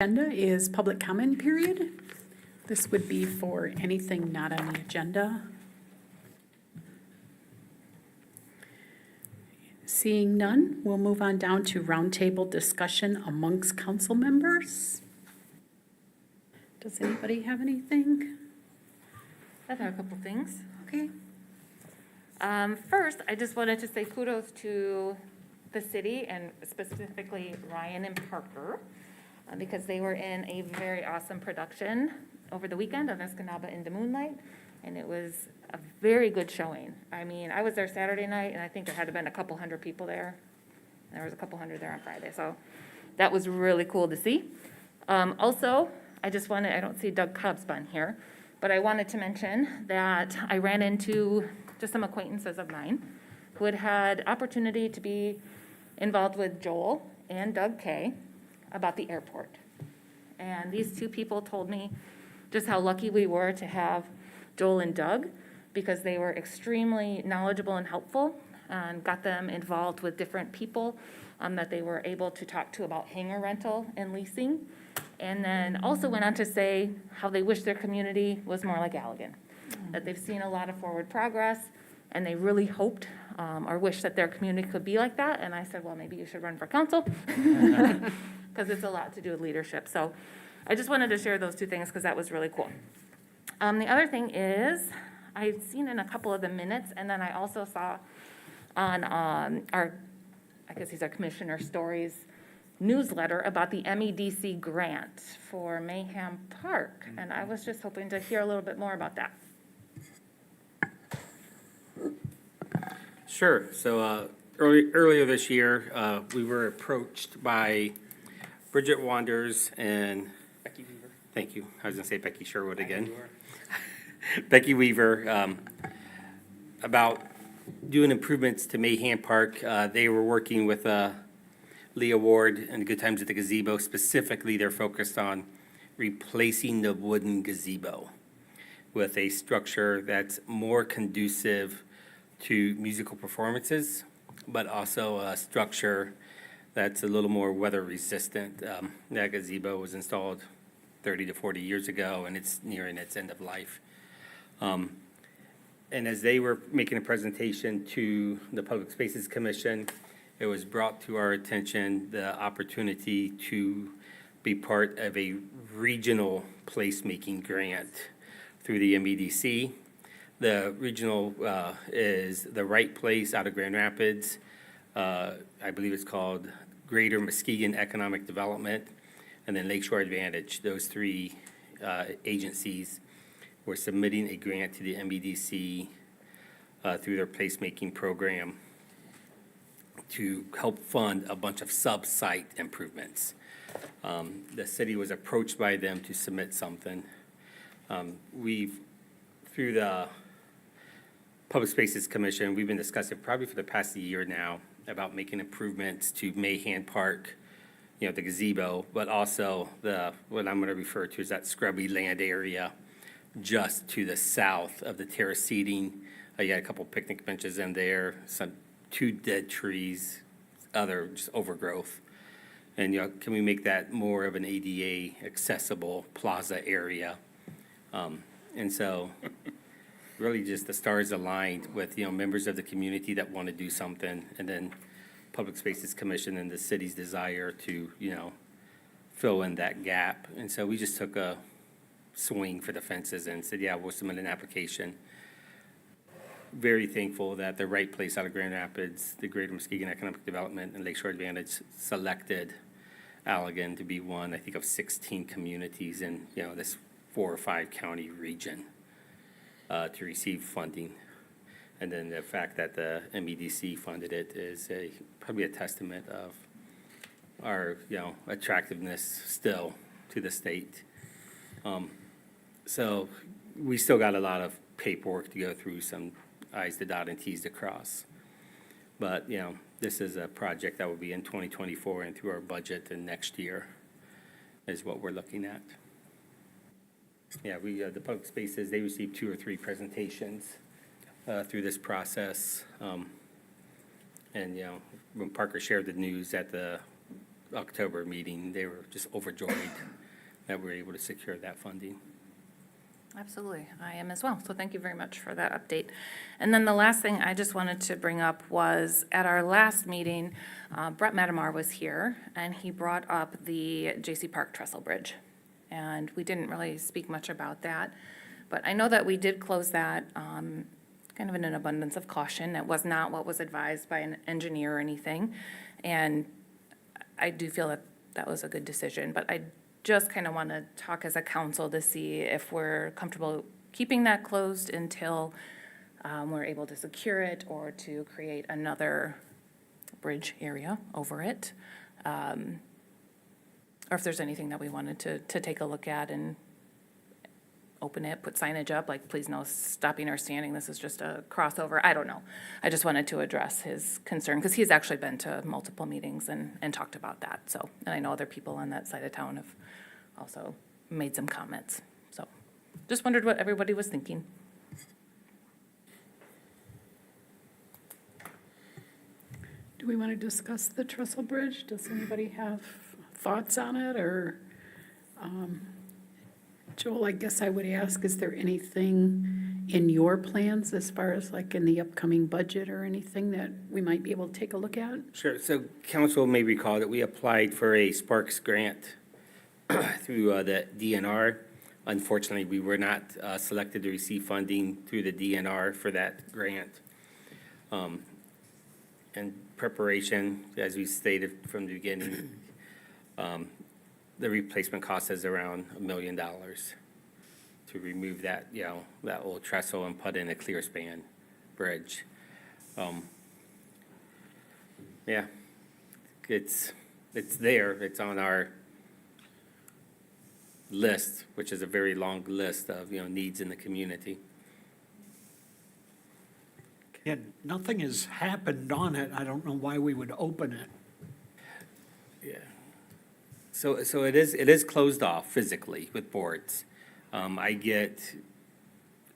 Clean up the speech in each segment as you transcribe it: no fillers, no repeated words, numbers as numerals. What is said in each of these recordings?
Agenda is public comment period. This would be for anything not on the agenda. Seeing none, we'll move on down to roundtable discussion amongst council members. Does anybody have anything? I've had a couple things. Okay. First, I just wanted to say kudos to the city and specifically Ryan and Parker because they were in a very awesome production over the weekend of Escanaba in the Moonlight, and it was a very good showing. I mean, I was there Saturday night, and I think there had been a couple hundred people there. There was a couple hundred there on Friday, so that was really cool to see. Also, I don't see Doug Cubsbun here, but I wanted to mention that I ran into just some acquaintances of mine who had had opportunity to be involved with Joel and Doug Kay about the airport. And these two people told me just how lucky we were to have Joel and Doug because they were extremely knowledgeable and helpful and got them involved with different people that they were able to talk to about hangar rental and leasing. And then also went on to say how they wish their community was more like Allegan, that they've seen a lot of forward progress, and they really hoped or wish that their community could be like that. And I said, well, maybe you should run for council, because it's a lot to do with leadership. So I just wanted to share those two things because that was really cool. The other thing is, I've seen in a couple of the minutes, and then I also saw on I guess he's our Commissioner Stories newsletter about the MEDC grant for Mayhem Park, and I was just hoping to hear a little bit more about that. Sure. So earlier this year, we were approached by Bridget Wanders and Becky Weaver. thank you. I was going to say Becky Sherwood again. Becky Weaver about doing improvements to Mayhem Park. They were working with Leah Ward and Good Times at the Gazebo. Specifically, they're focused on replacing the wooden gazebo with a structure that's more conducive to musical performances, but also a structure that's a little more weather resistant. That gazebo was installed 30 to 40 years ago, and it's nearing its end of life. And as they were making a presentation to the Public Spaces Commission, it was brought to our attention the opportunity to be part of a regional placemaking grant through the MEDC. The regional is the Right Place out of Grand Rapids. I believe it's called Greater Muskegon Economic Development, and then Lakeshore Advantage. Those three agencies were submitting a grant to the MEDC through their placemaking program to help fund a bunch of sub-site improvements. The city was approached by them to submit something. Through the Public Spaces Commission, we've been discussing probably for the past year now about making improvements to Mayhem Park, the gazebo, but also what I'm gonna refer to as that scrubby land area just to the south of the terrace seating. You got a couple picnic benches in there, two dead trees, other just overgrowth. And, can we make that more of an ADA accessible plaza area? And so really just the stars aligned with, members of the community that want to do something, and then Public Spaces Commission and the city's desire to, fill in that gap. And so we just took a swing for the fences and said, yeah, we'll submit an application. Very thankful that the Right Place out of Grand Rapids, the Greater Muskegon Economic Development, and Lakeshore Advantage selected Allegan to be one, I think, of 16 communities in, this 4 or 5 county region to receive funding. And then the fact that the MEDC funded it is probably a testament of our, attractiveness still to the state. So we still got a lot of paperwork to go through, some I's to dot and T's to cross. But, this is a project that will be in 2024 and through our budget, and next year is what we're looking at. Yeah, the Public Spaces, they received 2 or 3 presentations through this process. And, when Parker shared the news at the October meeting. They were just overjoyed that we were able to secure that funding. Absolutely, I am as well. So thank you very much for that update. And then the last thing I just wanted to bring up was at our last meeting, Brett Matamar was here and he brought up the J.C. Park Trestle Bridge. And we didn't really speak much about that. But I know that we did close that kind of in an abundance of caution. It was not what was advised by an engineer or anything. And I do feel that that was a good decision. But I just kind of want to talk as a council to see if we're comfortable keeping that closed until we're able to secure it or to create another bridge area over it. Or if there's anything that we wanted to take a look at and open it, put signage up, like please no stopping or standing, this is just a crossover, I don't know. I just wanted to address his concern, because he's actually been to multiple meetings and talked about that, so. And I know other people on that side of town have also made some comments, so. Just wondered what everybody was thinking. Do we want to discuss the Trestle Bridge? Does anybody have thoughts on it, or, Joel, I guess I would ask, is there anything in your plans as far as like in the upcoming budget or anything that we might be able to take a look at? Sure. So council may recall that we applied for a Sparks grant through the DNR. Unfortunately, we were not selected to receive funding through the DNR for that grant. In preparation, as we stated from the beginning, the replacement cost is around $1 million to remove that, that old trestle and put in a clear span bridge. Yeah, it's there. It's on our list, which is a very long list of, needs in the community. Yeah, nothing has happened on it. I don't know why we would open it. Yeah. So it is closed off physically with boards. I get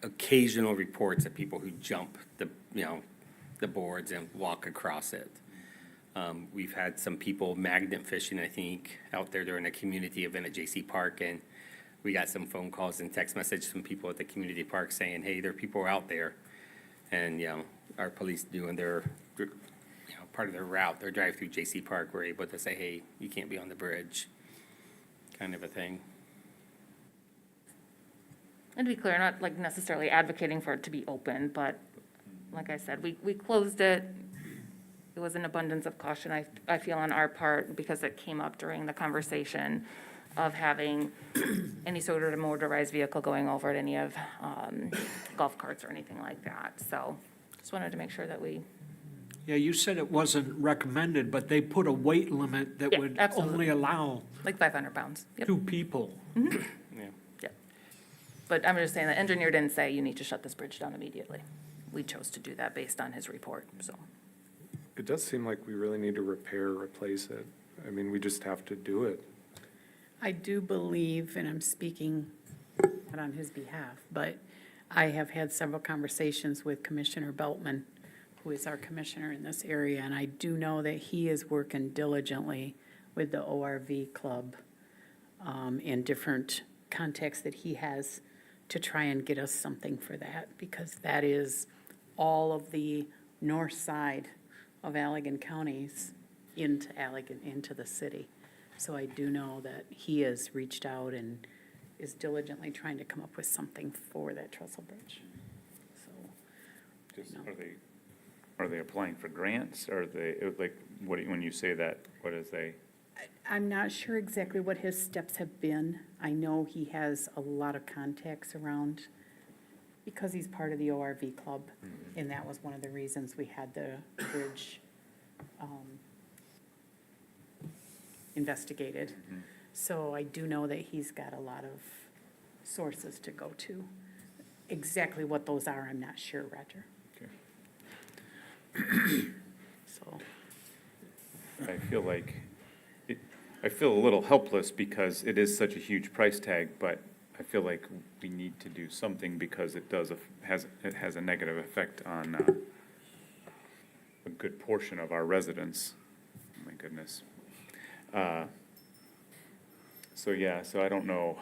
occasional reports of people who jump the boards and walk across it. We've had some people magnet fishing, I think, out there during a community event at J.C. Park, and we got some phone calls and text messages from people at the community park saying, hey, there are people out there. And, our police doing their, part of their route, their drive through J.C. Park, were able to say, hey, you can't be on the bridge, kind of a thing. And to be clear, not like necessarily advocating for it to be open, but like I said, we closed it. It was an abundance of caution, I feel, on our part, because it came up during the conversation of having any sort of motorized vehicle going over it, any of golf carts or anything like that. So just wanted to make sure that we, Yeah, you said it wasn't recommended, but they put a weight limit that Yeah, would absolutely. only allow like 500 pounds. Yep. 2 people. Yeah. Yep. But I'm just saying the engineer didn't say you need to shut this bridge down immediately. We chose to do that based on his report, so. It does seem like we really need to repair, replace it. I mean, we just have to do it. I do believe, and I'm speaking not on his behalf, but I have had several conversations with Commissioner Beltman, who is our commissioner in this area, and I do know that he is working diligently with the ORV club in different contexts that he has to try and get us something for that, because that is all of the north side of Allegan counties into Allegan, into the city. So I do know that he has reached out and is diligently trying to come up with something for that trestle bridge. So, Just, No. are they applying for grants? Are they, like, when you say that, what is they? I'm not sure exactly what his steps have been. I know he has a lot of contacts around, because he's part of the ORV club, and that was one of the reasons we had the bridge investigated. So I do know that he's got a lot of sources to go to. Exactly what those are, I'm not sure, Roger. Okay. So, I feel like, I feel a little helpless because it is such a huge price tag, but I feel like we need to do something because it has a negative effect on a good portion of our residents. Oh my goodness. So, yeah, so I don't know,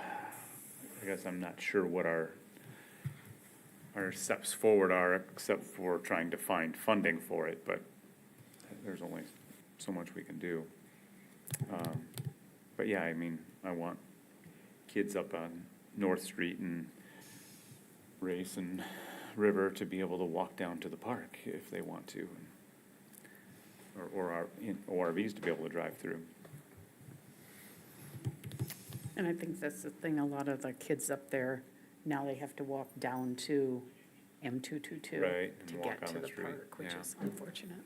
I guess I'm not sure what our steps forward are, except for trying to find funding for it, but there's only so much we can do. But yeah, I mean, I want kids up on North Street and Race and River to be able to walk down to the park if they want to, or ORVs to be able to drive through. And I think that's the thing, a lot of the kids up there, now they have to walk down to M222 Right, and to walk get on to the the street, park, which yeah. is unfortunate.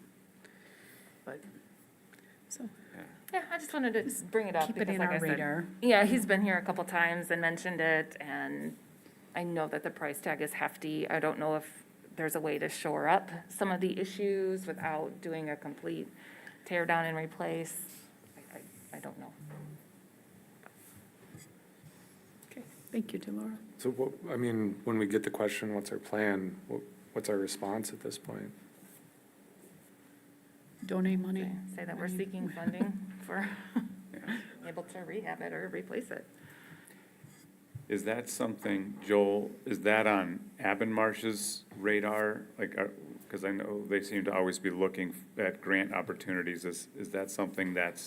But, so, Yeah, I just wanted to just bring it up. keep it because in like our I said, radar. Yeah, he's been here a couple times and mentioned it, and I know that the price tag is hefty. I don't know if there's a way to shore up some of the issues without doing a complete tear down and replace. I don't know. Okay, thank you, Delora. So what, I mean, when we get the question, what's our plan? What's our response at this point? Donate money. Say that we're seeking funding for able to rehab it or replace it. Is that something, Joel, is that on Abbenmarsh's radar? Like, because I know they seem to always be looking at grant opportunities. Is that something that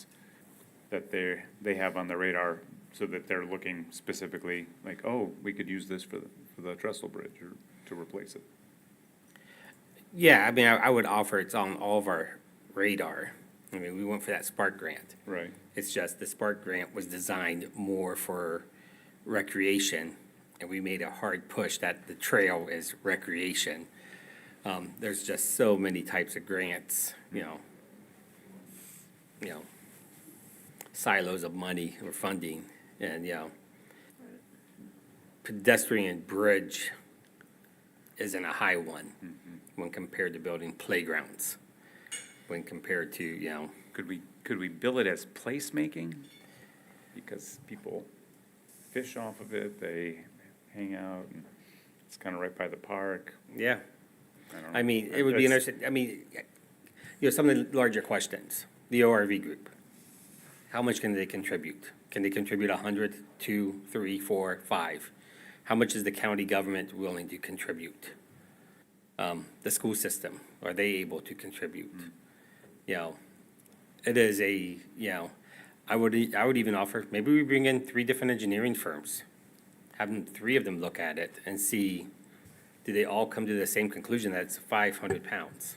they have on the radar, so that they're looking specifically, like, oh, we could use this for the trestle bridge or to replace it? Yeah, I mean, I would offer it's on all of our radar. I mean, we went for that Spark grant. Right. It's just the Spark grant was designed more for recreation, and we made a hard push that the trail is recreation. There's just so many types of grants, you know, silos of money or funding, and, pedestrian bridge isn't a high one when compared to building playgrounds, when compared to, Could we bill it as placemaking? Because people fish off of it, they hang out, and it's kind of right by the park. yeah. I don't know. I mean, it would be It's- interesting, I mean, some of the larger questions, the ORV group, how much can they contribute? Can they contribute 100, 2, 3, 4, 5? How much is the county government willing to contribute? The school system, are they able to contribute? It is I would even offer, maybe we bring in 3 different engineering firms, have them, 3 of them look at it and see, do they all come to the same conclusion that it's 500 pounds?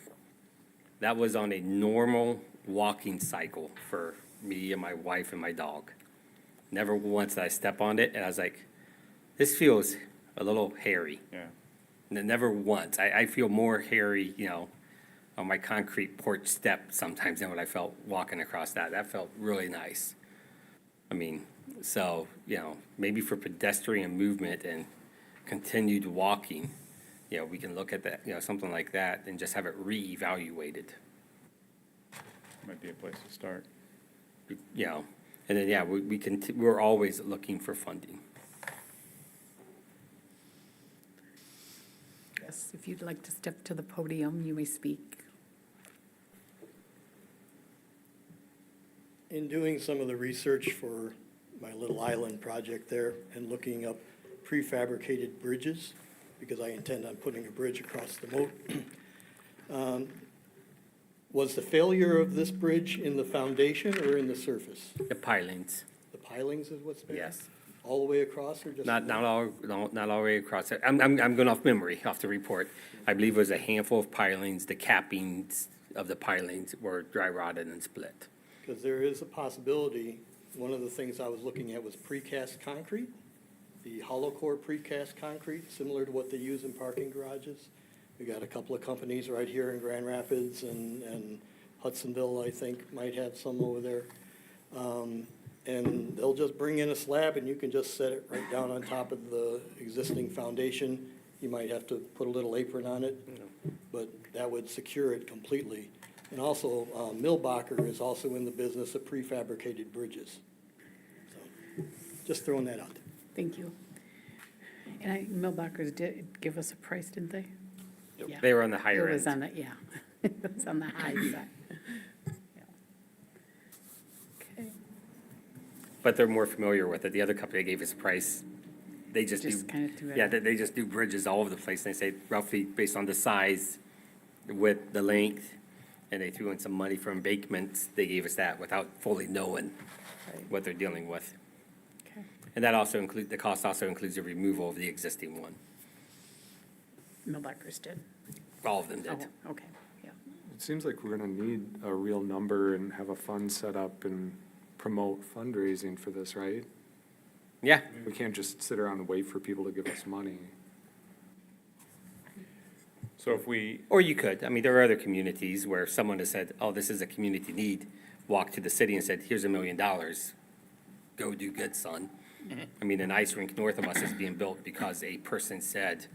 That was on a normal walking cycle for me and my wife and my dog. Never once did I step on it, and I was like, this feels a little hairy. Yeah. Never once. I feel more hairy, on my concrete porch step sometimes than what I felt walking across that. That felt really nice. I mean, so, maybe for pedestrian movement and continued walking, we can look at that, something like that, and just have it reevaluated. Might be a place to start. And then, we're always looking for funding. Yes, if you'd like to step to the podium, you may speak. In doing some of the research for my little island project there and looking up prefabricated bridges, because I intend on putting a bridge across the moat, was the failure of this bridge in the foundation or in the surface? The pilings, The pilings is what's bad? yes. All the way across or just? Not all the way across it. I'm going off memory, off the report. I believe it was a handful of pilings. The cappings of the pilings were dry rotted and split. Because there is a possibility, one of the things I was looking at was precast concrete, the hollow core precast concrete, similar to what they use in parking garages. We got a couple of companies right here in Grand Rapids and Hudsonville, I think, might have some over there. And they'll just bring in a slab and you can just set it right down on top of the existing foundation. You might have to put a little apron on it, but that would secure it completely. And also, Millbacher is also in the business of prefabricated bridges. So, just throwing that out there. Thank you. And Millbacher's did give us a price, didn't they? Yeah. They were on the higher It was end. on the, it was on the high side. Yeah. Okay. but they're more familiar with it. The other company that gave us a price, they just do. Just kind of do it. Yeah, they just do bridges all over the place. They say roughly based on the size, the width, the length, and they threw in some money for embankments. They gave us that without fully knowing Right. what they're dealing with. Okay. And that also the cost also includes the removal of the existing one. Millbackers did. All of them did. Oh, okay, yeah. It seems like we're gonna need a real number and have a fund set up and promote fundraising for this, right? Yeah, We can't just sit around and wait for people to give us money. So if we, or you could. I mean, there are other communities where someone has said, oh, this is a community need, walked to the city and said, here's $1 million. Go do good, son. I mean, an ice rink north of us is being built because a person said,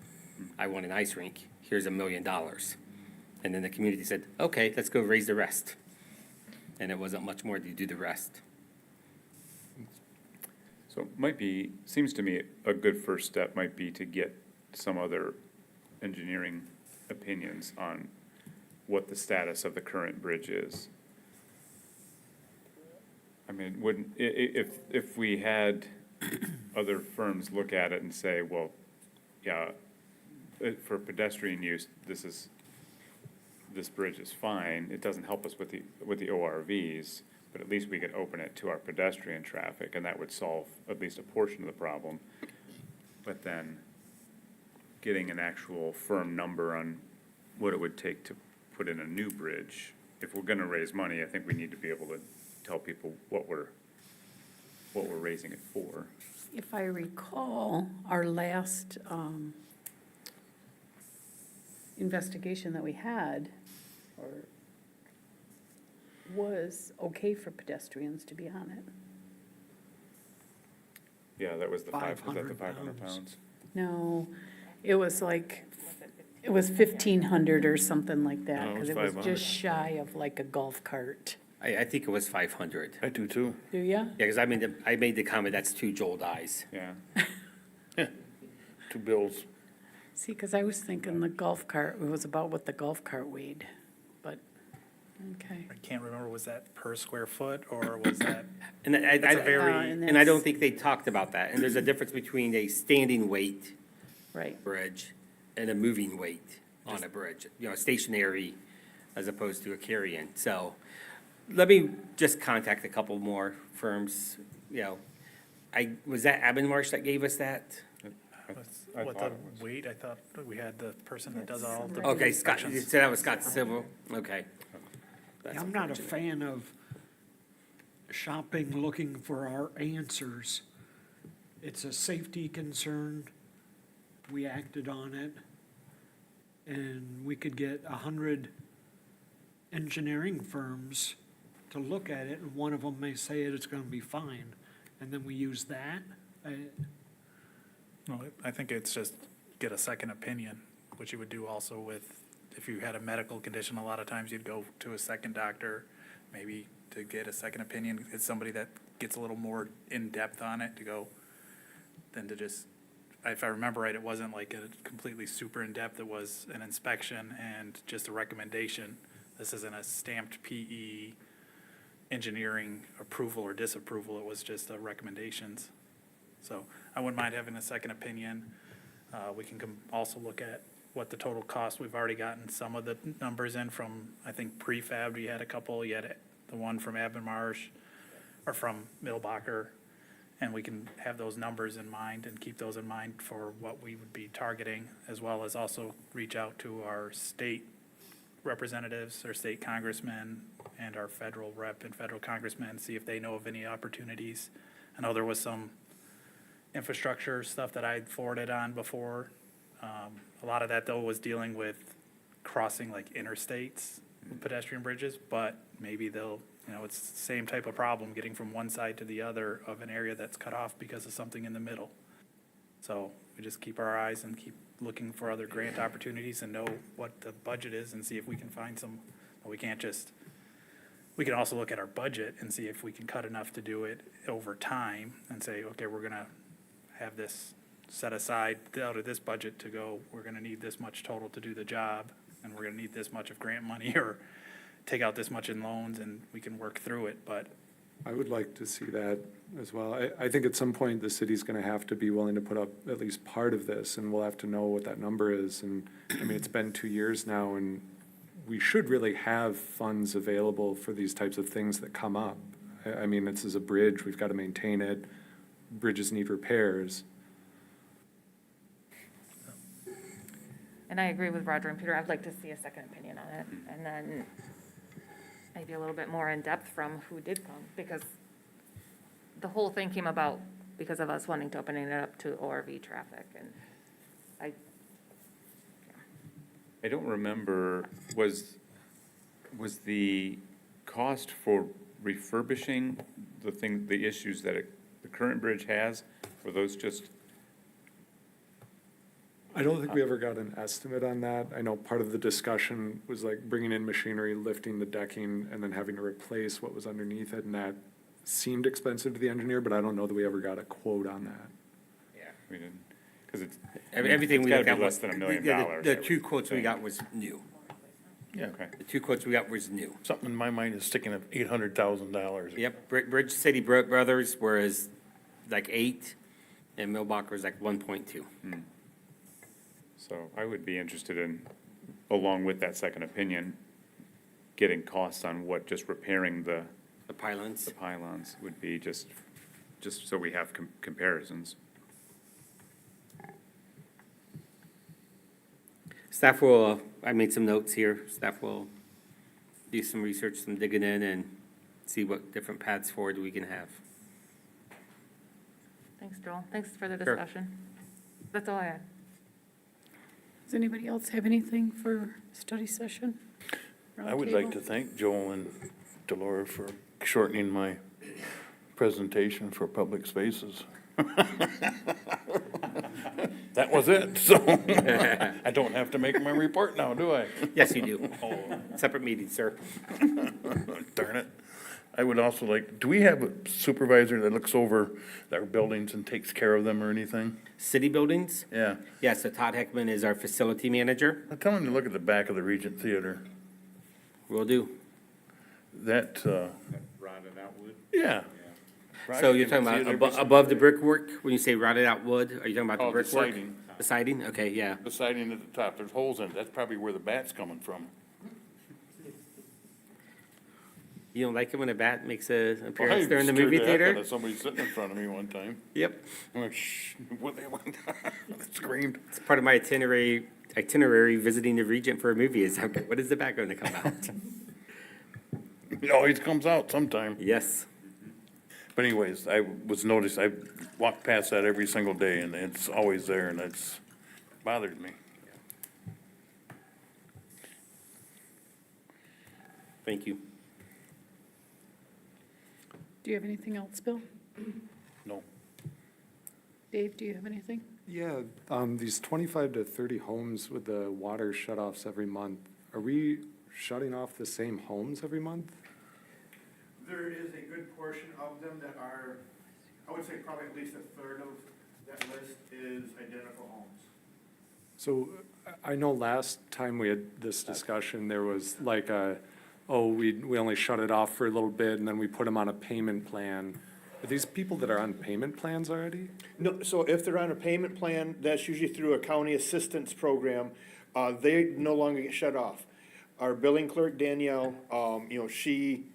I want an ice rink, here's $1 million. And then the community said, okay, let's go raise the rest. And it wasn't much more to do the rest. so it might be, seems to me a good first step might be to get some other engineering opinions on what the status of the current bridge is. I mean, wouldn't, if we had other firms look at it and say, well, yeah, for pedestrian use, this bridge is fine, it doesn't help us with the ORVs, but at least we could open it to our pedestrian traffic, and that would solve at least a portion of the problem. But then getting an actual firm number on what it would take to put in a new bridge, if we're gonna raise money, I think we need to be able to tell people what we're raising it for. If I recall, our last investigation that we had was okay for pedestrians to be on it. Yeah, that was the five, was that the 500 500 pounds. pounds? No, it was like, it was 1,500 or something like that, No, it because was it was 500. just shy of like a golf cart. I think it was 500. I do too. Do ya? Yeah, because I made the comment, that's 2 Joel dies. Yeah, 2 bills. See, because I was thinking the golf cart, it was about what the golf cart weighed, but, okay. I can't remember, was that per square foot, or was that, And that's a very, and I don't think they talked about that. And there's a difference between a standing weight Right, bridge and a moving weight on a bridge, stationary as opposed to a carry-in. So let me just contact a couple more firms, was that Abinmarsh that gave us that? I what thought the it was. weight, I thought that we had the person that does all the. Okay, Scott, you inspections. said that was Scott Civil, okay. That's I'm not a unfortunate. fan of shopping, looking for our answers. It's a safety concern. We acted on it. And we could get 100 engineering firms to look at it, and one of them may say it's gonna be fine. And then we use that. No, I think it's just get a second opinion, which you would do also with, if you had a medical condition, a lot of times you'd go to a second doctor, maybe to get a second opinion. It's somebody that gets a little more in-depth on it to go, than to just, if I remember right, it wasn't like a completely super in-depth, it was an inspection and just a recommendation. This isn't a stamped PE engineering approval or disapproval, it was just recommendations. So I wouldn't mind having a second opinion. We can also look at what the total cost, we've already gotten some of the numbers in from, I think, prefab, you had a couple, you had the one from Abinmarsh, or from Millbacher, and we can have those numbers in mind and keep those in mind for what we would be targeting, as well as also reach out to our state representatives, our state congressmen, and our federal rep and federal congressmen, see if they know of any opportunities. I know there was some infrastructure stuff that I forwarded on before. A lot of that, though, was dealing with crossing like interstates, pedestrian bridges, but maybe they'll, it's the same type of problem, getting from one side to the other of an area that's cut off because of something in the middle. So we just keep our eyes and keep looking for other grant opportunities and know what the budget is and see if we can find some, but we can't just, we can also look at our budget and see if we can cut enough to do it over time and say, okay, we're gonna have this set aside out of this budget to go, we're gonna need this much total to do the job, and we're gonna need this much of grant money, or take out this much in loans, and we can work through it, but I would like to see that as well. I think at some point, the city's gonna have to be willing to put up at least part of this, and we'll have to know what that number is. And, I mean, it's been 2 years now, and we should really have funds available for these types of things that come up. I mean, this is a bridge, we've gotta maintain it, bridges need repairs. And I agree with Roger and Peter. I'd like to see a second opinion on it. And then maybe a little bit more in depth from who did come, because the whole thing came about because of us wanting to open it up to ORV traffic. And I don't remember, was the cost for refurbishing the issues that the current bridge has, were those just, I don't think we ever got an estimate on that. I know part of the discussion was like bringing in machinery, lifting the decking, and then having to replace what was underneath it, and that seemed expensive to the engineer, but I don't know that we ever got a quote on that. we didn't, because it's, Everything we it's looked gotta at be was. less than $1 million. The two quotes we got was new. Yeah, Okay. The two quotes we got was new. something in my mind is sticking at $800,000. Yep, Bridge City Brothers was like 8, and Millbacher was like 1.2. So I would be interested in, along with that second opinion, getting costs on what just repairing the The pylons. pylons would be, just so we have comparisons. Staff will, I made some notes here, staff will do some research, some digging in, and see what different paths forward we can have. thanks, Joel. Thanks for the Sure. discussion. That's all I had. Does anybody else have anything for study session? I would like to thank Joel and Delora for shortening my presentation for public spaces. That was it, so I don't have to make my report now, do I? Yes, you do. Separate meeting, sir. Darn it. I would also like, do we have a supervisor that looks over our buildings and takes care of them or anything? City buildings? Yeah. Yeah, so Todd Heckman is our facility manager. I tell him to look at the back of the Regent Theater. Will do. That, Rotted out wood? yeah. So you're talking about above the brickwork? When you say rotted out wood, are you talking about the Oh, the brickwork? siding. The siding? Okay, yeah. The siding at the top, there's holes in it. That's probably where the bat's coming from. You don't like it when a bat makes an Well, appearance I during the scared movie the heck out theater? of somebody sitting in front of me one time. Yep. I went, shh, what they went, screamed. It's part of my itinerary visiting the Regent for a movie is, okay, what is the bat going to come out? It always comes out sometime. Yes. But anyways, I walk past that every single day and it's always there and it's bothered me. Thank you. Do you have anything else, Bill? No. Dave, do you have anything? Yeah, these 25 to 30 homes with the water shut-offs every month, are we shutting off the same homes every month? There is a good portion of them that are, I would say probably at least a third of that list is identical homes. So I know last time we had this discussion, there was like we only shut it off for a little bit and then we put them on a payment plan. Are these people that are on payment plans already? No, so if they're on a payment plan, that's usually through a county assistance program, they no longer get shut off. Our billing clerk, Danielle, she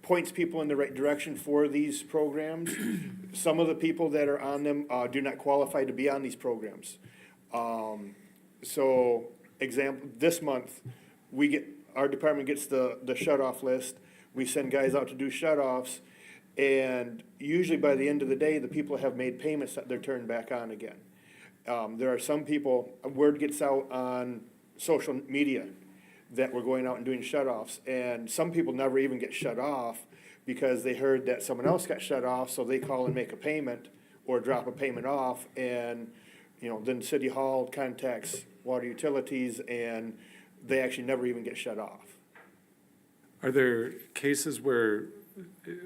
points people in the right direction for these programs. Some of the people that are on them, do not qualify to be on these programs. So, example, this month, our department gets the shut-off list. We send guys out to do shut-offs, and usually by the end of the day, the people have made payments that they're turned back on again. There are some people, word gets out on social media that we're going out and doing shut-offs, and some people never even get shut off because they heard that someone else got shut off, so they call and make a payment or drop a payment off, and, then City Hall contacts water utilities, and they actually never even get shut off. Are there cases where,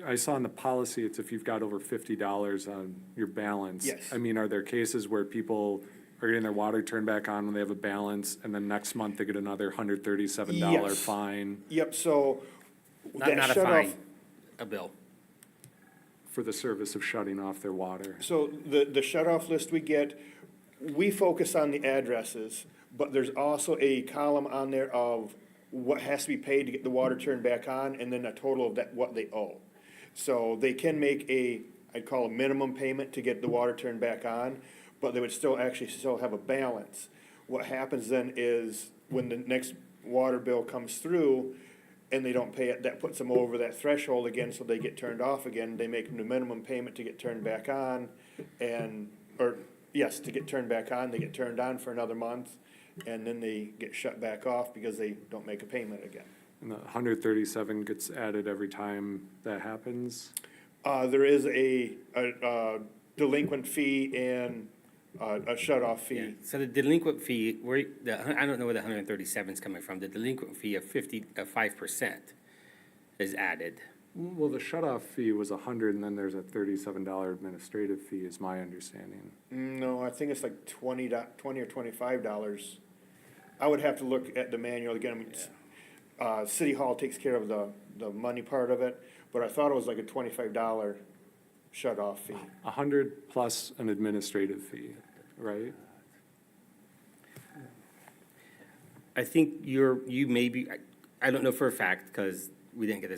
I saw in the policy, it's if you've got over $50 on your balance. Yes. I mean, are there cases where people are getting their water turned back on when they have a balance, and then next month they get another $137 Yes. fine? Yep, so Not that a shut-off, fine, a bill. for the service of shutting off their water. So the shut-off list we get, we focus on the addresses, but there's also a column on there of what has to be paid to get the water turned back on, and then a total of that, what they owe. So they can make I'd call a minimum payment to get the water turned back on, but they would still have a balance. What happens then is, when the next water bill comes through, and they don't pay it, that puts them over that threshold again, so they get turned off again. They make the minimum payment to get turned back on, to get turned back on, they get turned on for another month, and then they get shut back off because they don't make a payment again. And the 137 gets added every time that happens? There is a delinquent fee and a shut-off Yeah, fee. so the delinquent fee, I don't know where the 137 is coming from. The delinquent fee of 5% is added. Well, the shut-off fee was 100, and then there's a $37 administrative fee, is my understanding. No, I think it's like $20 or $25. I would have to look at the manual again. I mean, City Hall takes care of the money part of it, but I thought it was like a $25 shut-off fee. 100 plus an administrative fee, right? I think you may be, I don't know for a fact, because we didn't get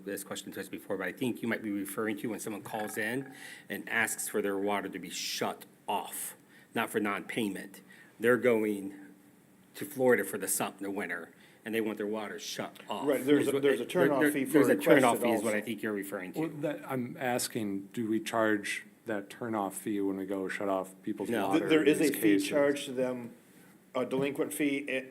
this question to us before, but I think you might be referring to when someone calls in and asks for their water to be shut off, not for non-payment. They're going to Florida for the winter, and they want their water shut off. Right, there's a turn-off fee for There's a turn-off requested fee is what I also. think you're referring Well, to. I'm asking, do we charge that turn-off fee when we go shut off people's No. water? There in is a these fee cases? charged to them, a delinquent fee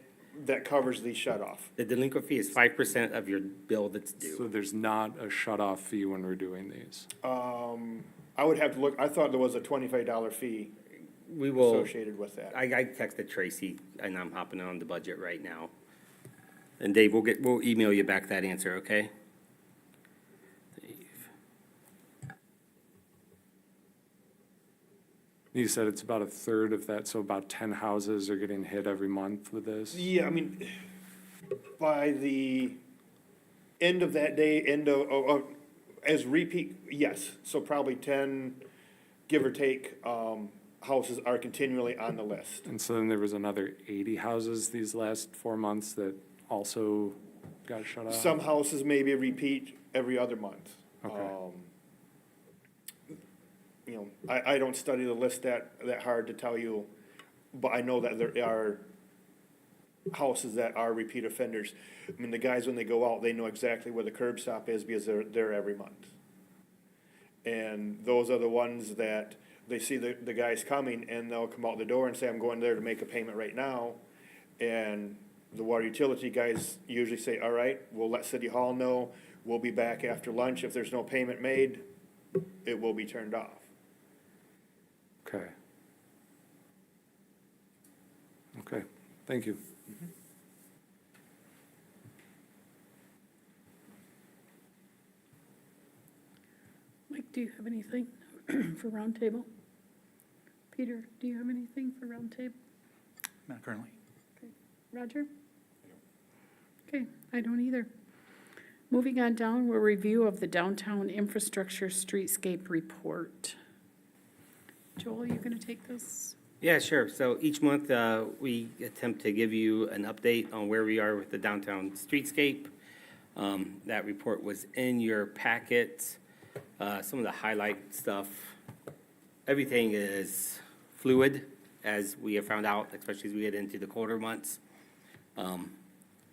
that covers the shut-off. The delinquent fee is 5% of your bill that's So due. there's not a shut-off fee when we're doing these? I would have to look, I thought there was a $25 fee We will, associated with that. I texted Tracy, and I'm hopping on the budget right now. And Dave, we'll email you back that answer, okay? Dave. You said it's about a third of that, so about 10 houses are getting hit every month with this? Yeah, I mean, by the end of that day, as repeat, yes, so probably 10, give or take, houses are continually on the list. And so then there was another 80 houses these last 4 months that also got shut off? Some houses maybe repeat every other month. Okay. You know, I don't study the list that hard to tell you, but I know that there are houses that are repeat offenders. I mean, the guys, when they go out, they know exactly where the curb stop is because they're there every month. And those are the ones that they see the guys coming, and they'll come out the door and say, I'm going there to make a payment right now. And the water utility guys usually say, all right, we'll let City Hall know, we'll be back after lunch. If there's no payment made, it will be turned off. Okay. Okay, thank you. Mike, do you have anything for roundtable? Peter, do you have anything for roundtable? Not currently. Roger? Okay, I don't either. Moving on down, we'll review of the downtown infrastructure streetscape report. Joel, you gonna take this? Yeah, sure. So each month, we attempt to give you an update on where we are with the downtown streetscape. That report was in your packet. Some of the highlight stuff, everything is fluid, as we have found out, especially as we get into the colder months.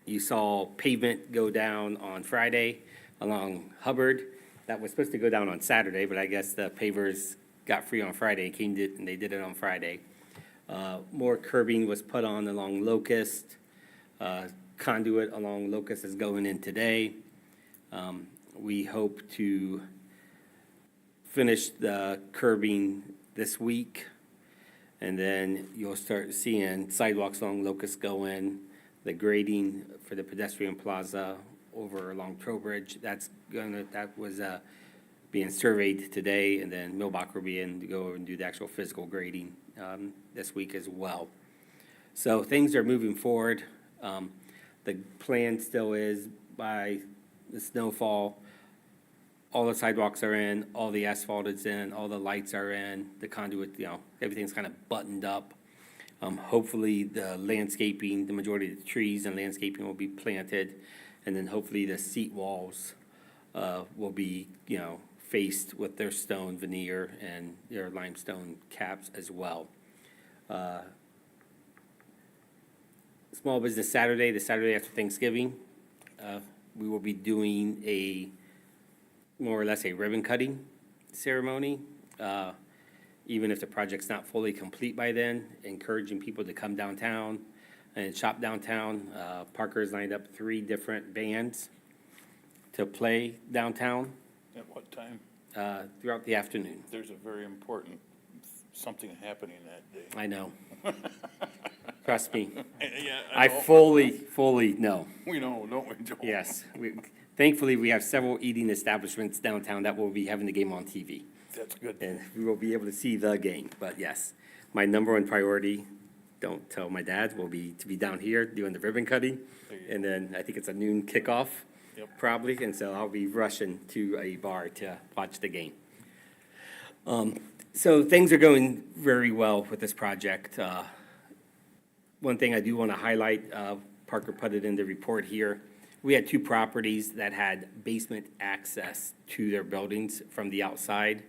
You saw pavement go down on Friday along Hubbard. That was supposed to go down on Saturday, but I guess the pavers got free on Friday and they did it on Friday. More curbing was put on along Locust. Conduit along Locust is going in today. We hope to finish the curbing this week, and then you'll start seeing sidewalks along Locust go in. The grading for the pedestrian plaza over along Trowbridge, that was being surveyed today, and then Millbach will be in to go over and do the actual physical grading this week as well. So things are moving forward. The plan still is by the snowfall, all the sidewalks are in, all the asphalt is in, all the lights are in, the conduit, everything's kind of buttoned up. Hopefully, the landscaping, the majority of the trees and landscaping will be planted, and then hopefully the seat walls will be, faced with their stone veneer and their limestone caps as well. Small Business Saturday, the Saturday after Thanksgiving, we will be doing more or less a ribbon cutting ceremony. Even if the project's not fully complete by then, encouraging people to come downtown and shop downtown. Parker's lined up 3 different bands to play downtown At what time? throughout the afternoon. There's a very important something happening that day. I know. Trust me. Yeah, I fully know. We know, don't we, Joe? Yes. Thankfully, we have several eating establishments downtown that will be having the game on TV. That's good. And we will be able to see the game. But yes, my number one priority, don't tell my dad, will be to be down here doing the ribbon cutting. And then I think it's a noon kickoff, probably. And so I'll be rushing to a bar to watch the game. So things are going very well with this project. One thing I do want to highlight, Parker put it in the report here. We had 2 properties that had basement access to their buildings from the outside.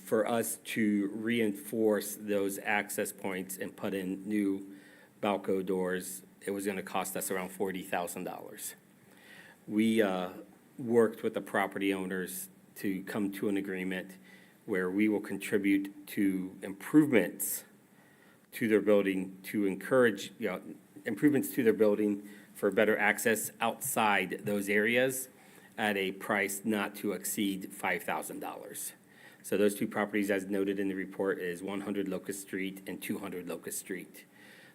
For us to reinforce those access points and put in new balcony doors, it was going to cost us around $40,000. We worked with the property owners to come to an agreement where we will contribute to improvements to their building to encourage, improvements to their building for better access outside those areas at a price not to exceed $5,000. So those 2 properties, as noted in the report, is 100 Locust Street and 200 Locust Street.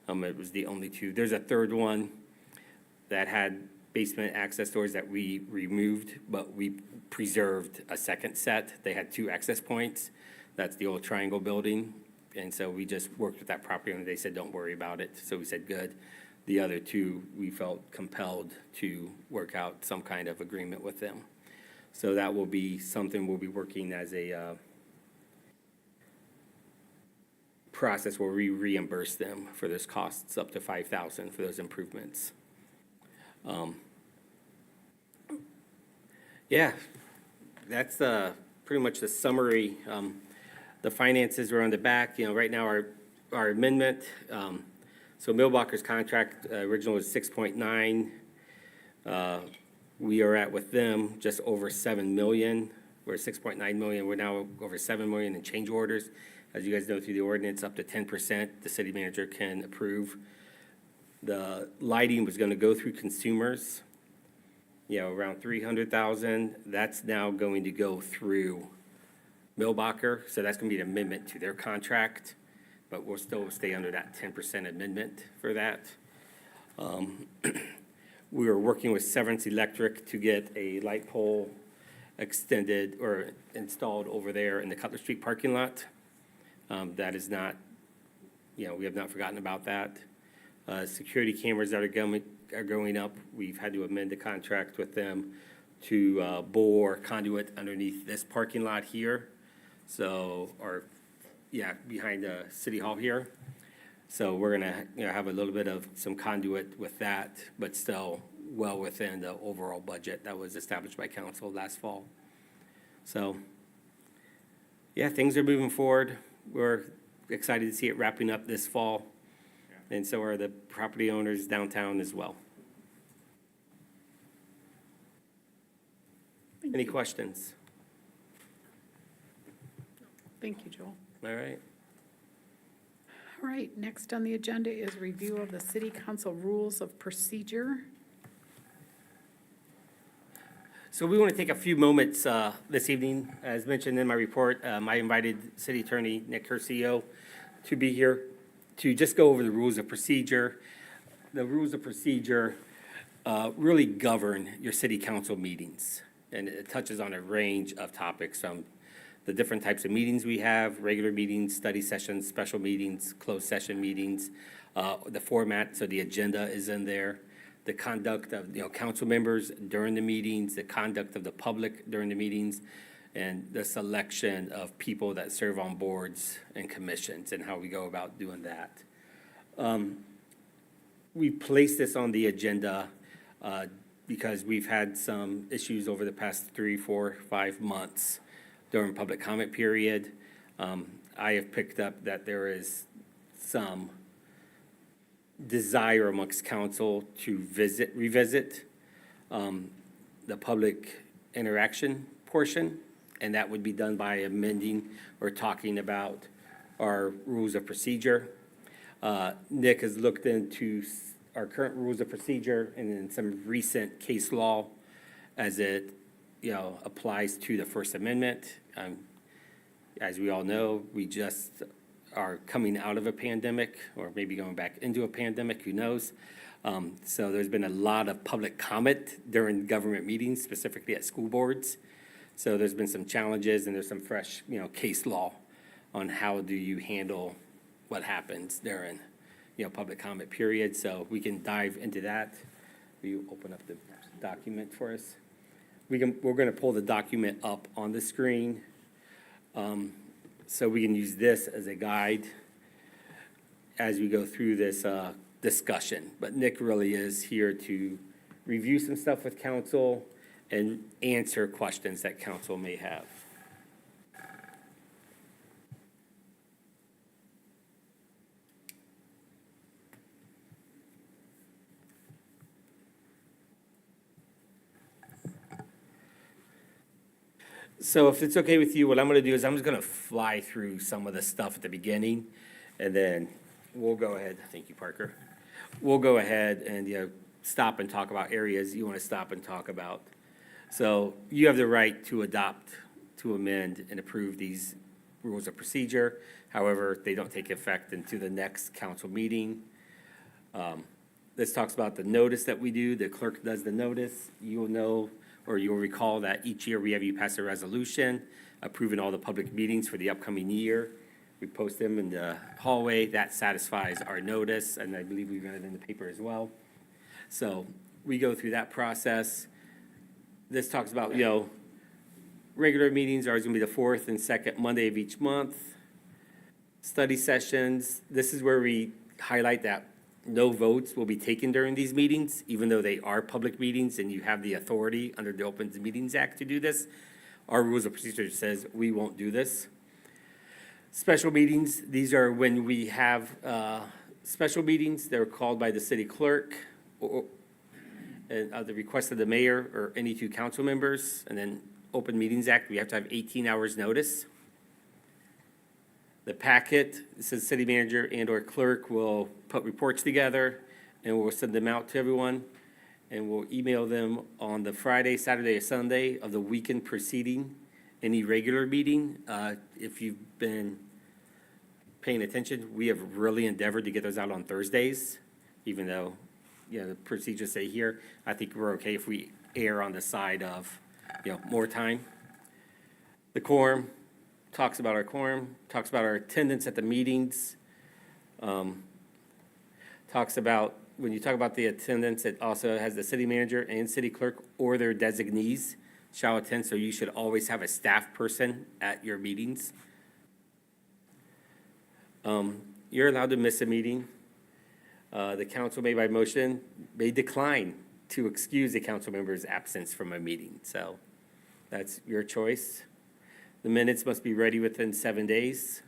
It was the only 2. There's a third one that had basement access doors that we removed, but we preserved a second set. They had 2 access points. That's the old Triangle building. And so we just worked with that property owner. They said, don't worry about it. So we said, good. The other 2, we felt compelled to work out some kind of agreement with them. So that will be something we'll be working as a process where we reimburse them for those costs up to $5,000 for those improvements. Yeah, that's pretty much the summary. The finances are on the back. Right now our amendment. So Milbacher's contract original was 6.9. We are at with them just over 7 million. We're 6.9 million. We're now over 7 million in change orders. As you guys know, through the ordinance, up to 10% the city manager can approve. The lighting was going to go through consumers, around 300,000. That's now going to go through Milbacher. So that's going to be an amendment to their contract, but we'll still stay under that 10% amendment for that. We were working with Severance Electric to get a light pole extended or installed over there in the Cutler Street parking lot. That is not, we have not forgotten about that. Security cameras that are going up, we've had to amend the contract with them to bore conduit underneath this parking lot here. So, behind the city hall here. So we're gonna, have a little bit of some conduit with that, but still well within the overall budget that was established by council last fall. So, things are moving forward. We're excited to see it wrapping up this fall. And so are the property owners downtown as well. Any questions? Thank you, Joel. All right. All right, next on the agenda is review of the city council rules of procedure. So we want to take a few moments this evening. As mentioned in my report, I invited City Attorney Nick Curcio to be here to just go over the rules of procedure. The rules of procedure really govern your city council meetings, and it touches on a range of topics from the different types of meetings we have, regular meetings, study sessions, special meetings, closed session meetings, the format, so the agenda is in there. the conduct of, council members during the meetings, the conduct of the public during the meetings, and the selection of people that serve on boards and commissions and how we go about doing that. We placed this on the agenda because we've had some issues over the past 3, 4, 5 months during public comment period. I have picked up that there is some desire amongst council to revisit the public interaction portion, and that would be done by amending or talking about our rules of procedure. Nick has looked into our current rules of procedure and then some recent case law as it, applies to the First Amendment. As we all know, we just are coming out of a pandemic, or maybe going back into a pandemic, who knows? So there's been a lot of public comment during government meetings, specifically at school boards. So there's been some challenges, and there's some fresh, case law on how do you handle what happens during, public comment period. So we can dive into that. Will you open up the document for us? We're gonna pull the document up on the screen. So we can use this as a guide as we go through this discussion. But Nick really is here to review some stuff with council and answer questions that council may have. So if it's okay with you, what I'm gonna do is I'm just gonna fly through some of the stuff at the beginning, and then we'll go ahead, thank you, Parker. We'll go ahead and, stop and talk about areas you wanna stop and talk about. So you have the right to adopt, to amend, and approve these rules of procedure. However, they don't take effect until the next council meeting. This talks about the notice that we do. The clerk does the notice. You'll know, or you'll recall that each year we have you pass a resolution approving all the public meetings for the upcoming year. We post them in the hallway. That satisfies our notice, and I believe we've got it in the paper as well. So we go through that process. This talks about, regular meetings are always gonna be the 4th and 2nd Monday of each month. Study sessions, this is where we highlight that no votes will be taken during these meetings, even though they are public meetings and you have the authority under the Open Meetings Act to do this. Our rules of procedure says we won't do this. Special meetings, these are when we have special meetings. They're called by the city clerk or at the request of the mayor or any 2 council members. And then Open Meetings Act, we have to have 18 hours notice. The packet, it says city manager and/or clerk will put reports together, and we'll send them out to everyone. And we'll email them on the Friday, Saturday, or Sunday of the weekend preceding any regular meeting. If you've been paying attention, we have really endeavored to get those out on Thursdays, even though, the procedures say here. I think we're okay if we err on the side of, more time. The quorum, talks about our quorum, talks about our attendance at the meetings. Talks about, when you talk about the attendance, it also has the city manager and city clerk or their designees shall attend, so you should always have a staff person at your meetings. You're allowed to miss a meeting. The council may by motion may decline to excuse a council member's absence from a meeting, so that's your choice. The minutes must be ready within 7 days.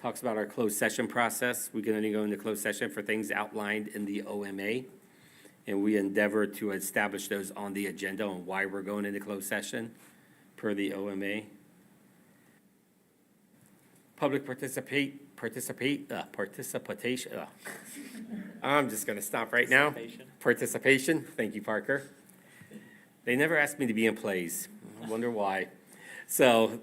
Talks about our closed session process. We can only go into closed session for things outlined in the OMA. And we endeavor to establish those on the agenda on why we're going into closed session per the OMA. Public participation. I'm just gonna stop right now. Participation. Thank you, Parker. They never asked me to be in plays. I wonder why. So,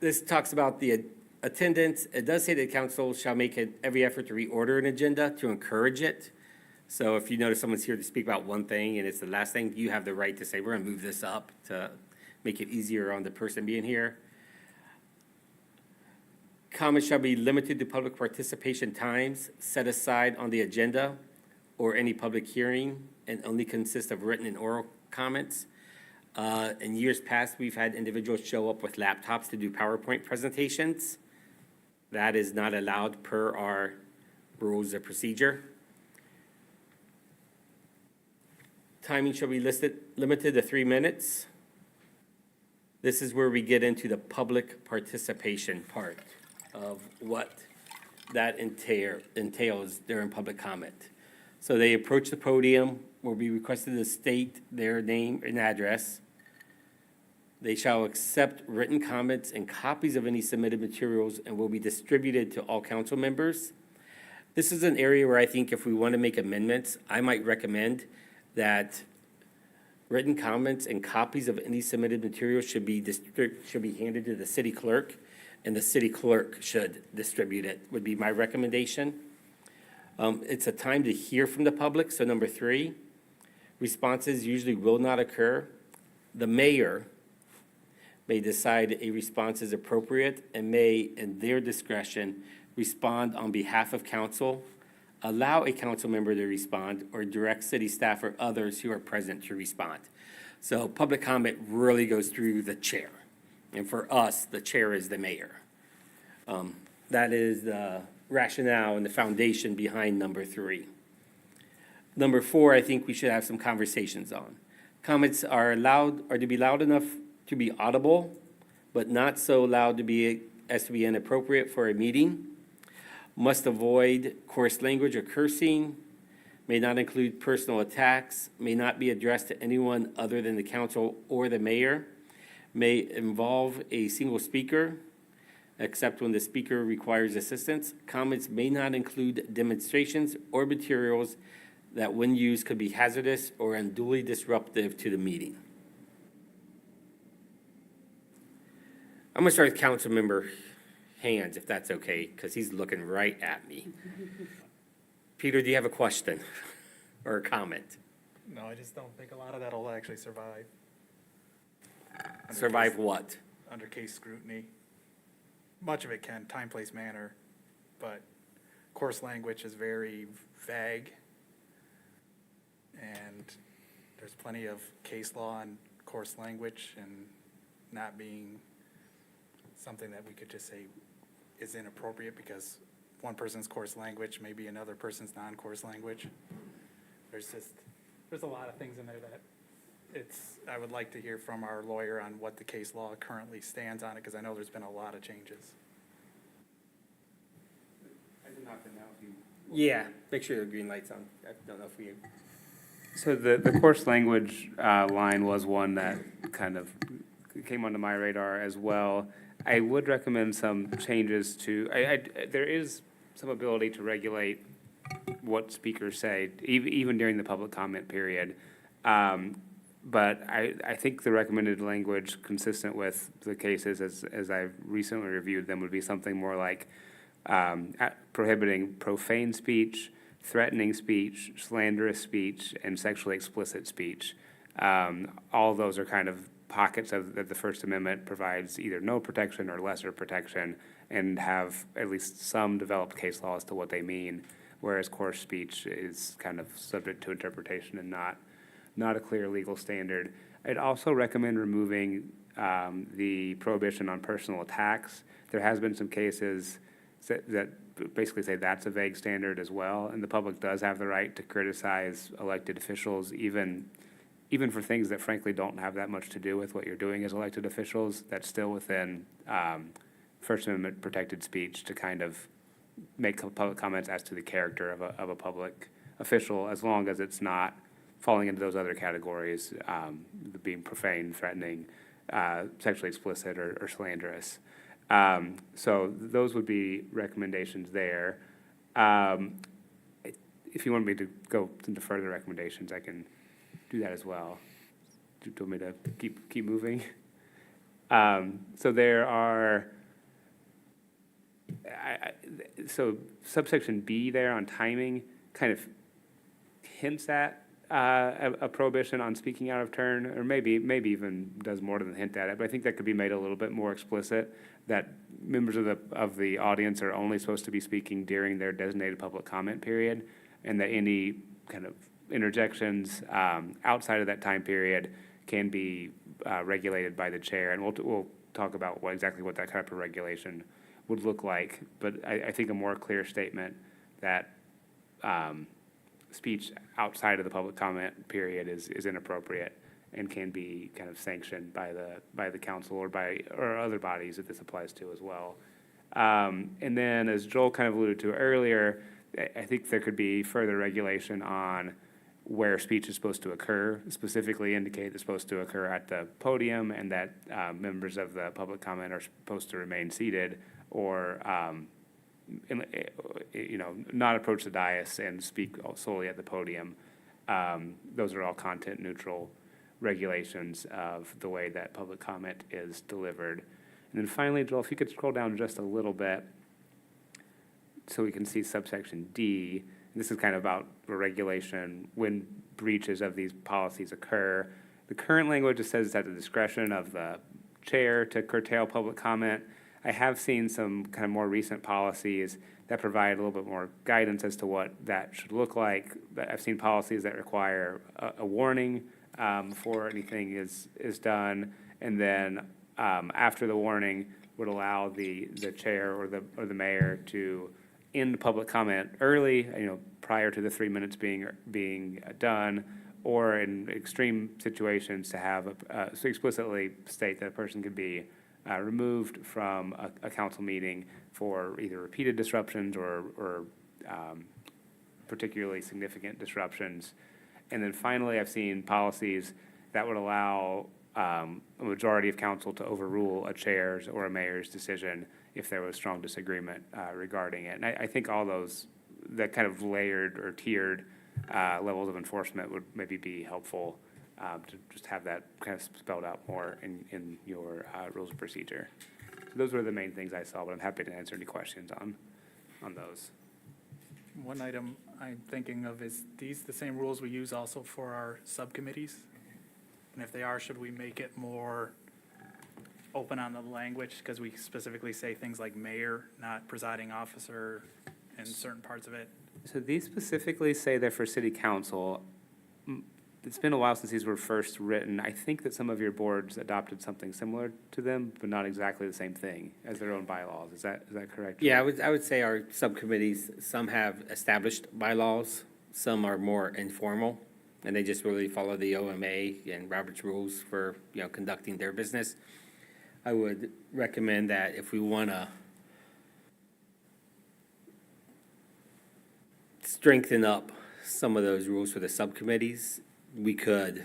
this talks about the attendance. It does say that council shall make every effort to reorder an agenda to encourage it. So if you notice someone's here to speak about one thing and it's the last thing, you have the right to say, we're gonna move this up to make it easier on the person being here. Comments shall be limited to public participation times set aside on the agenda or any public hearing and only consists of written and oral comments. In years past, we've had individuals show up with laptops to do PowerPoint presentations. That is not allowed per our rules of procedure. Timing shall be limited to 3 minutes. This is where we get into the public participation part of what that entails during public comment. So they approach the podium, will be requested to state their name and address. They shall accept written comments and copies of any submitted materials and will be distributed to all council members. This is an area where I think if we want to make amendments, I might recommend that written comments and copies of any submitted materials should be handed to the city clerk, and the city clerk should distribute it, would be my recommendation. It's a time to hear from the public, so number 3, responses usually will not occur. The mayor may decide a response is appropriate and may, in their discretion, respond on behalf of council, allow a council member to respond, or direct city staff or others who are present to respond. So public comment really goes through the chair. And for us, the chair is the mayor. That is the rationale and the foundation behind number 3. Number 4, I think we should have some conversations on. Comments are to be loud enough to be audible, but not so loud as to be inappropriate for a meeting. Must avoid coarse language or cursing, may not include personal attacks, may not be addressed to anyone other than the council or the mayor, may involve a single speaker, except when the speaker requires assistance. Comments may not include demonstrations or materials that when used could be hazardous or unduly disruptive to the meeting. I'm gonna start with council member hands, if that's okay, because he's looking right at me. Peter, do you have a question or a comment? No, I just don't think a lot of that'll actually survive. Survive what? Under case scrutiny. Much of it can, time, place, manner, but coarse language is very vague. And there's plenty of case law on coarse language and not being something that we could just say is inappropriate because one person's coarse language may be another person's non-coarse language. There's a lot of things in there that I would like to hear from our lawyer on what the case law currently stands on it, because I know there's been a lot of changes. Yeah, make sure the green light's on. I don't know if we. So the coarse language line was one that kind of came onto my radar as well. I would recommend some changes to, there is some ability to regulate what speakers say, even during the public comment period. But I think the recommended language consistent with the cases as I've recently reviewed them would be something more like prohibiting profane speech, threatening speech, slanderous speech, and sexually explicit speech. All those are kind of pockets that the First Amendment provides either no protection or lesser protection, and have at least some developed case law as to what they mean, whereas coarse speech is kind of subject to interpretation and not a clear legal standard. I'd also recommend removing the prohibition on personal attacks. There has been some cases that basically say that's a vague standard as well, and the public does have the right to criticize elected officials, even for things that frankly don't have that much to do with what you're doing as elected officials. That's still within First Amendment protected speech to kind of make public comments as to the character of a public official, as long as it's not falling into those other categories, being profane, threatening, sexually explicit, or slanderous. So those would be recommendations there. If you want me to go into further recommendations, I can do that as well. Do you want me to keep moving? So there are, so subsection B there on timing kind of hints at a prohibition on speaking out of turn, or maybe even does more than hint at it, but I think that could be made a little bit more explicit, that members of the audience are only supposed to be speaking during their designated public comment period, and that any kind of interjections outside of that time period can be regulated by the chair, and we'll talk about exactly what that type of regulation would look like. But I think a more clear statement that speech outside of the public comment period is inappropriate and can be kind of sanctioned by the council or other bodies that this applies to as well. And then, as Joel kind of alluded to earlier, I think there could be further regulation on where speech is supposed to occur, specifically indicate it's supposed to occur at the podium and that members of the public comment are supposed to remain seated or, not approach the dais and speak solely at the podium. Those are all content neutral regulations of the way that public comment is delivered. And then finally, Joel, if you could scroll down just a little bit so we can see subsection D. This is kind of about the regulation when breaches of these policies occur. The current language just says it's at the discretion of the chair to curtail public comment. I have seen some kind of more recent policies that provide a little bit more guidance as to what that should look like. I've seen policies that require a warning before anything is done, and then after the warning would allow the chair or the mayor to end public comment early, prior to the 3 minutes being done, or in extreme situations to have so explicitly state that a person could be removed from a council meeting for either repeated disruptions or particularly significant disruptions. And then finally, I've seen policies that would allow a majority of council to overrule a chair's or a mayor's decision if there was strong disagreement regarding it. And I think all those, that kind of layered or tiered levels of enforcement would maybe be helpful to just have that kind of spelled out more in your rules of procedure. So those were the main things I saw, but I'm happy to answer any questions on those. One item I'm thinking of is these the same rules we use also for our subcommittees? And if they are, should we make it more open on the language? Because we specifically say things like mayor, not presiding officer, in certain parts of it. So these specifically say they're for city council. It's been a while since these were first written. I think that some of your boards adopted something similar to them, but not exactly the same thing as their own bylaws. Is that correct? Yeah, I would say our subcommittees, some have established bylaws, some are more informal, and they just really follow the OMA and Robert's rules for, conducting their business. I would recommend that if we want to strengthen up some of those rules for the subcommittees, we could,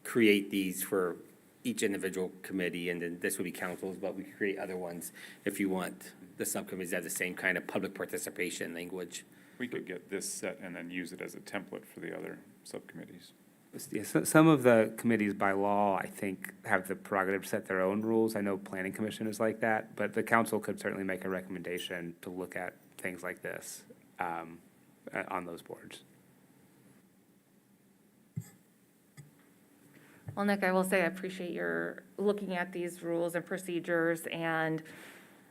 create these for each individual committee, and then this would be councils, but we could create other ones if you want the subcommittees to have the same kind of public participation language. We could get this set and then use it as a template for the other subcommittees. Yeah, so some of the committees by law, I think, have the prerogative to set their own rules. I know Planning Commission is like that, but the council could certainly make a recommendation to look at things like this on those boards. Well, Nick, I will say I appreciate your looking at these rules and procedures, and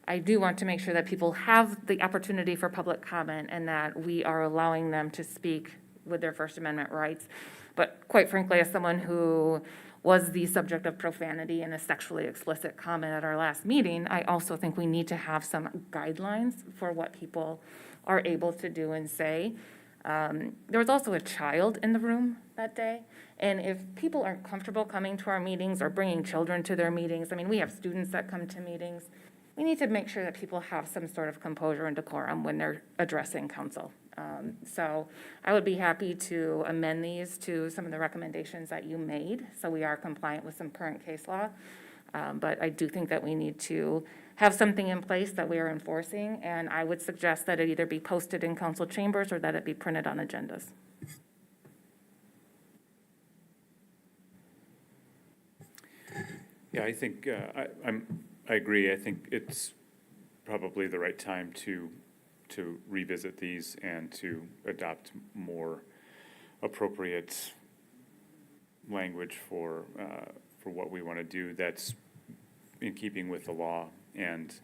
I do want to make sure that people have the opportunity for public comment and that we are allowing them to speak with their First Amendment rights. But quite frankly, as someone who was the subject of profanity and a sexually explicit comment at our last meeting, I also think we need to have some guidelines for what people are able to do and say. There was also a child in the room that day, and if people aren't comfortable coming to our meetings or bringing children to their meetings, we have students that come to meetings, we need to make sure that people have some sort of composure and decorum when they're addressing council. So I would be happy to amend these to some of the recommendations that you made, so we are compliant with some current case law. But I do think that we need to have something in place that we are enforcing, and I would suggest that it either be posted in council chambers or that it be printed on agendas. Yeah, I think, I agree. I think it's probably the right time to revisit these and to adopt more appropriate language for what we want to do that's in keeping with the law and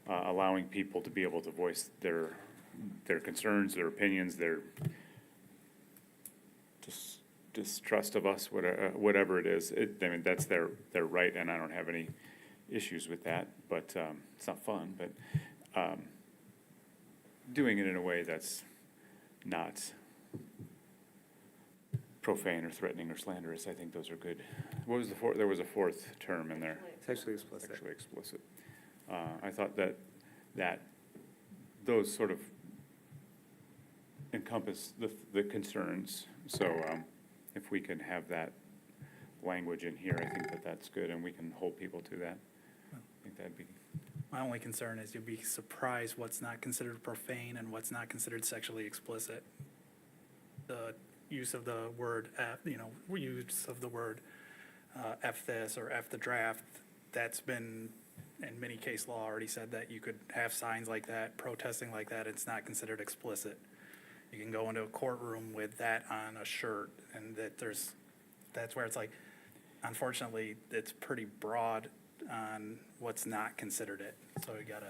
allowing people to be able to voice their concerns, their opinions, their distrust of us, whatever it is. I mean, that's their right, and I don't have any issues with that, but it's not fun, but doing it in a way that's not profane or threatening or slanderous, I think those are good. What was the fourth? There was a fourth term in there. Sexually explicit. Sexually explicit. I thought that those sort of encompass the concerns. So if we can have that language in here, I think that's good, and we can hold people to that. I think that'd be. My only concern is you'll be surprised what's not considered profane and what's not considered sexually explicit. The use of the word, use of the word F this or F the draft, that's been, in many case law, already said that you could have signs like that, protesting like that, it's not considered explicit. You can go into a courtroom with that on a shirt, and that's where it's like, unfortunately, it's pretty broad on what's not considered it, so you gotta.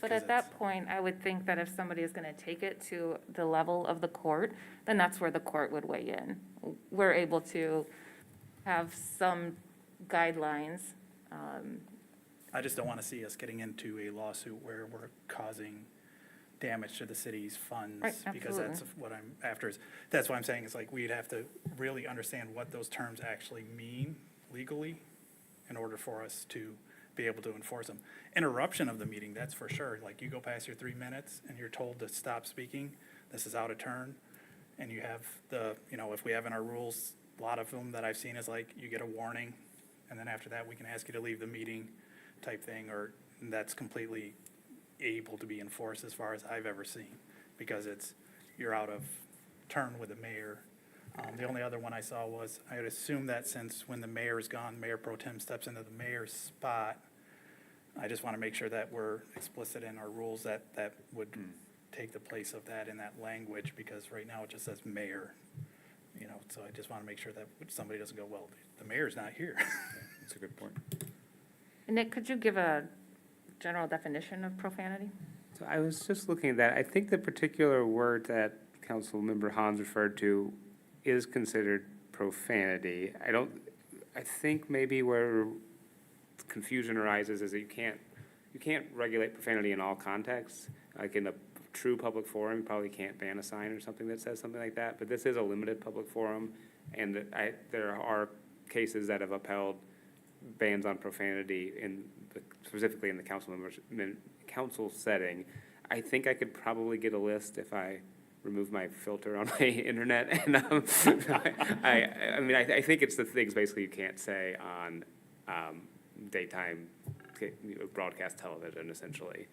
But at that point, I would think that if somebody is gonna take it to the level of the court, then that's where the court would weigh in. We're able to have some guidelines. I just don't want to see us getting into a lawsuit where we're causing damage to the city's funds. Right, Because that's absolutely. what I'm after, that's why I'm saying, it's like, we'd have to really understand what those terms actually mean legally in order for us to be able to enforce them. Interruption of the meeting, that's for sure, like, you go past your 3 minutes and you're told to stop speaking, this is out of turn, and you have if we have in our rules, a lot of them that I've seen is like, you get a warning, and then after that, we can ask you to leave the meeting type thing, or that's completely able to be enforced as far as I've ever seen, because you're out of turn with the mayor. The only other one I saw was, I would assume that since when the mayor is gone, Mayor Pro Tem steps into the mayor's spot, I just want to make sure that we're explicit in our rules that would take the place of that in that language, because right now it just says mayor, so I just want to make sure that somebody doesn't go, well, the mayor's not here. That's a good point. Nick, could you give a general definition of profanity? So I was just looking at that. I think the particular word that Councilmember Hans referred to is considered profanity. I think maybe where confusion arises is that you can't regulate profanity in all contexts. Like in a true public forum, you probably can't ban a sign or something that says something like that, but this is a limited public forum, and there are cases that have upheld bans on profanity specifically in the council setting. I think I could probably get a list if I remove my filter on my internet, and I think it's the things basically you can't say on daytime broadcast television, essentially,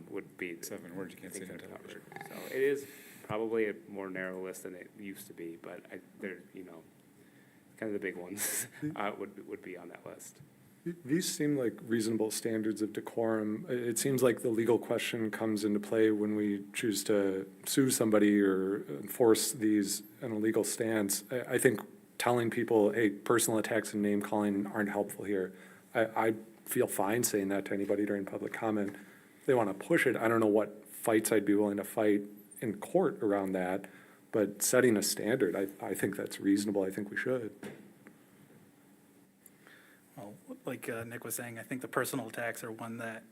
would be 7 words you can't say things on that are television. covered. So it is probably a more narrow list than it used to be, but they're, kind of the big ones would be on that list. These seem like reasonable standards of decorum. It seems like the legal question comes into play when we choose to sue somebody or enforce these in a legal stance. I think telling people, hey, personal attacks and name calling aren't helpful here. I feel fine saying that to anybody during public comment. If they want to push it, I don't know what fights I'd be willing to fight in court around that, but setting a standard, I think that's reasonable. I think we should. Well, like Nick was saying, I think the personal attacks are one that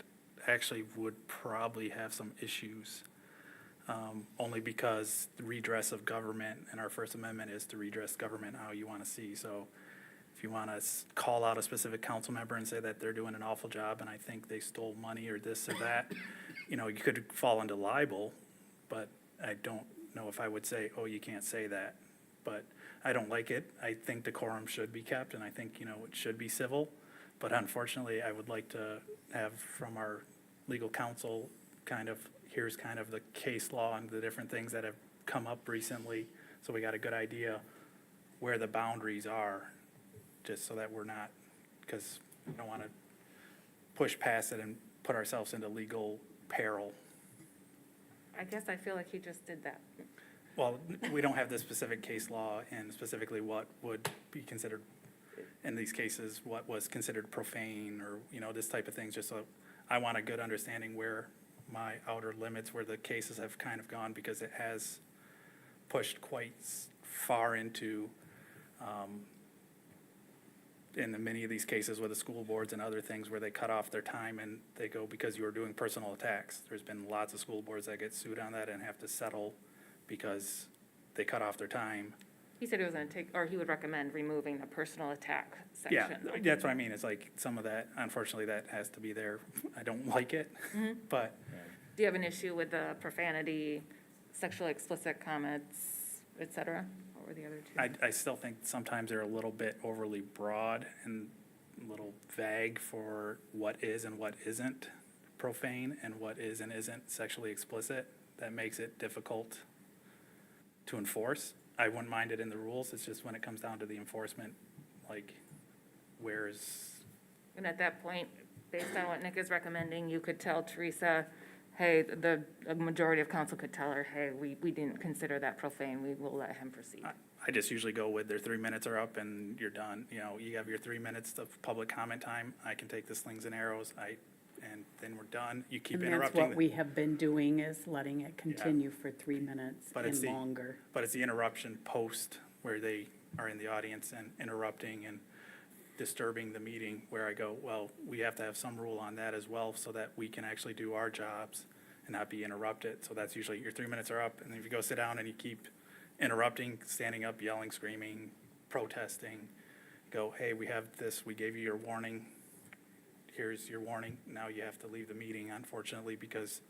actually would probably have some issues, only because the redress of government, and our First Amendment is to redress government how you want to see. So if you want to call out a specific council member and say that they're doing an awful job and I think they stole money or this or that, you could fall into libel, but I don't know if I would say, oh, you can't say that. But I don't like it. I think decorum should be kept, and I think, it should be civil. But unfortunately, I would like to have from our legal counsel here's kind of the case law and the different things that have come up recently, so we got a good idea where the boundaries are, just so that we're not, because we don't want to push past it and put ourselves into legal peril. I guess I feel like he just did that. Well, we don't have the specific case law and specifically what would be considered, in these cases, what was considered profane or, this type of things, just so I want a good understanding where my outer limits, where the cases have kind of gone, because it has pushed quite far into, in many of these cases with the school boards and other things where they cut off their time and they go, because you were doing personal attacks. There's been lots of school boards that get sued on that and have to settle because they cut off their time. He said he was gonna take, or he would recommend removing the personal attack Yeah, section. that's what I mean. It's like some of that, unfortunately, that has to be there. I don't like it, but Do you have an issue with the profanity, sexually explicit comments, et cetera? What were the other two? I still think sometimes they're a little bit overly broad and a little vague for what is and what isn't profane and what is and isn't sexually explicit. That makes it difficult to enforce. I wouldn't mind it in the rules. It's just when it comes down to the enforcement, like, where's, And at that point, based on what Nick is recommending, you could tell Teresa, hey, a majority of council could tell her, hey, we didn't consider that profane, we will let him proceed. I just usually go with their 3 minutes are up and you're done. You know, you have your 3 minutes of public comment time. I can take the slings and arrows, and then we're done. You keep And that's interrupting. what we have been doing, is letting it continue for 3 minutes But it's and the- longer. But it's the interruption post where they are in the audience and interrupting and disturbing the meeting where I go, well, we have to have some rule on that as well so that we can actually do our jobs and not be interrupted. So that's usually your 3 minutes are up. And then if you go sit down and you keep interrupting, standing up, yelling, screaming, protesting, go, hey, we have this, we gave you your warning. Here's your warning. Now you have to leave the meeting, unfortunately, because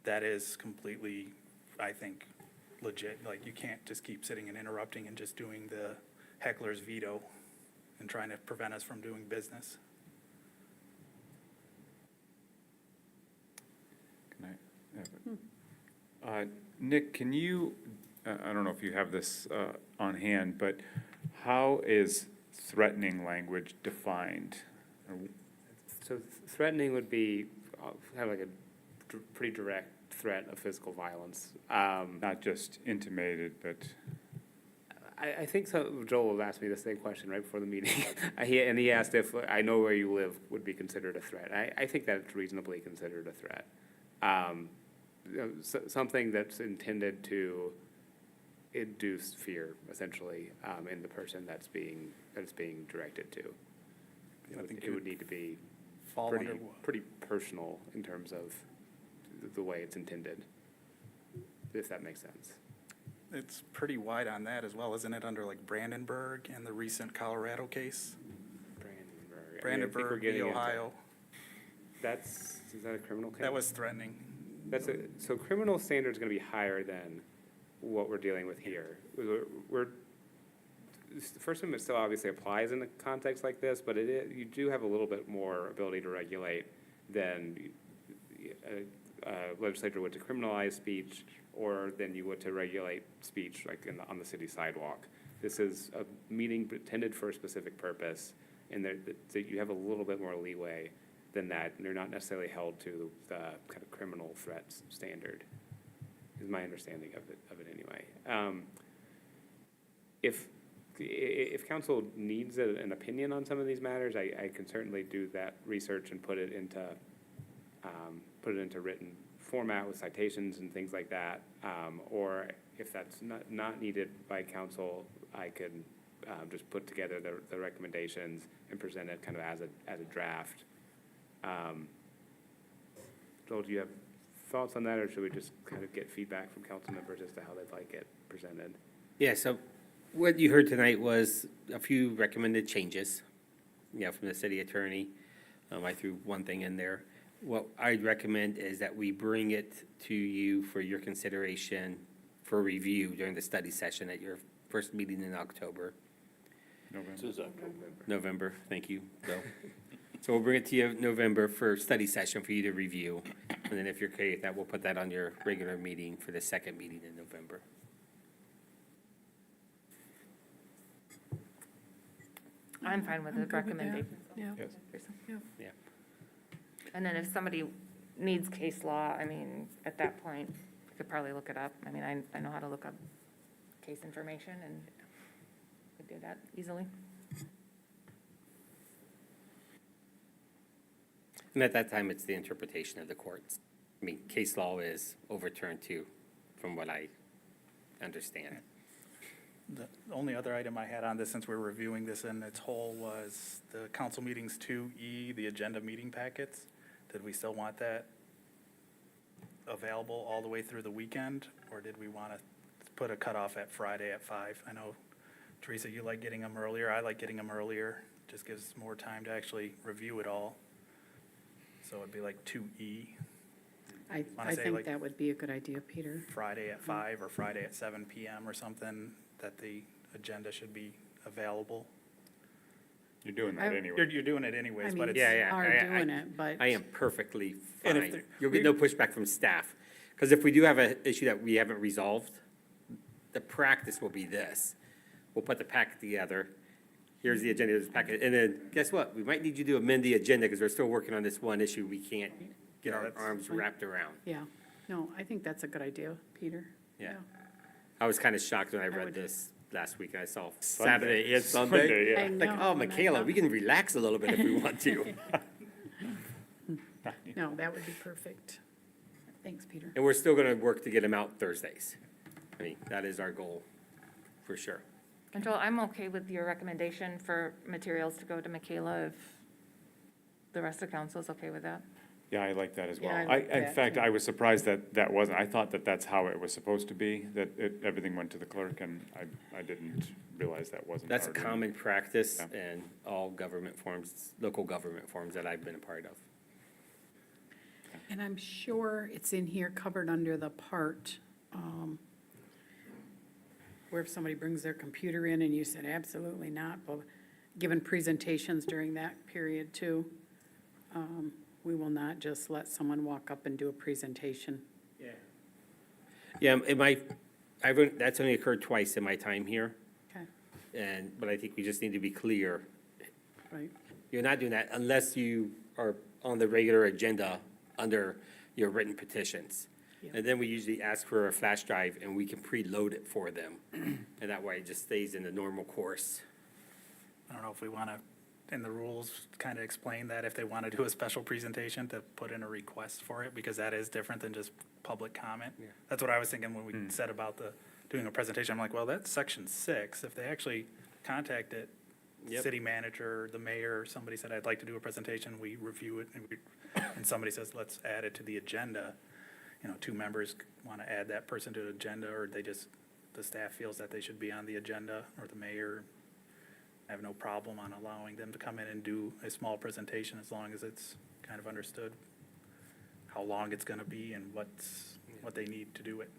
that is completely, I think, legit. Like, you can't just keep sitting and interrupting and just doing the heckler's veto and trying to prevent us from doing business. Can I have it? Nick, can you, I don't know if you have this on hand, but how is threatening language defined? So threatening would be kind of like a pretty direct threat of physical violence. Not just intimated, but, I think so. Joel asked me the same question right before the meeting. He asked if I know where you live would be considered a threat. I think that's reasonably considered a threat. Something that's intended to induce fear, essentially, in the person that it's being directed to. I think It would need to be Fall under, pretty personal in terms of the way it's intended, if that makes sense. it's pretty wide on that as well, isn't it, under like Brandenburg and the recent Colorado case? Brandenburg. I mean, I think we're Brandenburg, getting v. into- Ohio, Is that a criminal case? that was threatening. So criminal standard's gonna be higher than what we're dealing with here. The First Amendment still obviously applies in a context like this, but you do have a little bit more ability to regulate than a legislature would to criminalize speech, or than you would to regulate speech like on the city sidewalk. This is a meeting intended for a specific purpose, and so you have a little bit more leeway than that, and they're not necessarily held to the kind of criminal threats standard, is my understanding of it anyway. If council needs an opinion on some of these matters, I can certainly do that research and put it into written format with citations and things like that. Or if that's not needed by council, I could just put together the recommendations and present it kind of as a draft. Joel, do you have thoughts on that, or should we just kind of get feedback from council members as to how they'd like it presented? Yeah, so what you heard tonight was a few recommended changes, from the city attorney. I threw one thing in there. What I'd recommend is that we bring it to you for your consideration for review during the study session at your first meeting in October. November, thank you, Bill. So we'll bring it to you in November for study session for you to review. And then if you're okay with that, we'll put that on your regular meeting for the second meeting in November. I'm fine with the recommendation. Yeah. yes. Yeah. And then if somebody needs case law, I mean, at that point, you could probably look it up. I mean, I know how to look up case information and could do that easily. And at that time, it's the interpretation of the courts. I mean, case law is overturned too, from what I understand. The only other item I had on this, since we're reviewing this in its whole, was the council meetings 2E, the agenda meeting packets. Did we still want that available all the way through the weekend? Or did we want to put a cutoff at Friday at 5? I know, Teresa, you like getting them earlier. I like getting them earlier. Just gives more time to actually review it all. So it'd be like 2E, I Wanna say, think like- that would be a good idea, Peter. Friday at 5 or Friday at 7 PM or something, that the agenda should be available. You're doing that I- anyway. You're doing it I anyways, mean, but it's. Yeah, yeah. are I- doing it, but. I am perfectly And if fine. there- You'll get no pushback from staff. Because if we do have an issue that we haven't resolved, the practice will be this. We'll put the packet together. Here's the agenda, this packet, and then guess what? We might need you to amend the agenda because we're still working on this one issue we can't get Yeah, our that's arms wrapped around. Yeah, no, I think that's a good idea, Peter. Yeah. I was kind of shocked when I read would- this last week. I saw Sunday. Saturday and Sunday, Sunday. yeah. I Like, know, oh, and I Michaela, thought- we can relax a little bit if we want to. No, that would be perfect. Thanks, Peter. And we're still going to work to get them out Thursdays. I mean, that is our goal, for sure. And Joel, I'm okay with your recommendation for materials to go to Michaela if the rest of council is okay with that. Yeah, I like that as well. Yeah, I I, like in that, fact, too. I was surprised that that wasn't, I thought that that's how it was supposed to be, that everything went to the clerk, and I didn't realize that wasn't. That's a already- common practice Yeah. in all government forms, local government forms that I've been a part of. And I'm sure it's in here covered under the part, where if somebody brings their computer in and you said absolutely not, well, given presentations during that period too, we will not just let someone walk up and do a presentation. Yeah, that's only occurred twice in my time here, Okay, but I think we just need to be clear. right, You're not doing that unless you are on the regular agenda under your written petitions. Yeah. And then we usually ask for a flash drive and we can preload it for them. And that way it just stays in the normal course. I don't know if we want to, in the rules, kind of explain that if they want to do a special presentation, to put in a request for it, because that is different than just public comment. Yeah. That's what I was thinking when we said about doing a presentation. I'm like, well, that's section 6. If they actually contacted Yep. city manager, the mayor, somebody said, I'd like to do a presentation, we review it, and somebody says, let's add it to the agenda. You know, 2 members want to add that person to the agenda, or the staff feels that they should be on the agenda, or the mayor. I have no problem on allowing them to come in and do a small presentation as long as it's kind of understood how long it's going to be and what they need to do it.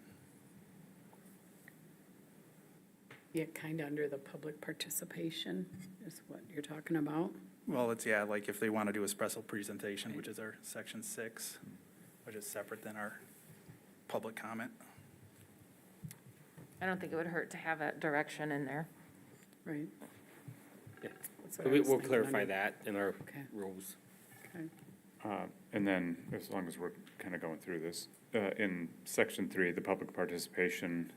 yeah, kind of under the public participation is what you're talking about. Well, it's, yeah, like if they want to do a special presentation, which is our section 6, which is separate than our public comment. I don't think it would hurt to have a direction in there. Right. Yeah. That's So what I we'll was thinking clarify under- that in our Okay. rules. Okay. And then, as long as we're kind of going through this, in section 3, the public participation,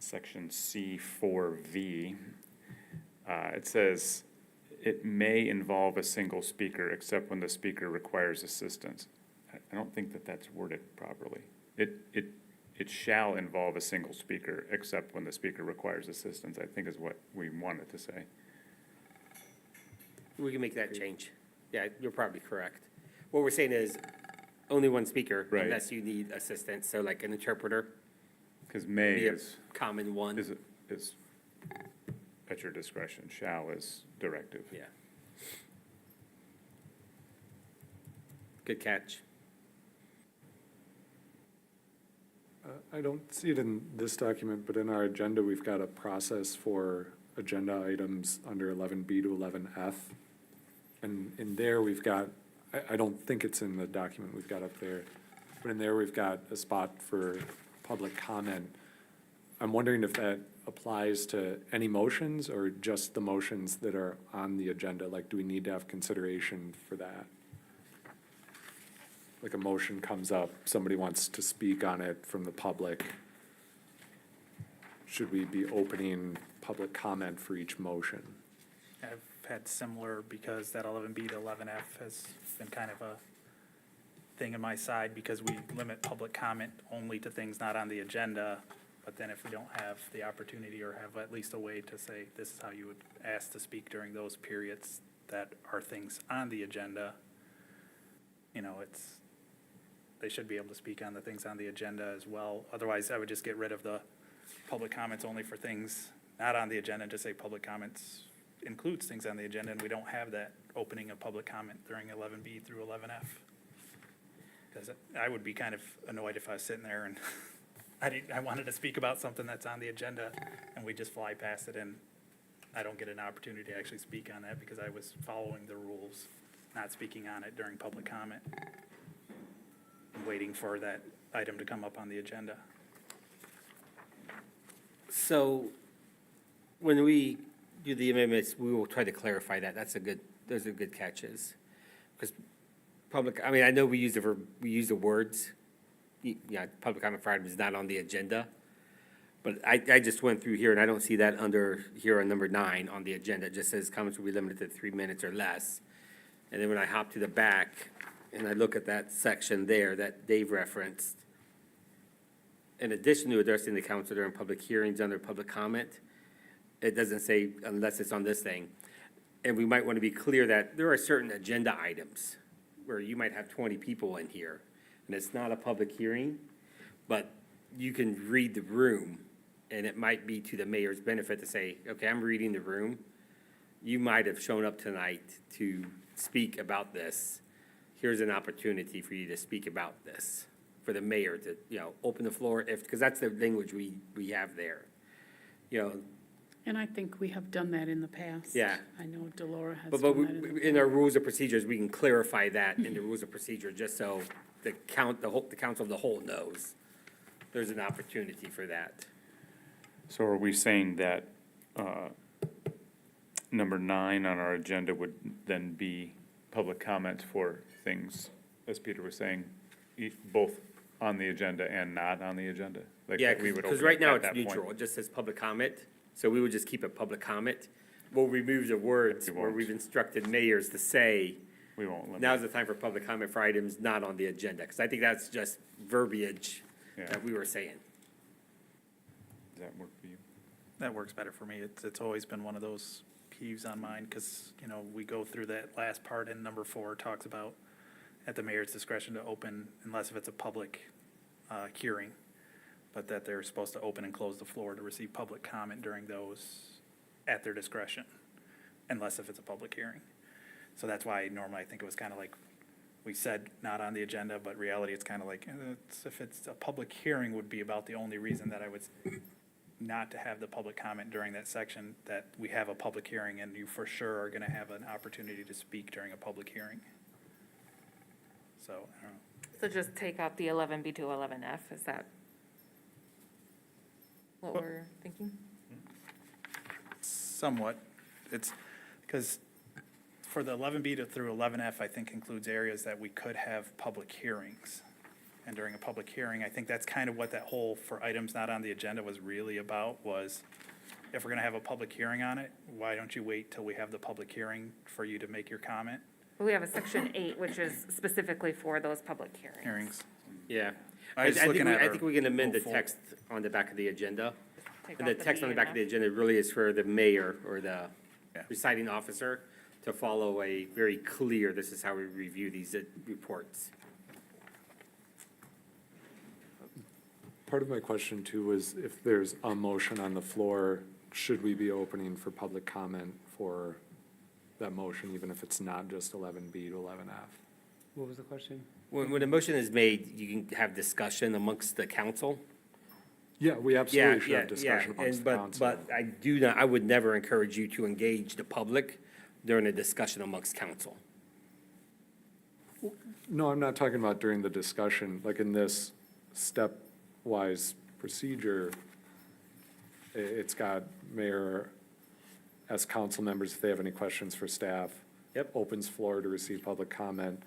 section C4V, it says, it may involve a single speaker except when the speaker requires assistance. I don't think that that's worded properly. It shall involve a single speaker except when the speaker requires assistance, I think is what we wanted to say. We can make that change. Yeah, you're probably correct. What we're saying is only one speaker Right. unless you need assistance. So like an interpreter, Because may be a is common one. is at your discretion, shall is directive. Yeah. Good catch. I don't see it in this document, but in our agenda, we've got a process for agenda items under 11B to 11F. And in there, we've got, I don't think it's in the document we've got up there, but in there, we've got a spot for public comment. I'm wondering if that applies to any motions or just the motions that are on the agenda? Like, do we need to have consideration for that? Like a motion comes up, somebody wants to speak on it from the public. Should we be opening public comment for each motion? I've had similar, because that 11B to 11F has been kind of a thing on my side, because we limit public comment only to things not on the agenda. But then if we don't have the opportunity or have at least a way to say, this is how you would ask to speak during those periods that are things on the agenda, you know, they should be able to speak on the things on the agenda as well. Otherwise, I would just get rid of the public comments only for things not on the agenda, and just say public comments includes things on the agenda, and we don't have that opening of public comment during 11B through 11F. Because I would be kind of annoyed if I was sitting there and I wanted to speak about something that's on the agenda, and we just fly past it, and I don't get an opportunity to actually speak on that because I was following the rules, not speaking on it during public comment, and waiting for that item to come up on the agenda. So when we do the amendments, we will try to clarify that. Those are good catches. Because public, I mean, I know we use the words, yeah, public comment for item is not on the agenda. But I just went through here and I don't see that under here on number 9 on the agenda. It just says comments will be limited to 3 minutes or less. And then when I hop to the back and I look at that section there that Dave referenced, in addition to addressing the council during public hearings under public comment, it doesn't say unless it's on this thing. And we might want to be clear that there are certain agenda items where you might have 20 people in here, and it's not a public hearing, but you can read the room, and it might be to the mayor's benefit to say, okay, I'm reading the room. You might have shown up tonight to speak about this. Here's an opportunity for you to speak about this, for the mayor to, open the floor, because that's the language we have there. And I think we have done that in the past. Yeah. I know Delora has But done that in the in our rules of procedures, we can clarify that in the rules of procedure, just so the council of the whole knows there's an opportunity for that. So are we saying that number 9 on our agenda would then be public comment for things, as Peter was saying, both on the agenda and not on the agenda? Like, Yeah, we would because open right it now at it's that point? neutral, it just says public comment, so we would just keep it public comment. We'll remove the words We where won't. we've instructed mayors to say, We won't limit. now's the time for public comment for items not on the agenda, because I think that's just verbiage Yeah. that we were saying. Does that work for you? That works better for me. It's always been one of those peeves on mine, because, we go through that last part in number 4, talks about at the mayor's discretion to open, unless if it's a public hearing, but that they're supposed to open and close the floor to receive public comment during those at their discretion, unless if it's a public hearing. So that's why normally I think it was kind of like, we said not on the agenda, but reality, it's kind of like, if it's a public hearing would be about the only reason that I would not to have the public comment during that section, that we have a public hearing and you for sure are gonna have an opportunity to speak during a public hearing. So, I don't know. So just take out the 11B to 11F, is that what we're thinking? Somewhat. It's, because for the 11B to through 11F, I think includes areas that we could have public hearings. And during a public hearing, I think that's kind of what that whole, for items not on the agenda was really about, was if we're gonna have a public hearing on it, why don't you wait till we have the public hearing for you to make your comment? We have a section 8, which is specifically for those public hearings. Hearings. Yeah. I was looking at I think we can amend the full- text on the back of the agenda. Take And the out text on the B back and of the F. agenda really is for the mayor or the Yeah. presiding officer to follow a very clear, this is how we review these reports. Part of my question too was if there's a motion on the floor, should we be opening for public comment for that motion, even if it's not just 11B to 11F? What was the question? When a motion is made, you can have discussion amongst the council. Yeah, we Yeah, absolutely should yeah, have discussion yeah. amongst And the but council. I would never encourage you to engage the public during a discussion amongst council. No, I'm not talking about during the discussion, like in this stepwise procedure, it's got mayor as council members, if they have any questions for staff. Yep. Opens floor to receive public comment.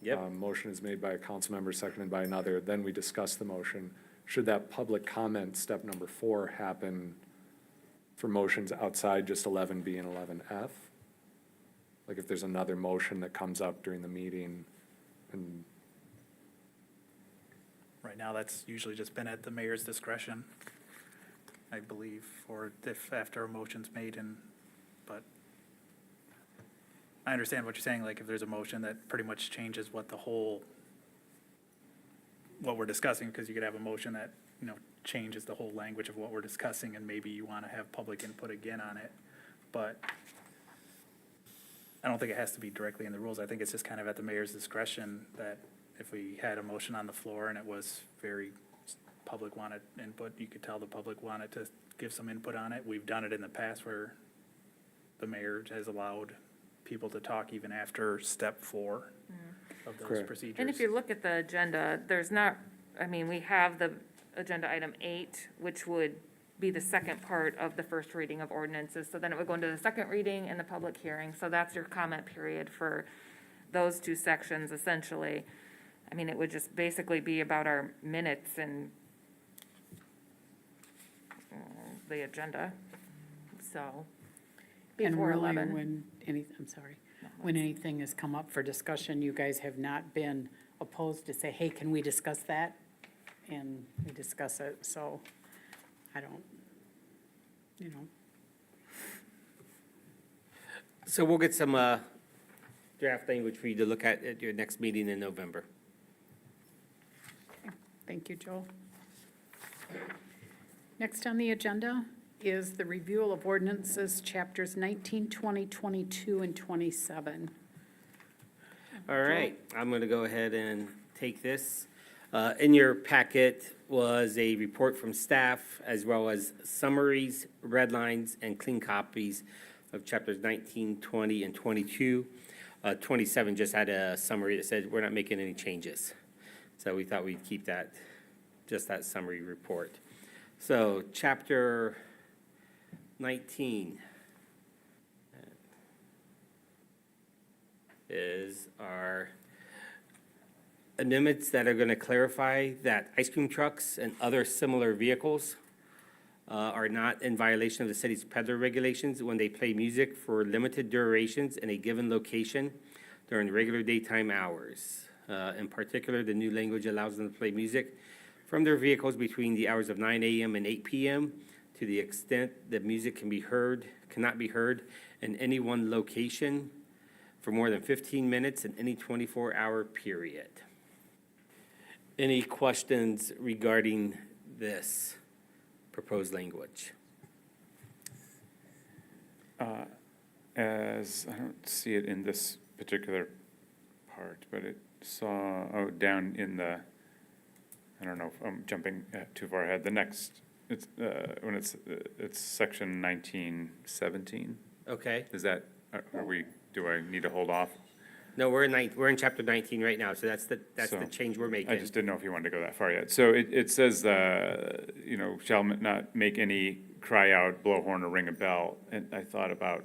Yep. Motion is made by a council member, seconded by another, then we discuss the motion. Should that public comment, step number 4, happen for motions outside just 11B and 11F? Like if there's another motion that comes up during the meeting and, Right now, that's usually just been at the mayor's discretion. I believe, or if after a motion's made but I understand what you're saying, like if there's a motion that pretty much changes what we're discussing, because you could have a motion that, changes the whole language of what we're discussing, and maybe you want to have public input again on it. But I don't think it has to be directly in the rules. I think it's just kind of at the mayor's discretion that if we had a motion on the floor and it was public wanted input, you could tell the public wanted to give some input on it. We've done it in the past where the mayor has allowed people to talk even after step 4 of those Correct. And if procedures. you look at the agenda, we have the agenda item 8, which would be the second part of the first reading of ordinances. So then it would go into the second reading and the public hearing. So that's your comment period for those two sections, essentially. It would just basically be about our minutes and the agenda, so. And Before really, 11. when anything has come up for discussion, you guys have not been opposed to say, hey, can we discuss that? And we discuss it, so I don't, So we'll get some draft language for you to look at your next meeting in November. Thank you, Joel. Next on the agenda is the review of ordinances, chapters 19, 20, 22, and 27. All right, I'm going to go ahead and take this. In your packet was a report from staff, as well as summaries, red lines, and clean copies of chapters 19, 20, and 22. 27 just had a summary that said we're not making any changes. So we thought we'd keep that, just that summary report. So chapter 19 is our amendments that are going to clarify that ice cream trucks and other similar vehicles are not in violation of the city's peddler regulations when they play music for limited durations in a given location during regular daytime hours. In particular, the new language allows them to play music from their vehicles between the hours of 9 a.m. and 8 p.m. to the extent that music cannot be heard in any one location for more than 15 minutes in any 24-hour period. Any questions regarding this proposed language? As, I don't see it in this particular part, but down in the, I don't know if I'm jumping too far ahead, the next, it's section 1917. Okay. Is that, do I need to hold off? No, we're in chapter 19 right now, so that's the So, change we're making. I just didn't know if you wanted to go that far yet. So it says, shall not make any cry out, blow horn, or ring a bell. And I thought about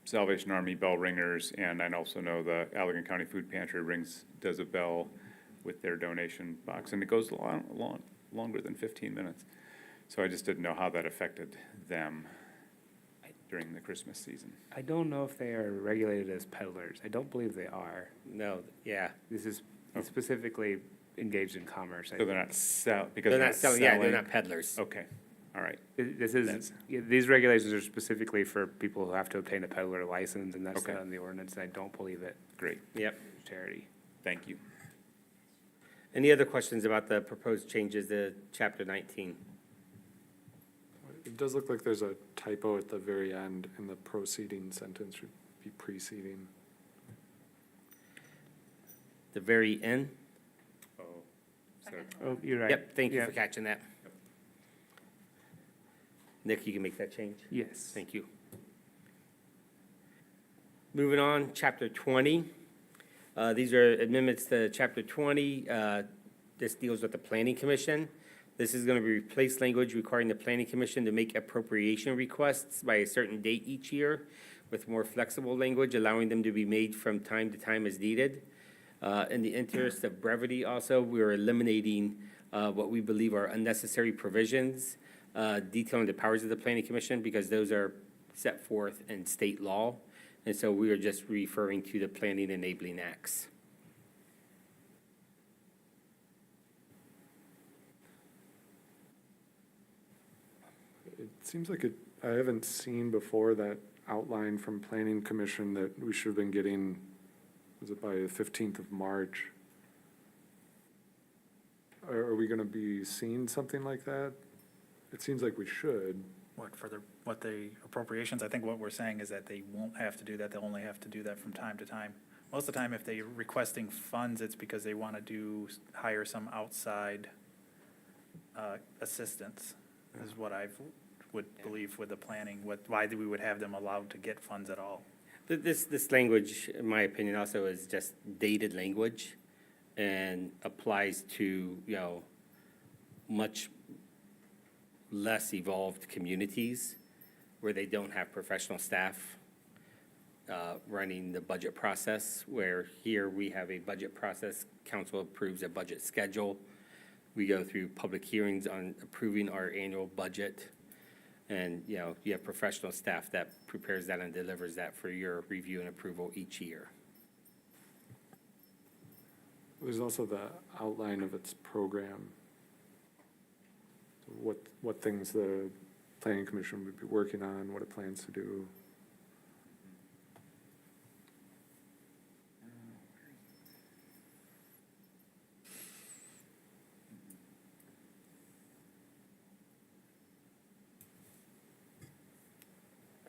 Salvation Army bell ringers, and I also know the Allegan County Food Pantry does a bell with their donation box, and it goes longer than 15 minutes. So I just didn't know how that affected them during the Christmas season. I don't know if they are regulated as peddlers. I don't believe they are. No, yeah. This is specifically engaged in commerce. I So they're think. not because They're they're not selling, yeah, they're not peddlers. Okay, all right. These regulations are specifically for people who have to obtain a peddler license, and that's Okay. not in the ordinance, and I don't believe it. Great, Yep. Charity. thank you. Any other questions about the proposed changes to chapter 19? It does look like there's a typo at the very end, and the proceeding sentence should be preceding. The very end? Oh, sorry. Oh, you're right. Yep, thank you Yeah. for catching that. Nick, you can make that change? Yes. Thank you. Moving on, chapter 20. These are amendments to chapter 20. This deals with the planning commission. This is going to replace language requiring the planning commission to make appropriation requests by a certain date each year with more flexible language, allowing them to be made from time to time as needed. In the interest of brevity also, we're eliminating what we believe are unnecessary provisions detailing the powers of the planning commission, because those are set forth in state law. And so we are just referring to the planning enabling acts. seems like I haven't seen before that outline from Planning Commission that we should have been getting, was it by the 15th of March? Are we gonna be seeing something like that? It seems like we should. What the appropriations, I think what we're saying is that they won't have to do that, they'll only have to do that from time to time. Most of the time, if they're requesting funds, it's because they want to hire some outside assistance, is what I would believe with the planning, why we would have them allowed to get funds at all. This language, in my opinion, also is just dated language and applies to, much less evolved communities where they don't have professional staff running the budget process, where here we have a budget process, council approves a budget schedule. We go through public hearings on approving our annual budget. And, you have professional staff that prepares that and delivers that for your review and approval each year. There's also the outline of its program. So what things the Planning Commission would be working on, what it plans to do.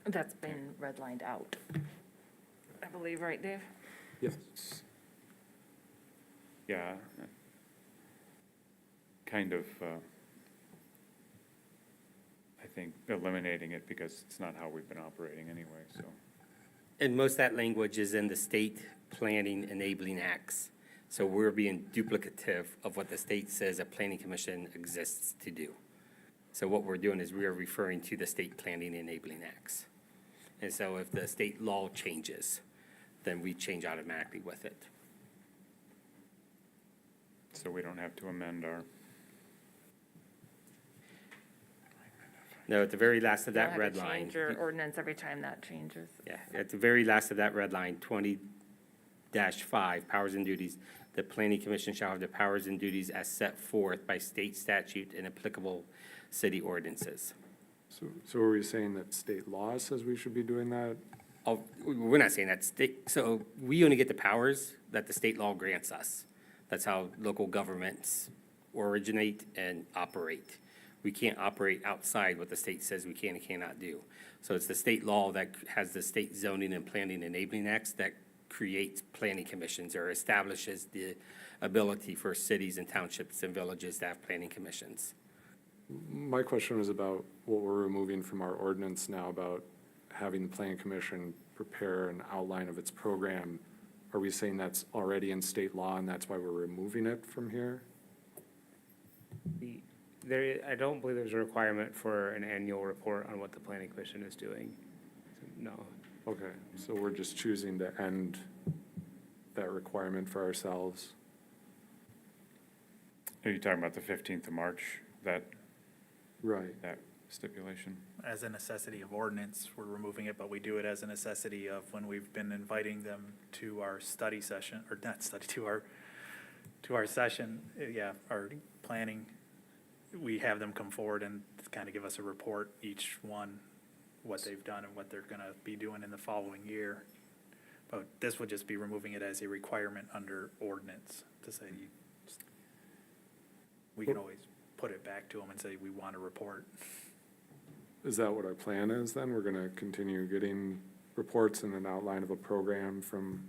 That's been redlined out, I believe, right, Dave? Yes. Yeah. Kind of, I think eliminating it because it's not how we've been operating anyway, so. And most of that language is in the state planning enabling acts. So we're being duplicative of what the state says a planning commission exists to do. So what we're doing is we are referring to the state planning enabling acts. And so if the state law changes, then we change automatically with it. So we don't have to amend our, No, at the very last of You'll that have red to line. change your ordinance every time that changes. Yeah, at the very last of that red line, 20-5, powers and duties. The planning commission shall have the powers and duties as set forth by state statute and applicable city ordinances. So are we saying that state law says we should be doing that? Oh, we're not saying that so we only get the powers that the state law grants us. That's how local governments originate and operate. We can't operate outside what the state says we can and cannot do. So it's the state law that has the state zoning and planning enabling acts that creates planning commissions or establishes the ability for cities and townships and villages to have planning commissions. My question was about what we're removing from our ordinance now about having the Planning Commission prepare an outline of its program. Are we saying that's already in state law and that's why we're removing it from here? I don't believe there's a requirement for an annual report on what the planning commission is doing. No. Okay, so we're just choosing to end that requirement for ourselves? are you talking about the 15th of March, that Right. stipulation? As a necessity of ordinance, we're removing it, but we do it as a necessity of when we've been inviting them to our study session, or not study, to our session, our planning. We have them come forward and kind of give us a report, each one, what they've done and what they're gonna be doing in the following year. But this would just be removing it as a requirement under ordinance, to say, we can always put it back to them and say, we want a report. Is that what our plan is then? We're gonna continue getting reports and an outline of a program from,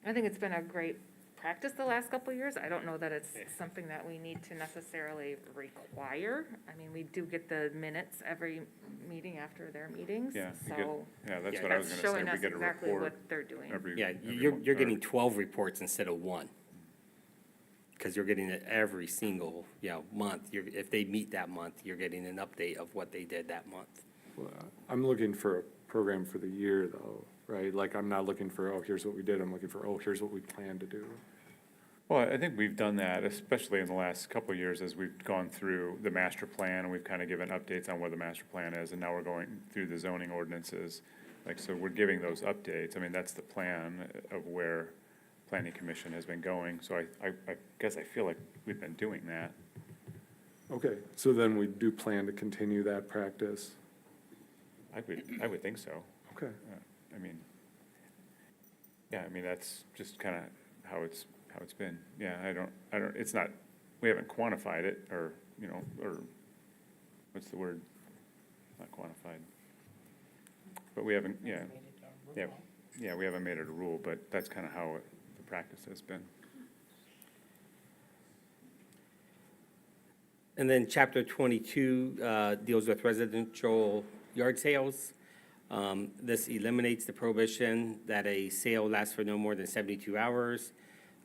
I think it's been a great practice the last couple of years. I don't know that it's something that we need to necessarily require. I mean, we do get the minutes every meeting after their meetings, Yeah, we get- so Yeah, that's Yeah, what I was that's gonna showing say, we us get a exactly report what they're doing. every. Yeah, every you're month, getting 12 reports instead of one. Because you're getting it every single, month. If they meet that month, you're getting an update of what they did that month. well, I'm looking for a program for the year though, right? Like, I'm not looking for, oh, here's what we did. I'm looking for, oh, here's what we plan to do. Well, I think we've done that, especially in the last couple of years as we've gone through the master plan, and we've kind of given updates on where the master plan is, and now we're going through the zoning ordinances. Like, so we're giving those updates. I mean, that's the plan of where planning commission has been going, so I guess I feel like we've been doing that. Okay, so then we do plan to continue that practice? I would think so. Okay. I mean, yeah, I mean, that's just kind of how it's been. Yeah, I don't, it's not, we haven't quantified it, or, you know, or, what's the word? Not quantified. But we haven't, yeah, we haven't made it a rule, but that's kind of how the practice has been. And then chapter 22 deals with residential yard sales. This eliminates the prohibition that a sale lasts for no more than 72 hours.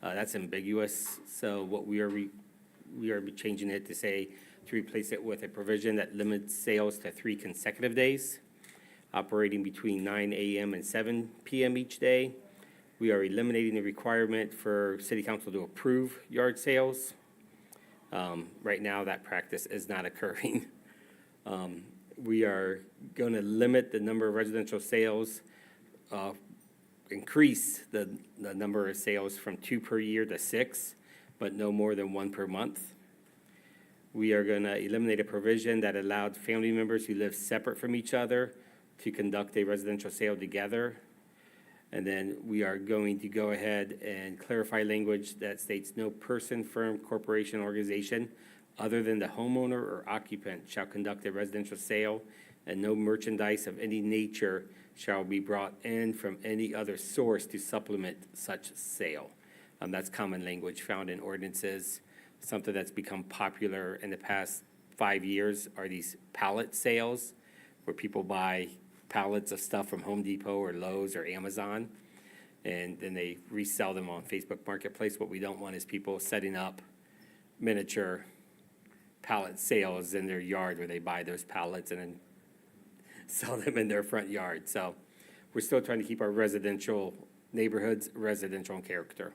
That's ambiguous, so what we are changing it to say, to replace it with a provision that limits sales to 3 consecutive days, operating between 9 a.m. and 7 p.m. each day. We are eliminating the requirement for city council to approve yard sales. Right now, that practice is not occurring. We are going to limit the number of residential sales, increase the number of sales from 2 per year to 6, but no more than 1 per month. We are going to eliminate a provision that allowed family members who live separate from each other to conduct a residential sale together. And then we are going to go ahead and clarify language that states no person, firm, corporation, organization other than the homeowner or occupant shall conduct a residential sale, and no merchandise of any nature shall be brought in from any other source to supplement such sale. That's common language found in ordinances. Something that's become popular in the past 5 years are these pallet sales, where people buy pallets of stuff from Home Depot or Lowe's or Amazon, and then they resell them on Facebook Marketplace. What we don't want is people setting up miniature pallet sales in their yard where they buy those pallets and then sell them in their front yard. So we're still trying to keep our residential neighborhoods residential in character.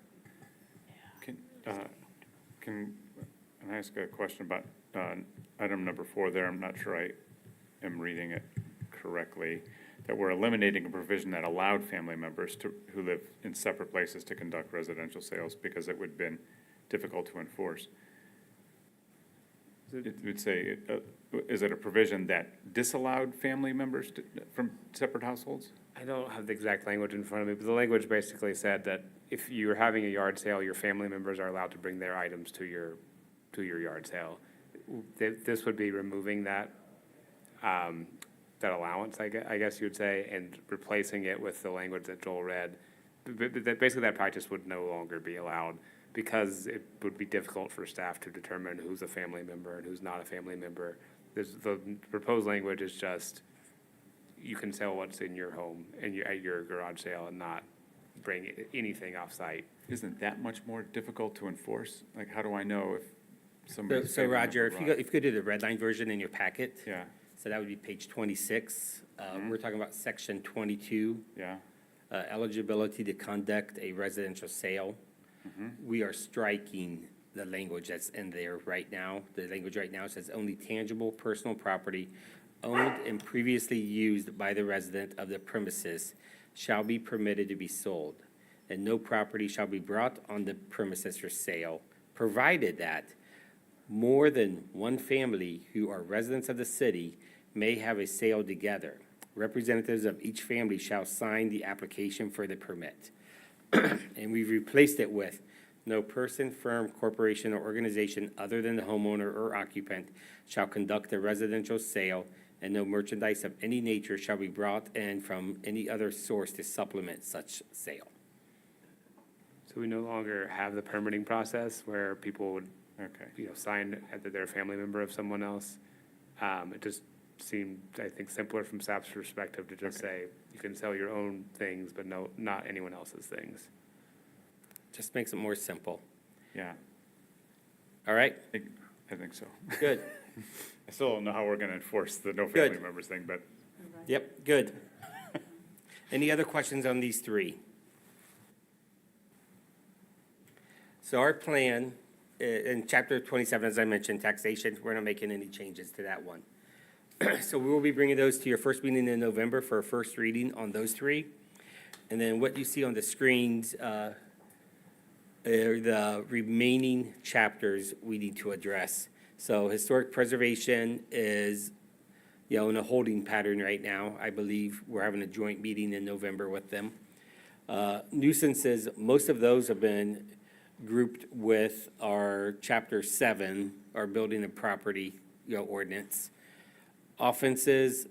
Can I ask a question about item number 4 there? I'm not sure I am reading it correctly, that we're eliminating a provision that allowed family members who live in separate places to conduct residential sales because it would have been difficult to enforce. It would say, is it a provision that disallowed family members from separate households? I don't have the exact language in front of me, but the language basically said that if you're having a yard sale, your family members are allowed to bring their items to your yard sale. This would be removing that allowance, I guess you would say, and replacing it with the language that Joel read. Basically, that practice would no longer be allowed because it would be difficult for staff to determine who's a family member and who's not a family member. The proposed language is just, you can sell what's in your home and at your garage sale and not bring anything off-site. Isn't that much more difficult to enforce? Like, how do I know if somebody? So Roger, if you go to the red line version in your packet, Yeah, so that would be page 26. We're talking about section 22, yeah, eligibility to conduct a residential sale. We are striking the language that's in there right now. The language right now says only tangible personal property owned and previously used by the resident of the premises shall be permitted to be sold, and no property shall be brought on the premises for sale, provided that more than one family who are residents of the city may have a sale together. Representatives of each family shall sign the application for the permit. And we've replaced it with no person, firm, corporation, or organization other than the homeowner or occupant shall conduct a residential sale, and no merchandise of any nature shall be brought in from any other source to supplement such sale. So we no longer have the permitting process where people would, okay. sign that they're a family member of someone else. It just seemed, I think, simpler from staff's perspective to just say, you can sell your own things, but not anyone else's things. Just makes it more simple. Yeah, All right? I think so. Good. I still don't know how we're gonna enforce the no Good. family members thing, but Yep, good. Any other questions on these 3? So our plan, in chapter 27, as I mentioned, taxation, we're not making any changes to that one. So we will be bringing those to your first meeting in November for a first reading on those 3. And then what you see on the screens are the remaining chapters we need to address. So historic preservation is, in a holding pattern right now. I believe we're having a joint meeting in November with them. Nuisances, most of those have been grouped with our Chapter 7, our building and property, ordinance. Offenses,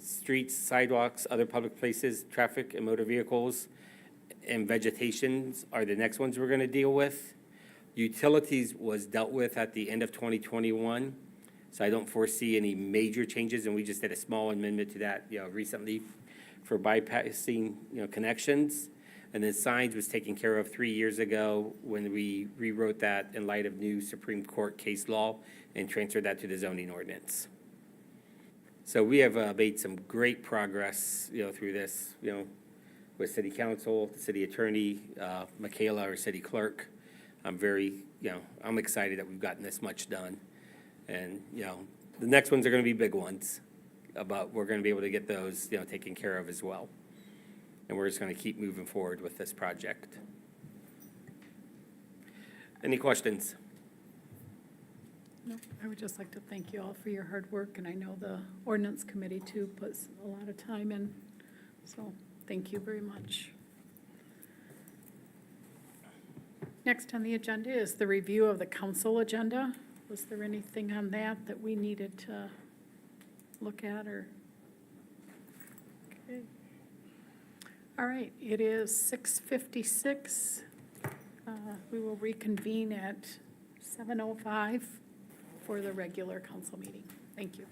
streets, sidewalks, other public places, traffic and motor vehicles, and vegetations are the next ones we're gonna deal with. Utilities was dealt with at the end of 2021, so I don't foresee any major changes, and we just did a small amendment to that, recently for bypassing, connections. And then signs was taken care of 3 years ago when we rewrote that in light of new Supreme Court case law and transferred that to the zoning ordinance. So we have made some great progress, through this, with city council, the city attorney, Michaela, our city clerk. I'm very, I'm excited that we've gotten this much done. And, the next ones are gonna be big ones, but we're gonna be able to get those, taken care of as well. And we're just gonna keep moving forward with this project. Any questions? No, I would just like to thank you all for your hard work, and I know the ordinance committee too puts a lot of time in, so thank you very much. Next on the agenda is the review of the council agenda. Was there anything on that that we needed to look at, or? Okay. All right, it is 6:56. We will reconvene at 7:05 for the regular council meeting. Thank you.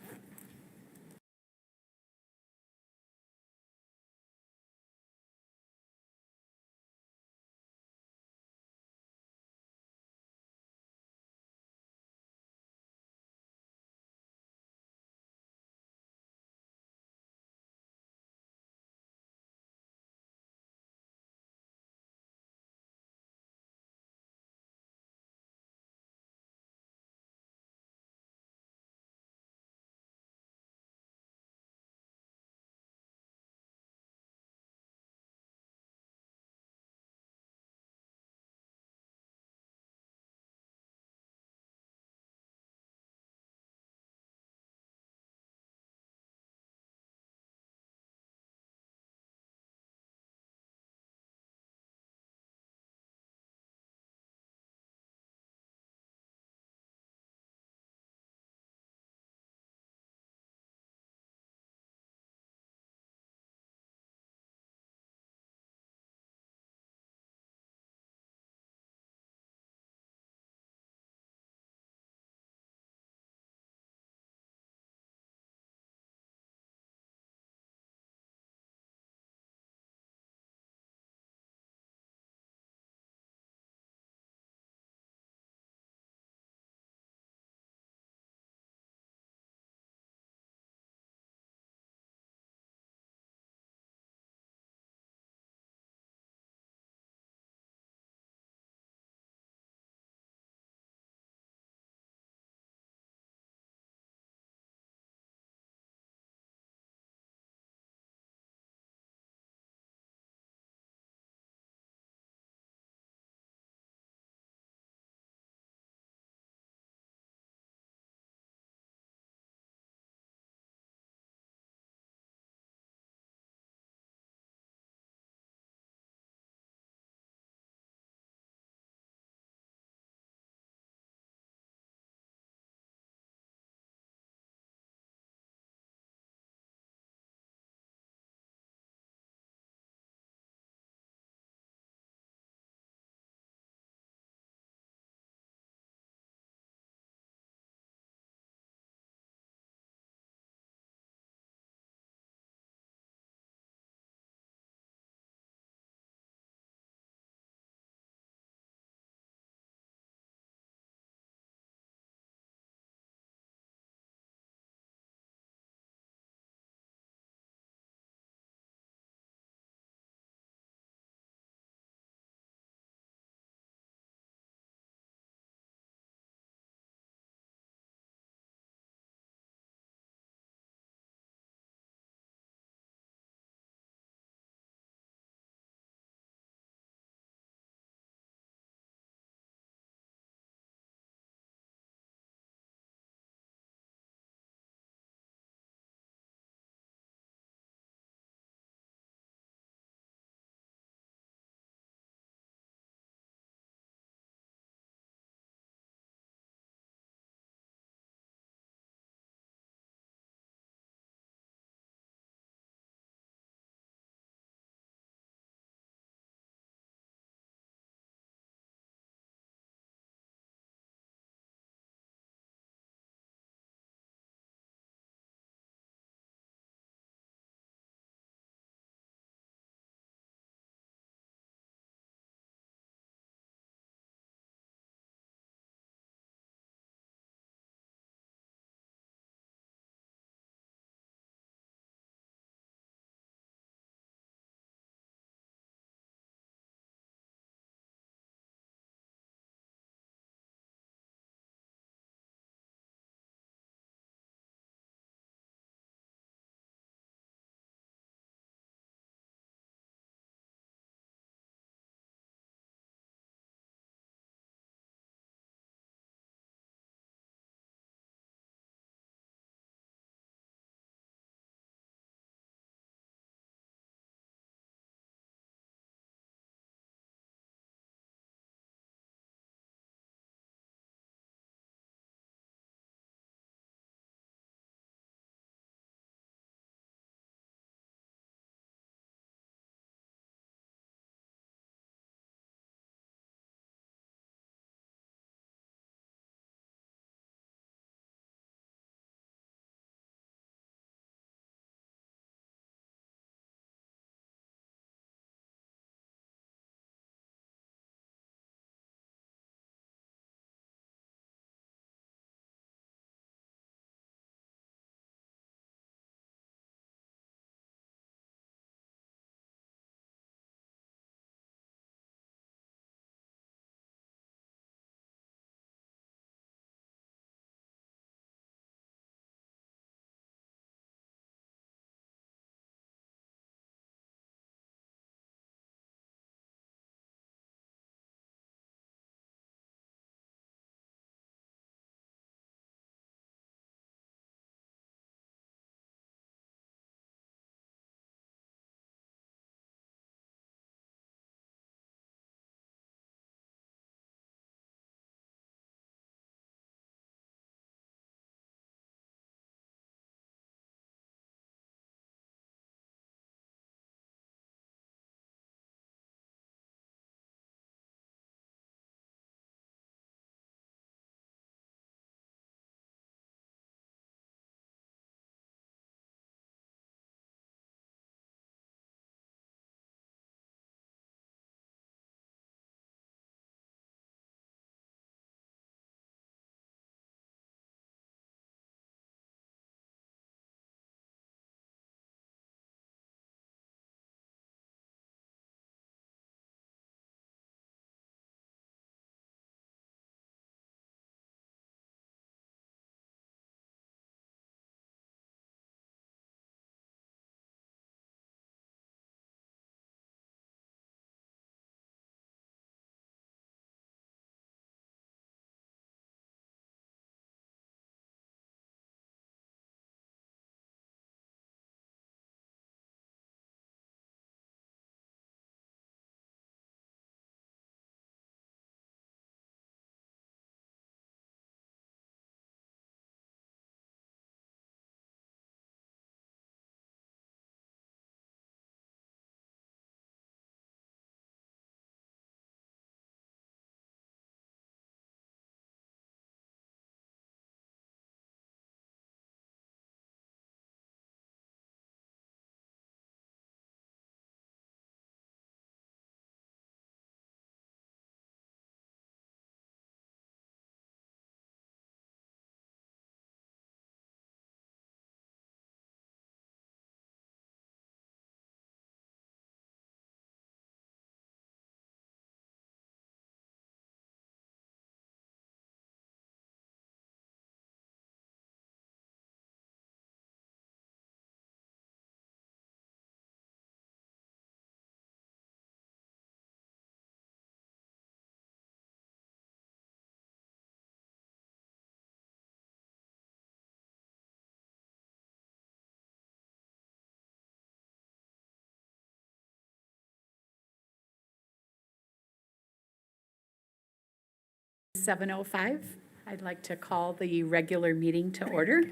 7:05. I'd like to call the regular meeting to order.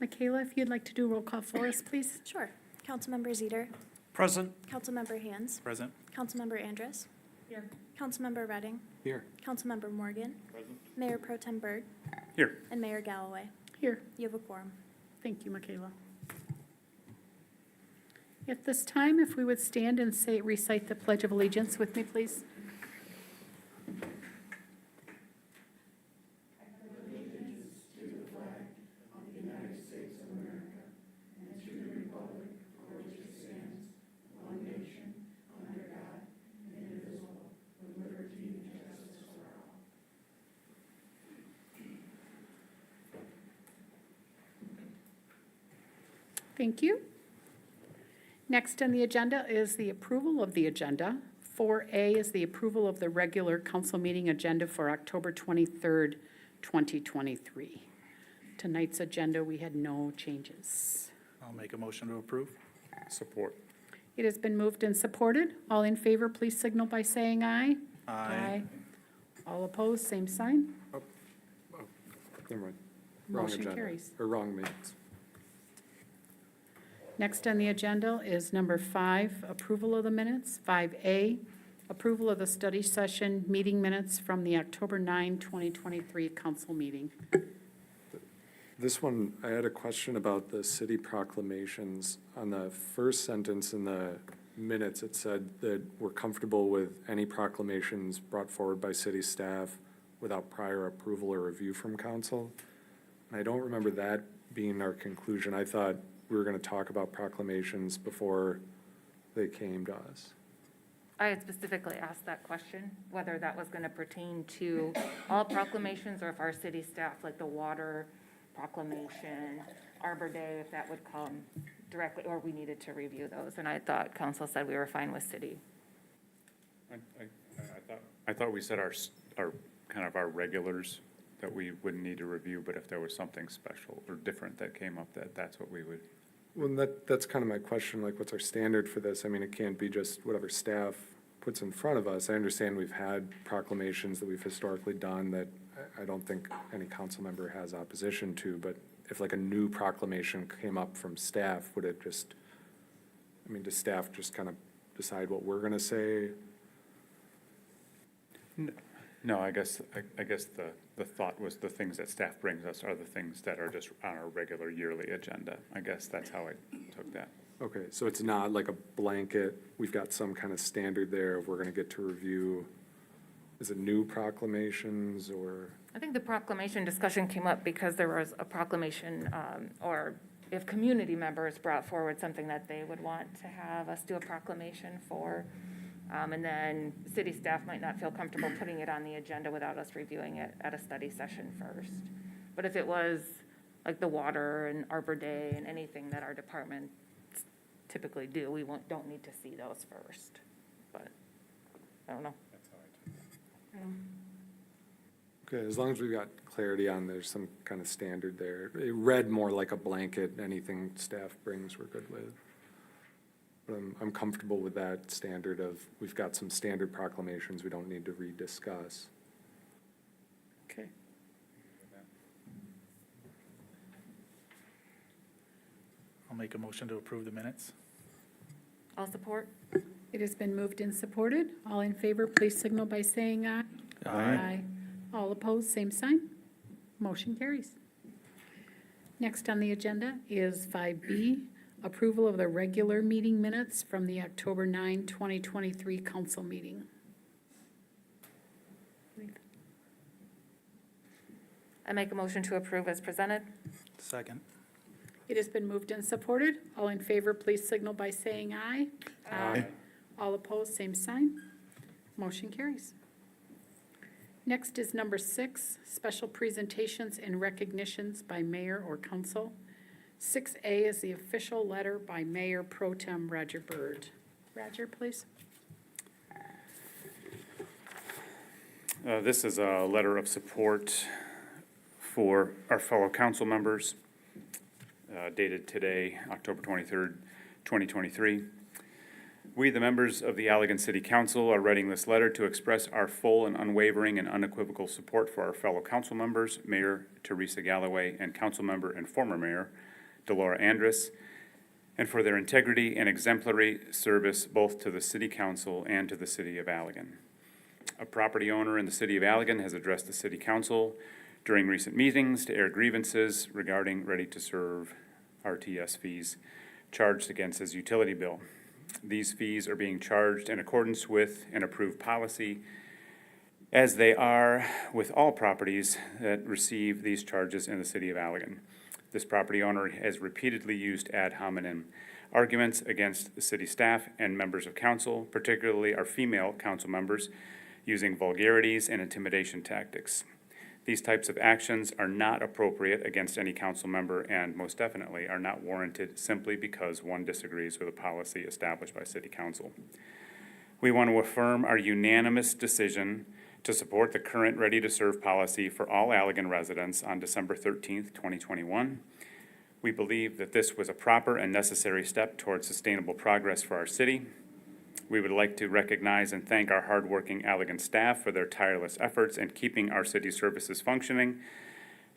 Michaela, if you'd like to do a roll call for us, please. Sure. Councilmember Zeter, Present. Councilmember Hands, Present. Councilmember Andrus. Here. Councilmember Redding, Here. Councilmember Morgan. Mayor Pro Tem Byrd, Here. and Mayor Galloway. Here. You have a quorum. Thank you, Michaela. At this time, if we would stand and say, recite the Pledge of Allegiance with me, please. Thank you. Next on the agenda is the approval of the agenda. 4A is the approval of the regular council meeting agenda for October 23rd, 2023. Tonight's agenda, we had no changes. I'll make a motion to approve. Support. It has been moved and supported. All in favor, please signal by saying aye. All opposed, same sign. Never mind. Wrong Motion agenda. carries. Or wrong minutes. Next on the agenda is number 5, approval of the minutes. 5A, approval of the study session meeting minutes from the October 9, 2023 council meeting. This one, I had a question about the city proclamations. On the first sentence in the minutes, it said that we're comfortable with any proclamations brought forward by city staff without prior approval or review from council. And I don't remember that being our conclusion. I thought we were gonna talk about proclamations before they came to us. I had specifically asked that question, whether that was gonna pertain to all proclamations or if our city staff, like the water proclamation, Arbor Day, if that would come directly, or we needed to review those. And I thought council said we were fine with city. I thought we said our kind of our regulars that we wouldn't need to review, but if there was something special or different that came up, that's what we would. Well, that's kind of my question, like, what's our standard for this? I mean, it can't be just whatever staff puts in front of us. I understand we've had proclamations that we've historically done that I don't think any council member has opposition to, but if like a new proclamation came up from staff, would it just, I mean, does staff just kind of decide what we're gonna say? No, I guess the thought was the things that staff brings us are the things that are just on our regular yearly agenda. I guess that's how I took that. Okay, so it's not like a blanket, we've got some kind of standard there of we're gonna get to review, is it new proclamations or? I think the proclamation discussion came up because there was a proclamation, or if community members brought forward something that they would want to have us do a proclamation for. And then city staff might not feel comfortable putting it on the agenda without us reviewing it at a study session first. But if it was like the water and Arbor Day and anything that our departments typically do, we don't need to see those first. But, I don't know. Okay, as long as we've got clarity on there's some kind of standard there. It read more like a blanket, anything staff brings we're good with. But I'm comfortable with that standard of, we've got some standard proclamations we don't need to rediscuss. Okay. I'll make a motion to approve the minutes. I'll support. It has been moved and supported. All in favor, please signal by saying aye. Aye. All opposed, same sign. Motion carries. Next on the agenda is 5B, approval of the regular meeting minutes from the October 9, 2023 council meeting. I make a motion to approve as presented. Second. It has been moved and supported. All in favor, please signal by saying aye. Aye. All opposed, same sign. Motion carries. Next is number 6, special presentations and recognitions by mayor or council. 6A is the official letter by Mayor Pro Tem Roger Byrd. Roger, please. This is a letter of support for our fellow council members, dated today, October 23rd, 2023. We, the members of the Allegan City Council, are writing this letter to express our full and unwavering and unequivocal support for our fellow council members, Mayor Teresa Galloway, and council member and former mayor, Delora Andrus, and for their integrity and exemplary service both to the city council and to the city of Allegan. A property owner in the city of Allegan has addressed the city council during recent meetings to air grievances regarding ready-to-serve RTS fees charged against his utility bill. These fees are being charged in accordance with an approved policy, as they are with all properties that receive these charges in the city of Allegan. This property owner has repeatedly used ad hominem arguments against the city staff and members of council, particularly our female council members, using vulgarities and intimidation tactics. These types of actions are not appropriate against any council member and most definitely are not warranted simply because one disagrees with a policy established by city council. We want to affirm our unanimous decision to support the current ready-to-serve policy for all Allegan residents on December 13th, 2021. We believe that this was a proper and necessary step towards sustainable progress for our city. We would like to recognize and thank our hardworking Allegan staff for their tireless efforts in keeping our city services functioning.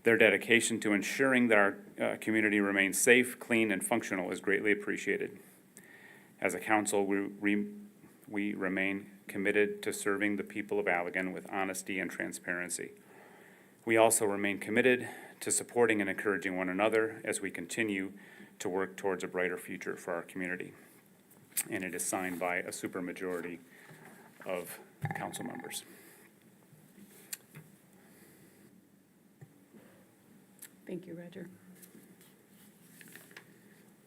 Their dedication to ensuring that our community remains safe, clean, and functional is greatly appreciated. As a council, we remain committed to serving the people of Allegan with honesty and transparency. We also remain committed to supporting and encouraging one another as we continue to work towards a brighter future for our community. And it is signed by a supermajority of council members. Thank you, Roger.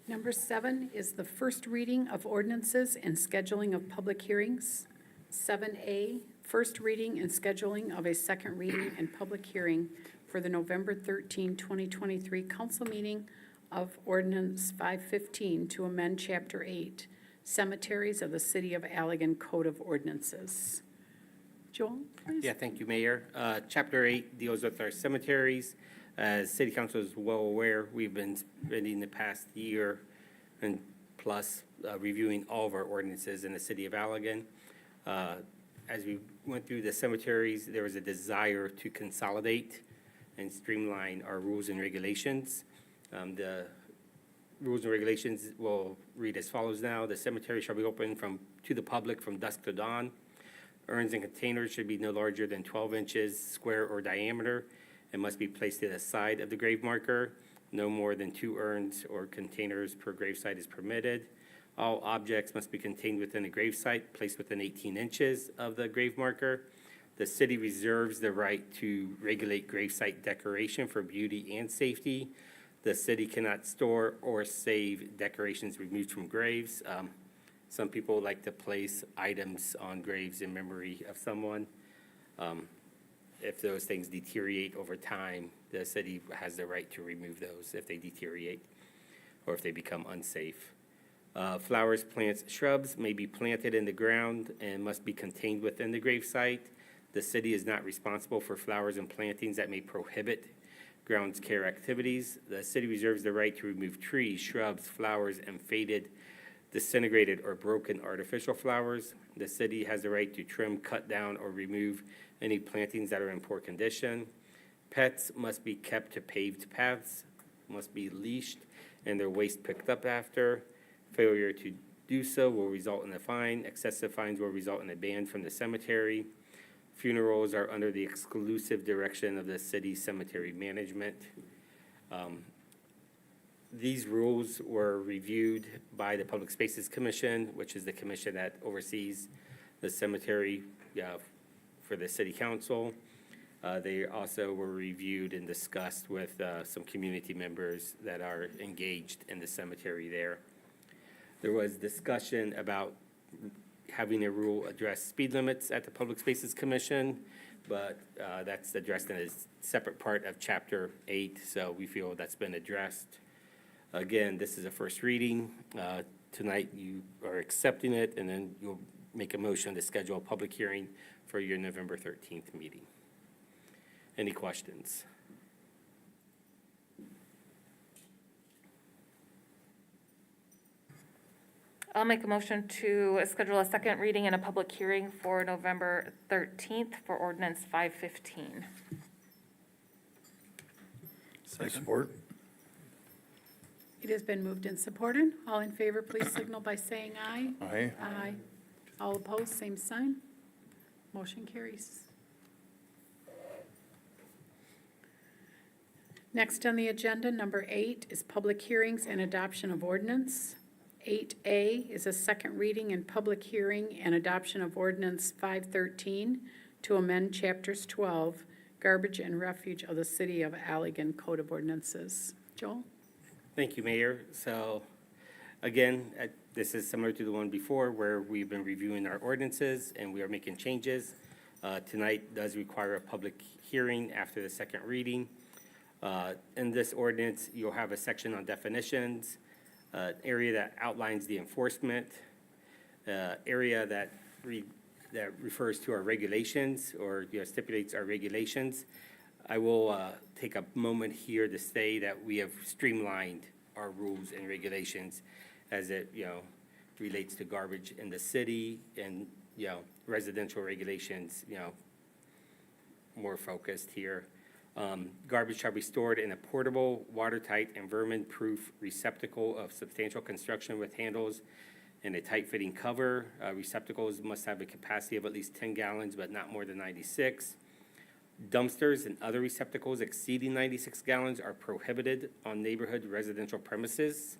Number 7 is the first reading of ordinances and scheduling of public hearings. 7A, first reading and scheduling of a second reading and public hearing for the November 13, 2023 council meeting of Ordinance 515 to amend Chapter 8, Cemeteries of the City of Allegan Code of Ordinances. Joel, please. Yeah, thank you, Mayor. Chapter 8 deals with our cemeteries. As City Council is well aware, we've been spending the past year and plus reviewing all of our ordinances in the City of Allegan. As we went through the cemeteries, there was a desire to consolidate and streamline our rules and regulations. The rules and regulations will read as follows now. The cemetery shall be open to the public from dusk to dawn. Urns and containers should be no larger than 12 inches square or diameter and must be placed to the side of the grave marker. No more than 2 urns or containers per gravesite is permitted. All objects must be contained within a gravesite, placed within 18 inches of the grave marker. The city reserves the right to regulate gravesite decoration for beauty and safety. The city cannot store or save decorations removed from graves. Some people like to place items on graves in memory of someone. If those things deteriorate over time, the city has the right to remove those if they deteriorate or if they become unsafe. Flowers, plants, shrubs may be planted in the ground and must be contained within the gravesite. The city is not responsible for flowers and plantings that may prohibit grounds care activities. The city reserves the right to remove trees, shrubs, flowers, and faded, disintegrated, or broken artificial flowers. The city has the right to trim, cut down, or remove any plantings that are in poor condition. Pets must be kept to paved paths, must be leashed, and their waste picked up after. Failure to do so will result in a fine. Excessive fines will result in a ban from the cemetery. Funerals are under the exclusive direction of the city cemetery management. These rules were reviewed by the Public Spaces Commission, which is the commission that oversees the cemetery for the city council. They also were reviewed and discussed with some community members that are engaged in the cemetery there. There was discussion about having a rule address speed limits at the Public Spaces Commission, but that's addressed in a separate part of Chapter 8, so we feel that's been addressed. Again, this is a first reading. Tonight you are accepting it, and then you'll make a motion to schedule a public hearing for your November 13th meeting. Any questions? I'll make a motion to schedule a second reading and a public hearing for November 13th for ordinance 515. I support. It has been moved and supported. All in favor, please signal by saying aye. Aye. Aye. All opposed, same sign. Motion carries. Next on the agenda, number 8, is public hearings and adoption of ordinance. 8A is a second reading and public hearing and adoption of ordinance 513 to amend chapters 12, garbage and refuge of the City of Allegan Code of Ordinances. Joel? Thank you, Mayor. So, again, this is similar to the one before where we've been reviewing our ordinances and we are making changes. Tonight does require a public hearing after the second reading. In this ordinance, you'll have a section on definitions, area that outlines the enforcement, area that refers to our regulations or stipulates our regulations. I will take a moment here to say that we have streamlined our rules and regulations as it, relates to garbage in the city and, residential regulations, more focused here. Garbage shall be stored in a portable, watertight, and vermin-proof receptacle of substantial construction with handles and a tight-fitting cover. Receptacles must have a capacity of at least 10 gallons, but not more than 96. Dumpsters and other receptacles exceeding 96 gallons are prohibited on neighborhood residential premises,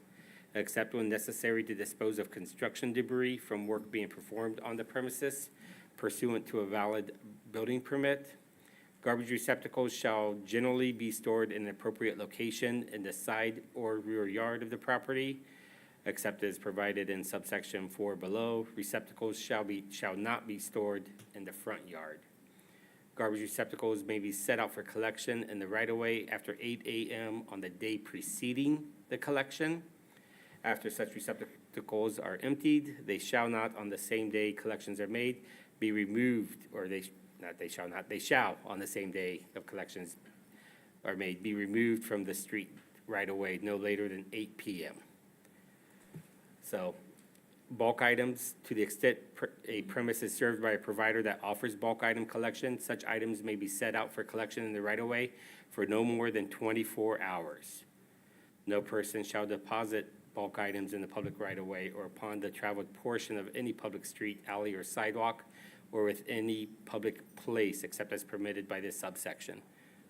except when necessary to dispose of construction debris from work being performed on the premises pursuant to a valid building permit. Garbage receptacles shall generally be stored in an appropriate location in the side or rear yard of the property, except as provided in subsection 4 below. Receptacles shall not be stored in the front yard. Garbage receptacles may be set out for collection in the right-of-way after 8 a.m. on the day preceding the collection. After such receptacles are emptied, they shall not, on the same day collections are made, be removed, or they shall, on the same day of collections are made, be removed from the street right-of-way no later than 8 p.m. So, bulk items, to the extent a premise is served by a provider that offers bulk item collection, such items may be set out for collection in the right-of-way for no more than 24 hours. No person shall deposit bulk items in the public right-of-way or upon the traveled portion of any public street, alley, or sidewalk, or with any public place except as permitted by this subsection.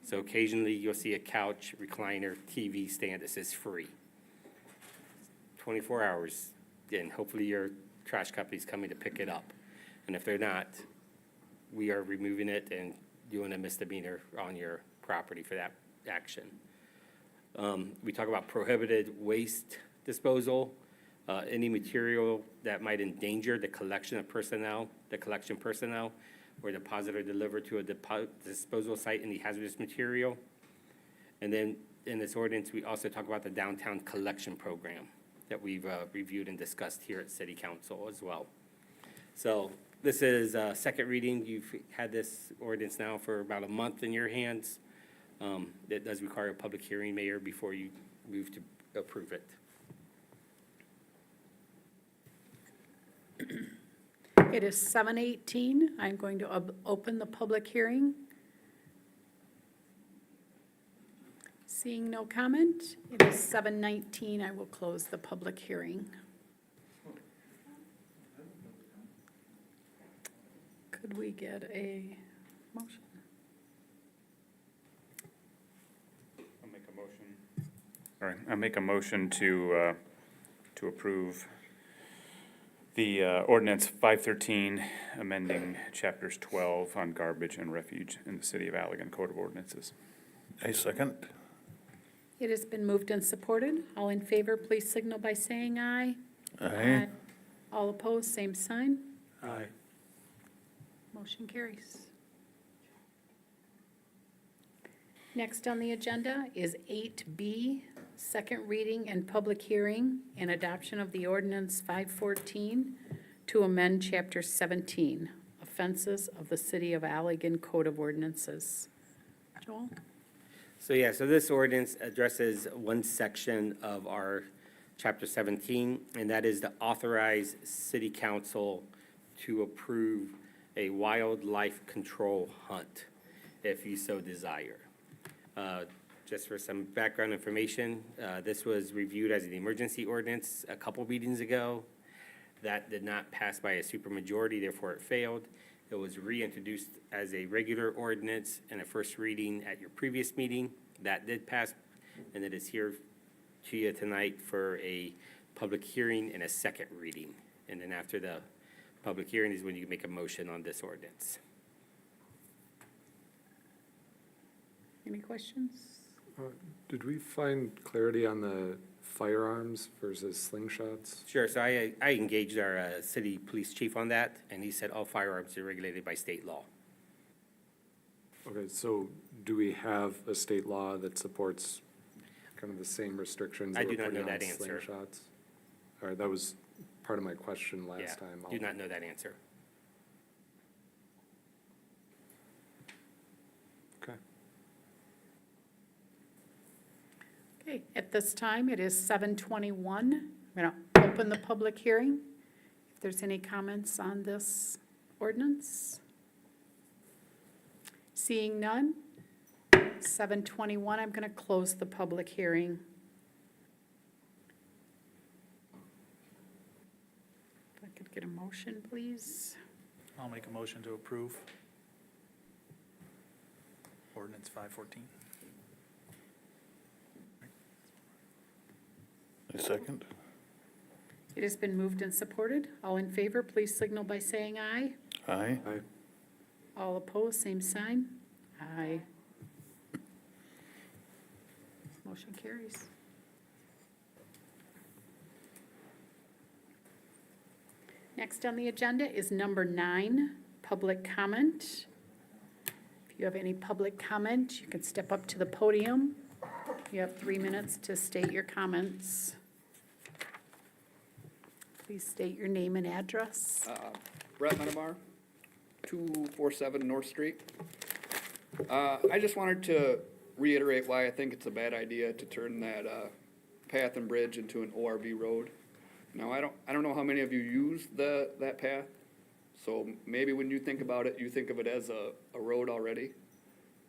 So occasionally you'll see a couch, recliner, TV stand that says free. 24 hours. And hopefully your trash company's coming to pick it up. And if they're not, we are removing it and doing a misdemeanor on your property for that action. We talk about prohibited waste disposal, any material that might endanger the collection personnel, or deposit or deliver to a disposal site any hazardous material. And then in this ordinance, we also talk about the downtown collection program that we've reviewed and discussed here at City Council as well. So this is a second reading. You've had this ordinance now for about a month in your hands. It does require a public hearing, Mayor, before you move to approve it. It is 7:18. I'm going to open the public hearing. Seeing no comment, it is 7:19. I will close the public hearing. Could we get a motion? I'll make a motion. All right, I make a motion to approve the ordinance 513, amending chapters 12 on garbage and refuge in the City of Allegan Code of Ordinances. I second. It has been moved and supported. All in favor, please signal by saying aye. Aye. All opposed, same sign. Aye. Motion carries. Next on the agenda is 8B, second reading and public hearing and adoption of the ordinance 514 to amend Chapter 17, offenses of the City of Allegan Code of Ordinances. Joel? So this ordinance addresses one section of our Chapter 17, and that is to authorize city council to approve a wildlife control hunt, if you so desire. Just for some background information, this was reviewed as an emergency ordinance a couple meetings ago. That did not pass by a supermajority, therefore it failed. It was reintroduced as a regular ordinance in a first reading at your previous meeting. That did pass, and it is here to you tonight for a public hearing and a second reading. And then after the public hearing is when you make a motion on this ordinance. Any questions? Did we find clarity on the firearms versus slingshots? Sure, so I engaged our city police chief on that, and he said all firearms are regulated by state law. Okay, so do we have a state law that supports kind of the same restrictions I that do we're not know putting on that answer. slingshots? All right, that was part of my question Yeah, last time. do not know that answer. Okay. Okay, at this time, it is 7:21. I'm going to open the public hearing. If there's any comments on this ordinance? Seeing none, 7:21, I'm going to close the public hearing. If I could get a motion, please. I'll make a motion to approve. Ordinance 514. A second? It has been moved and supported. All in favor, please signal by saying aye. Aye. Aye. All opposed, same sign. Aye. Motion carries. Next on the agenda is number 9, public comment. If you have any public comment, you can step up to the podium. You have 3 minutes to state your comments. Please state your name and address. Brett Metamar, 247 North Street. I just wanted to reiterate why I think it's a bad idea to turn that path and bridge into an ORV road. Now, I don't know how many of you use that path, so maybe when you think about it, you think of it as a road already.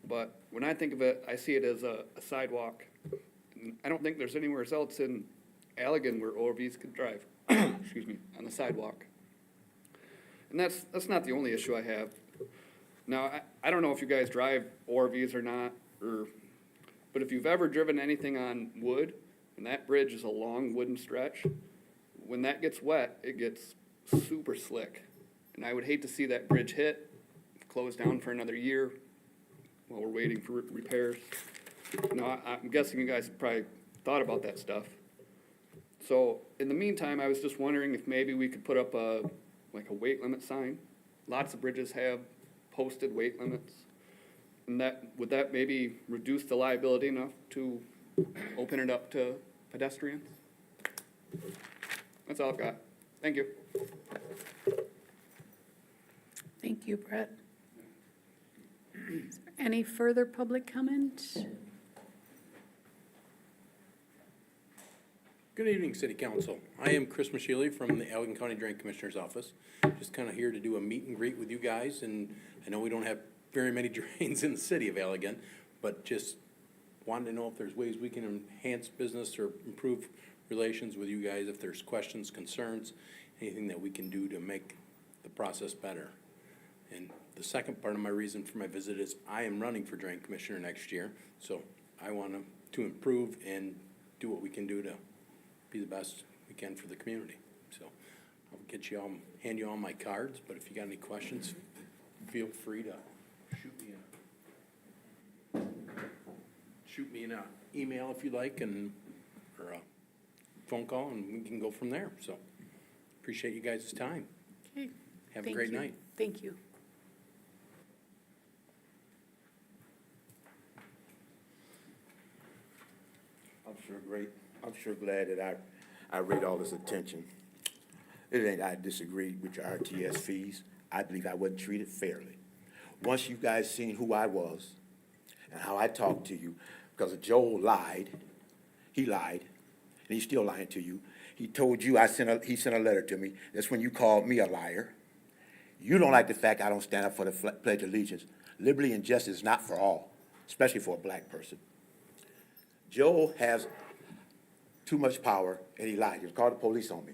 But when I think of it, I see it as a sidewalk. And I don't think there's anywhere else in Allegan where ORVs could drive, excuse me, on the sidewalk. And that's not the only issue I have. Now, I don't know if you guys drive ORVs or not, but if you've ever driven anything on wood, and that bridge is a long wooden stretch, when that gets wet, it gets super slick. And I would hate to see that bridge closed down for another year while we're waiting for repairs. Now, I'm guessing you guys have probably thought about that stuff. So, in the meantime, I was just wondering if maybe we could put up a weight limit sign. Lots of bridges have posted weight limits. And would that maybe reduce the liability enough to open it up to pedestrians? That's all I've got. Thank you. Thank you, Brett. Is there any further public comment? Good evening, City Council. I am Chris Machili from the Allegan County Drain Commissioner's Office. Just kind of here to do a meet and greet with you guys, and I know we don't have very many drains in the city of Allegan, but just wanted to know if there's ways we can enhance business or improve relations with you guys, if there's questions, concerns, anything that we can do to make the process better. And the second part of my reason for my visit is I am running for Drain Commissioner next year, so I want to improve and do what we can do to be the best we can for the community. So I'll hand you all my cards, but if you got any questions, feel free to shoot me an email if you like, or a phone call, and we can go from there. So appreciate you guys' time. Okay. Have a Thank great you. night. Thank you. I'm sure glad that I read all this attention. It ain't I disagree with your RTS fees. I believe I wasn't treated fairly. Once you guys seen who I was and how I talked to you, because Joel lied, he lied. and he's still lying to you. He told you he sent a letter to me. That's when you called me a liar. You don't like the fact I don't stand up for the Pledge of Allegiance. Liberty and justice is not for all, especially for a black person. Joe has too much power, and he lied. He called the police on me,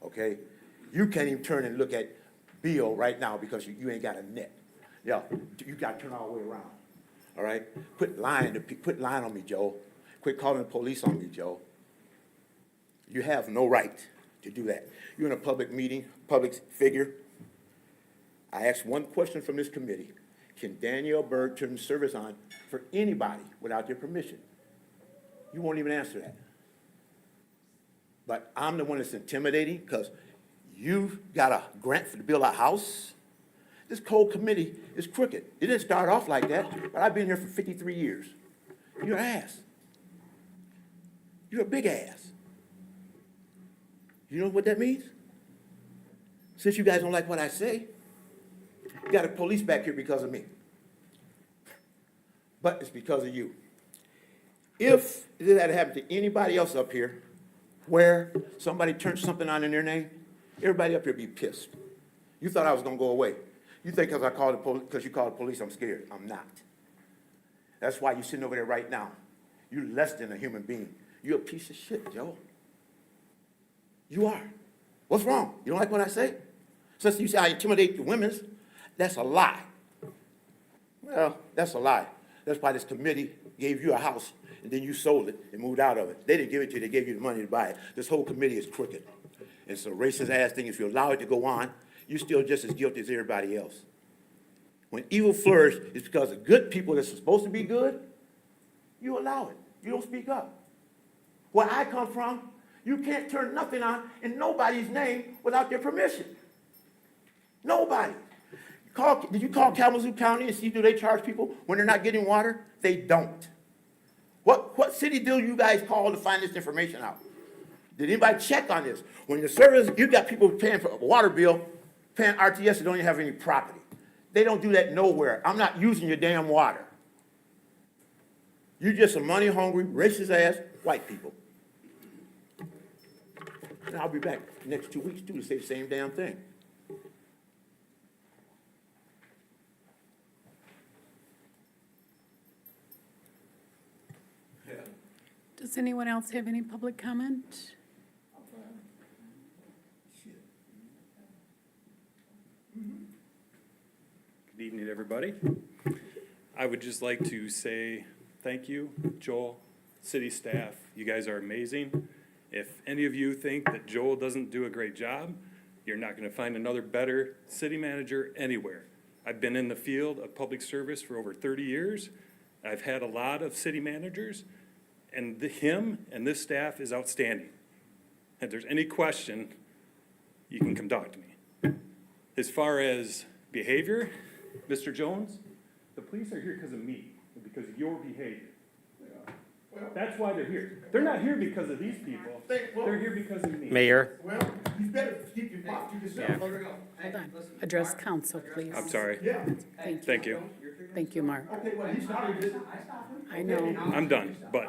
okay? You can't even turn and look at Bill right now because you ain't got a net. Yeah, you got to turn all the way around, all right? Quit lying on me, Joe. Quit calling the police on me, Joe. You have no right to do that. You're in a public meeting, public figure. I asked one question from this committee. Can Danielle Berg turn the service on for anybody without their permission? You won't even answer that. But I'm the one that's intimidating because you got a grant to build a house. This whole committee is crooked. It didn't start off like that, but I've been here for 53 years. You're an ass. You're a big ass. You know what that means? Since you guys don't like what I say, you got a police back here because of me. But it's because of you. If this had happened to anybody else up here, where somebody turned something on in their name, everybody up here be pissed. You thought I was gonna go away. You think because you called the police, I'm scared. I'm not. That's why you're sitting over there right now. You're less than a human being. You're a piece of shit, Joe. You are. What's wrong? You don't like what I say? Since you say I intimidate the women's, that's a lie. Well, that's a lie. That's why this committee gave you a house, and then you sold it and moved out of it. They didn't give it to you, they gave you the money to buy it. This whole committee is crooked. It's a racist ass thing. If you allow it to go on, you're still just as guilty as everybody else. When evil flourishes, it's because of good people that's supposed to be good, you allow it. You don't speak up. Where I come from, you can't turn nothing on in nobody's name without their permission. Nobody. Did you call Kalamazoo County and see do they charge people when they're not getting water? They don't. What city do you guys call to find this information out? Did anybody check on this? When the service, you got people paying for a water bill, paying RTS that don't even have any property. They don't do that nowhere. I'm not using your damn water. You're just some money-hungry, racist ass white people. And I'll be back the next 2 weeks too to say the same damn thing. Does anyone else have any public comment? Good evening, everybody. I would just like to say thank you, Joel, city staff. You guys are amazing. If any of you think that Joel doesn't do a great job, you're not going to find another better city manager anywhere. I've been in the field of public service for over 30 years. I've had a lot of city managers, and him and this staff is outstanding. If there's any question, you can come talk to me. As far as behavior, Mr. Jones, the police are here because of me and because of your behavior. That's why they're here. They're not here because of these people. They're here because of me. Mayor, Well, you better keep your mouth to yourself. Yeah. Hold on. Address council, please. I'm sorry. Thank you. Thank you, Mark. Okay, well, he started this. I know. I'm done, but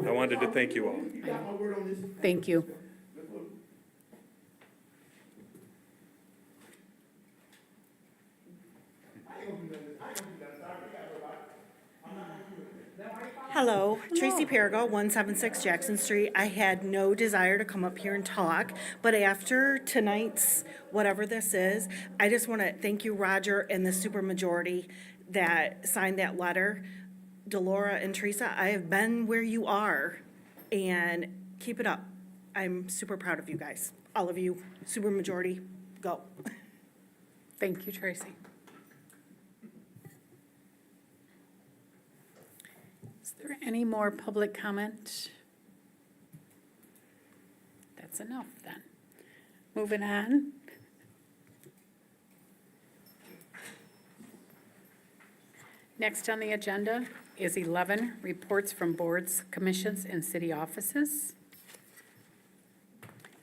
I wanted to thank you all. You got my word on this? Thank you. Hello, Tracy Perigo, 176 Jackson Street. I had no desire to come up here and talk, but after tonight's, whatever this is, I just want to thank you, Roger, and the supermajority that signed that letter. Delora and Teresa, I have been where you are, and keep it up. I'm super proud of you guys. All of you, supermajority, go. Thank you, Tracy. Is there any more public comment? That's enough then. Moving on. Next on the agenda is 11, reports from boards, commissions, and city offices.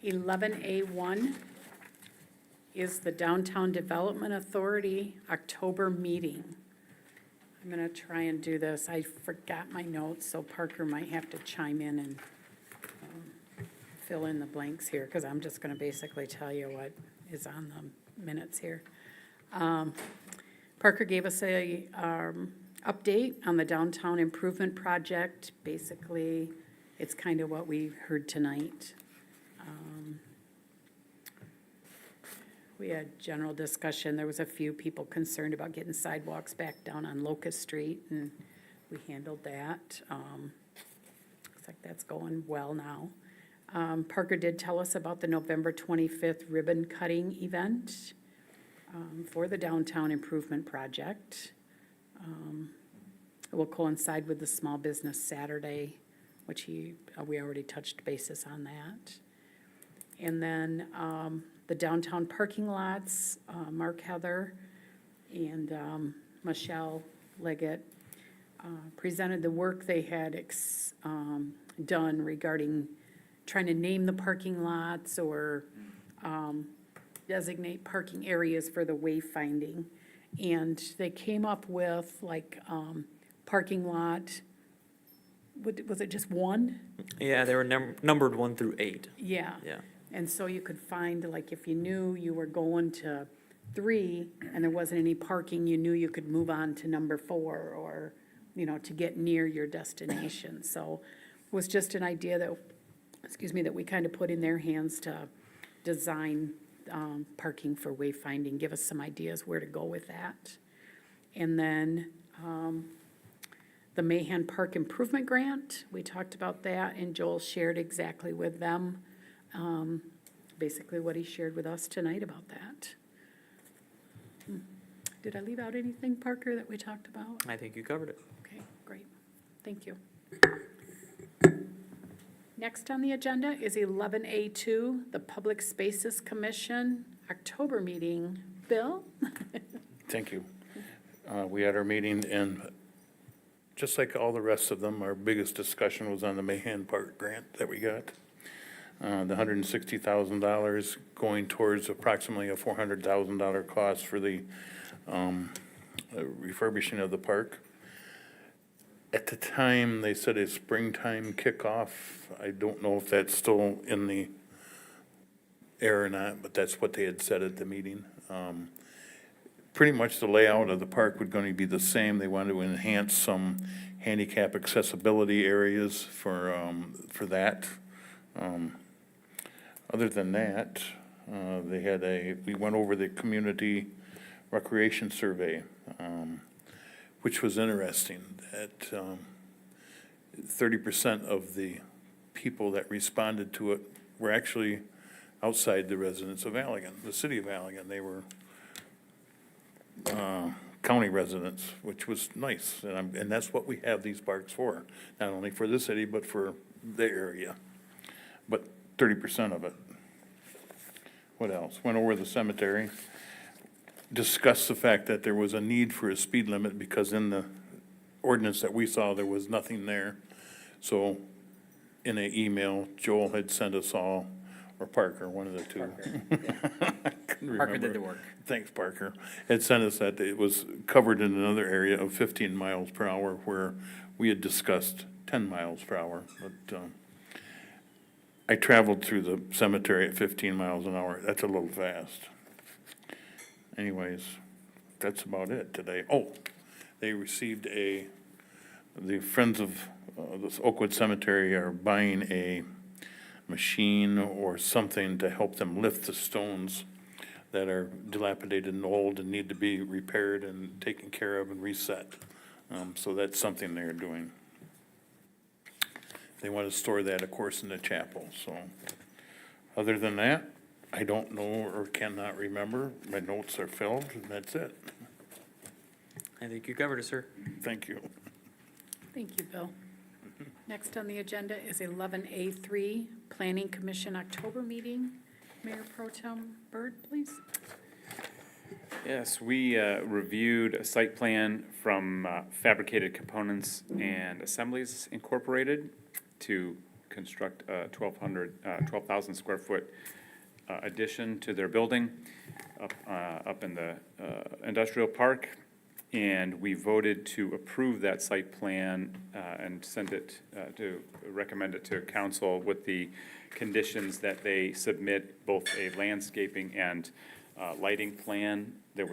11A1 is the Downtown Development Authority October meeting. I'm going to try and do this. I forgot my notes, so Parker might have to chime in and fill in the blanks here, because I'm just going to basically tell you what is on the minutes here. Parker gave us a update on the downtown improvement project. Basically, it's kind of what we heard tonight. We had general discussion. There was a few people concerned about getting sidewalks back down on Locust Street, and we handled that. Looks like that's going well now. Parker did tell us about the November 25th ribbon cutting event for the downtown improvement project. It will coincide with the Small Business Saturday, which we already touched basis on that. And then the downtown parking lots, Mark Heather and Michelle Leggett presented the work they had done regarding trying to name the parking lots or designate parking areas for the wayfinding. And they came up with like parking lot, was it just one? Yeah, they were numbered 1 through 8. Yeah. Yeah. And so you could find, like, if you knew you were going to 3 and there wasn't any parking, you knew you could move on to number 4 or, you know, to get near your destination. So it was just an idea that, that we kind of put in their hands to design parking for wayfinding, give us some ideas where to go with that. And then the Mahan Park Improvement Grant, we talked about that, and Joel shared exactly with them basically what he shared with us tonight about that. Did I leave out anything, Parker, that we talked about? I think you covered it. Okay, great. Thank you. Next on the agenda is 11A2, the Public Spaces Commission, October meeting. Bill? Thank you. We had our meeting, and just like all the rest of them, our biggest discussion was on the Mahan Park grant that we got. The $160,000 going towards approximately a $400,000 cost for the refurbishing of the park. At the time, they said a springtime kickoff. I don't know if that's still in the air or not, but that's what they had said at the meeting. Pretty much the layout of the park would going to be the same. They wanted to enhance some handicap accessibility areas for that. Other than that, we went over the community recreation survey, which was interesting, that 30% of the people that responded to it were actually outside the residents of Allegan, the city of Allegan. They were county residents, which was nice, and that's what we have these parks for, not only for the city, but for the area. But 30% of it. What else? Went over the cemetery, discussed the fact that there was a need for a speed limit because in the ordinance that we saw, there was nothing there. So in an email, Joel had sent us all, or Parker, one of the two. Parker did the work. Thanks, Parker. Had sent us that it was covered in another area of 15 miles per hour where we had discussed 10 miles per hour. But I traveled through the cemetery at 15 miles an hour. That's a little fast. Anyways, that's about it today. Oh, they received the Friends of this Oakwood Cemetery are buying a machine or something to help them lift the stones that are dilapidated and old and need to be repaired and taken care of and reset. So that's something they're doing. They want to store that, of course, in the chapel, so. Other than that, I don't know or cannot remember. My notes are filled, and that's it. I think you covered it, sir. Thank you. Thank you, Bill. Next on the agenda is 11A3, Planning Commission October meeting. Mayor Pro Tem Byrd, please. Yes, we reviewed a site plan from Fabricated Components and Assemblies Incorporated to construct a 12,000 square foot addition to their building up in the industrial park. And we voted to approve that site plan and send it, to recommend it to council with the conditions that they submit both a landscaping and lighting plan. They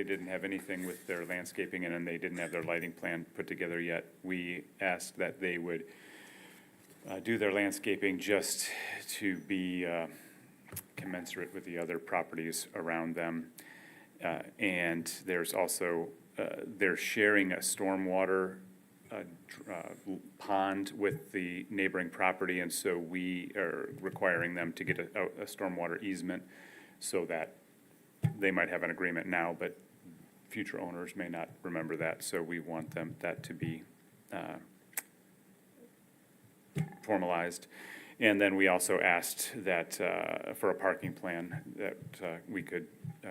didn't have anything with their landscaping and then they didn't have their lighting plan put together yet. We asked that they would do their landscaping just to be commensurate with the other properties around them. And there's also, they're sharing a stormwater pond with the neighboring property, and so we are requiring them to get a stormwater easement so that they might have an agreement now, but future owners may not remember that, so we want that to be formalized. And then we also asked that, for a parking plan that we could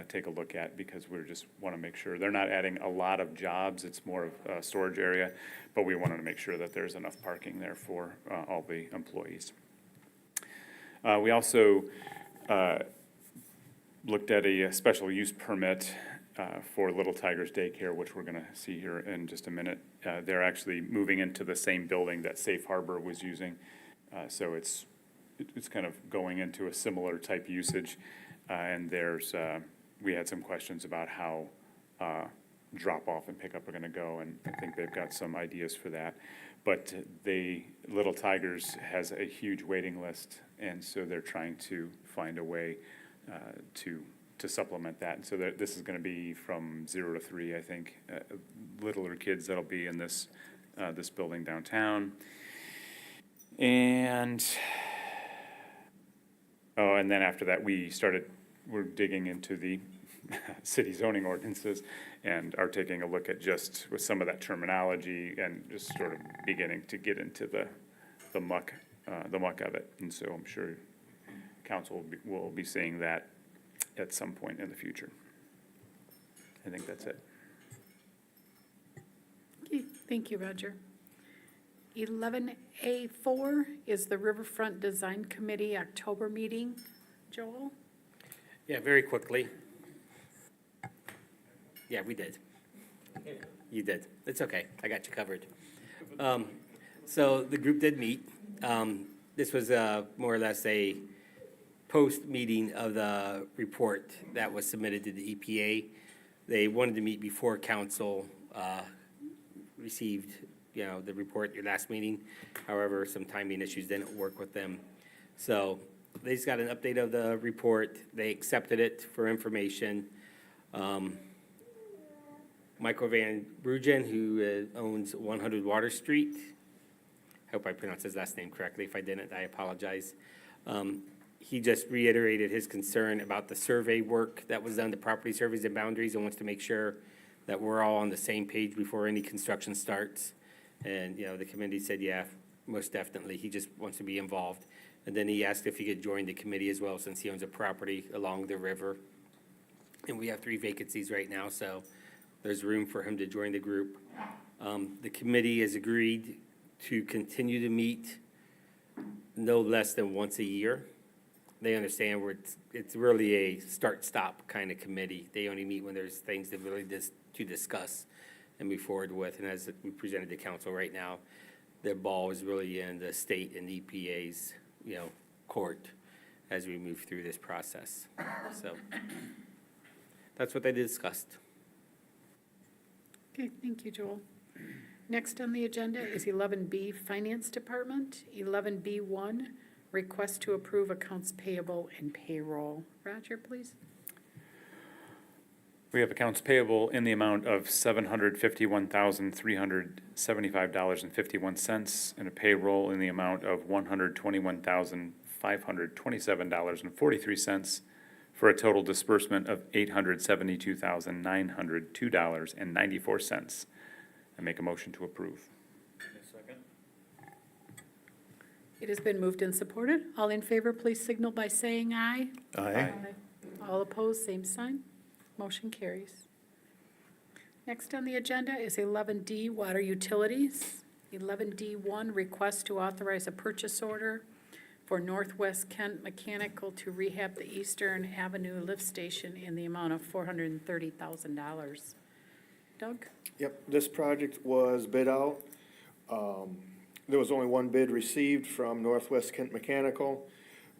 take a look at, because we just want to make sure, they're not adding a lot of jobs, it's more of a storage area, but we wanted to make sure that there's enough parking there for all the employees. We also looked at a special use permit for Little Tigers Daycare, which we're going to see here in just a minute. They're actually moving into the same building that Safe Harbor was using. So it's kind of going into a similar type usage. And we had some questions about how drop-off and pickup are going to go, and I think they've got some ideas for that. But Little Tigers has a huge waiting list, and so they're trying to find a way to supplement that. And so this is going to be from 0 to 3, I think, littler kids that'll be in this building downtown. And then after that, we're digging into the city zoning ordinances and are taking a look at just with some of that terminology and just sort of beginning to get into the muck of it. And so I'm sure council will be seeing that at some point in the future. I think that's it. Okay, thank you, Roger. 11A4 is the Riverfront Design Committee October meeting. Joel? Yeah, very quickly. Yeah, we did. You did. It's okay. I got you covered. So the group did meet. This was more or less a post-meeting of the report that was submitted to the EPA. They wanted to meet before council received, the report, your last meeting. However, some timing issues didn't work with them. So they just got an update of the report. They accepted it for information. Michael Van Bruggen, who owns 100 Water Street. I hope I pronounced his last name correctly. If I didn't, I apologize. He just reiterated his concern about the survey work that was done, the property surveys and boundaries, and wants to make sure that we're all on the same page before any construction starts. And, the committee said, yeah, most definitely. He just wants to be involved. And then he asked if he could join the committee as well, since he owns a property along the river. And we have 3 vacancies right now, so there's room for him to join the group. The committee has agreed to continue to meet no less than once a year. They understand it's really a start-stop kind of committee. They only meet when there's things that really to discuss and move forward with. And as we presented to council right now, the ball is really in the state and EPA's, court as we move through this process. So that's what they discussed. Okay, thank you, Joel. Next on the agenda is 11B, Finance Department. 11B1, request to approve accounts payable and payroll. Roger, please. We have accounts payable in the amount of $751,375.51 and a payroll in the amount of $121,527.43 for a total disbursement of $872,902.94. I make a motion to approve. It has been moved and supported. All in favor, please signal by saying aye. Aye. All opposed, same sign. Motion carries. Next on the agenda is 11D, Water Utilities. 11D1, request to authorize a purchase order for Northwest Kent Mechanical to rehab the Eastern Avenue lift station in the amount of $430,000. Doug? Yep, this project was bid out. There was only one bid received from Northwest Kent Mechanical.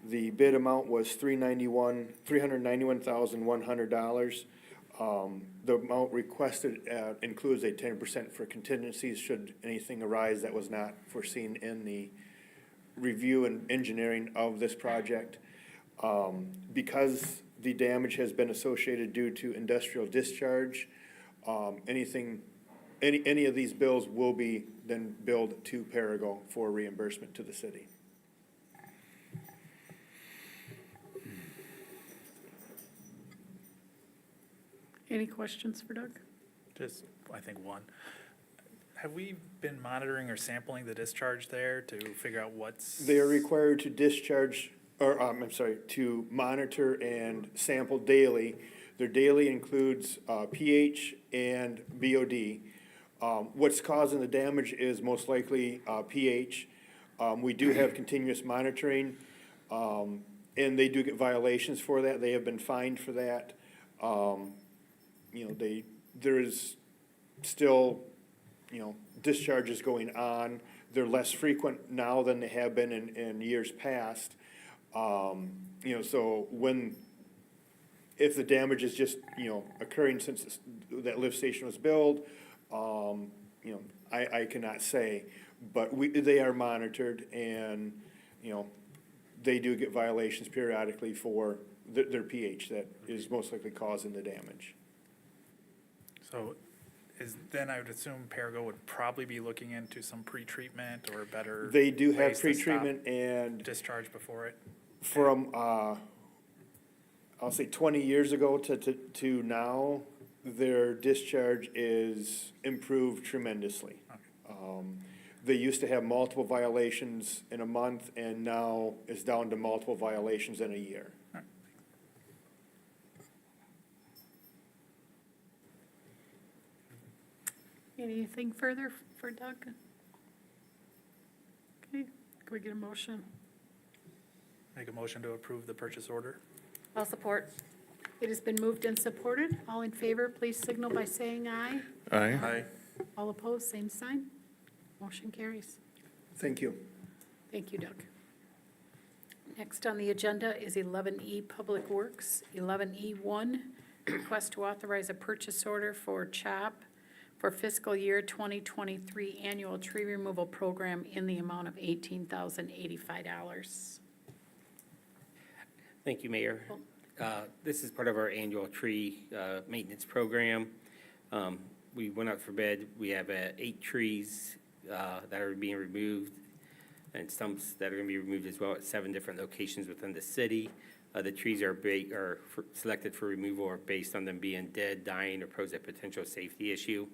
The bid amount was $391,100. The amount requested includes a 10% for contingencies should anything arise that was not foreseen in the review and engineering of this project. Because the damage has been associated due to industrial discharge, any of these bills will be then billed to Payroll for reimbursement to the city. Any questions for Doug? Just, I think one. Have we been monitoring or sampling the discharge there to figure out what's? They are required to discharge, or, to monitor and sample daily. Their daily includes pH and BOD. What's causing the damage is most likely pH. We do have continuous monitoring, and they do get violations for that. They have been fined for that. There is still, discharges going on. They're less frequent now than they have been in years past. So if the damage is just, occurring since that lift station was built, I cannot say, but they are monitored and, they do get violations periodically for their pH that is most likely causing the damage. So then I would assume Payroll would probably be looking into some pre-treatment or better. They do have ways to stop pre-treatment and discharge before it. from, I'll say 20 years ago to now, their discharge is improved tremendously. They used to have multiple violations in a month, and now it's down to multiple violations in a year. Anything further for Doug? Okay, can we get a motion? Make a motion to approve the purchase order. I'll support. It has been moved and supported. All in favor, please signal by saying aye. Aye. All opposed, same sign. Motion carries. Thank you. Thank you, Doug. Next on the agenda is 11E Public Works. 11E1, request to authorize a purchase order for CHOP for fiscal year 2023 annual tree removal program in the amount of $18,085. Thank you, Mayor. This is part of our annual tree maintenance program. We went out for bid. We have 8 trees that are being removed and stumps that are going to be removed as well at 7 different locations within the city. The trees are selected for removal or based on them being dead, dying, or pose a potential safety issue.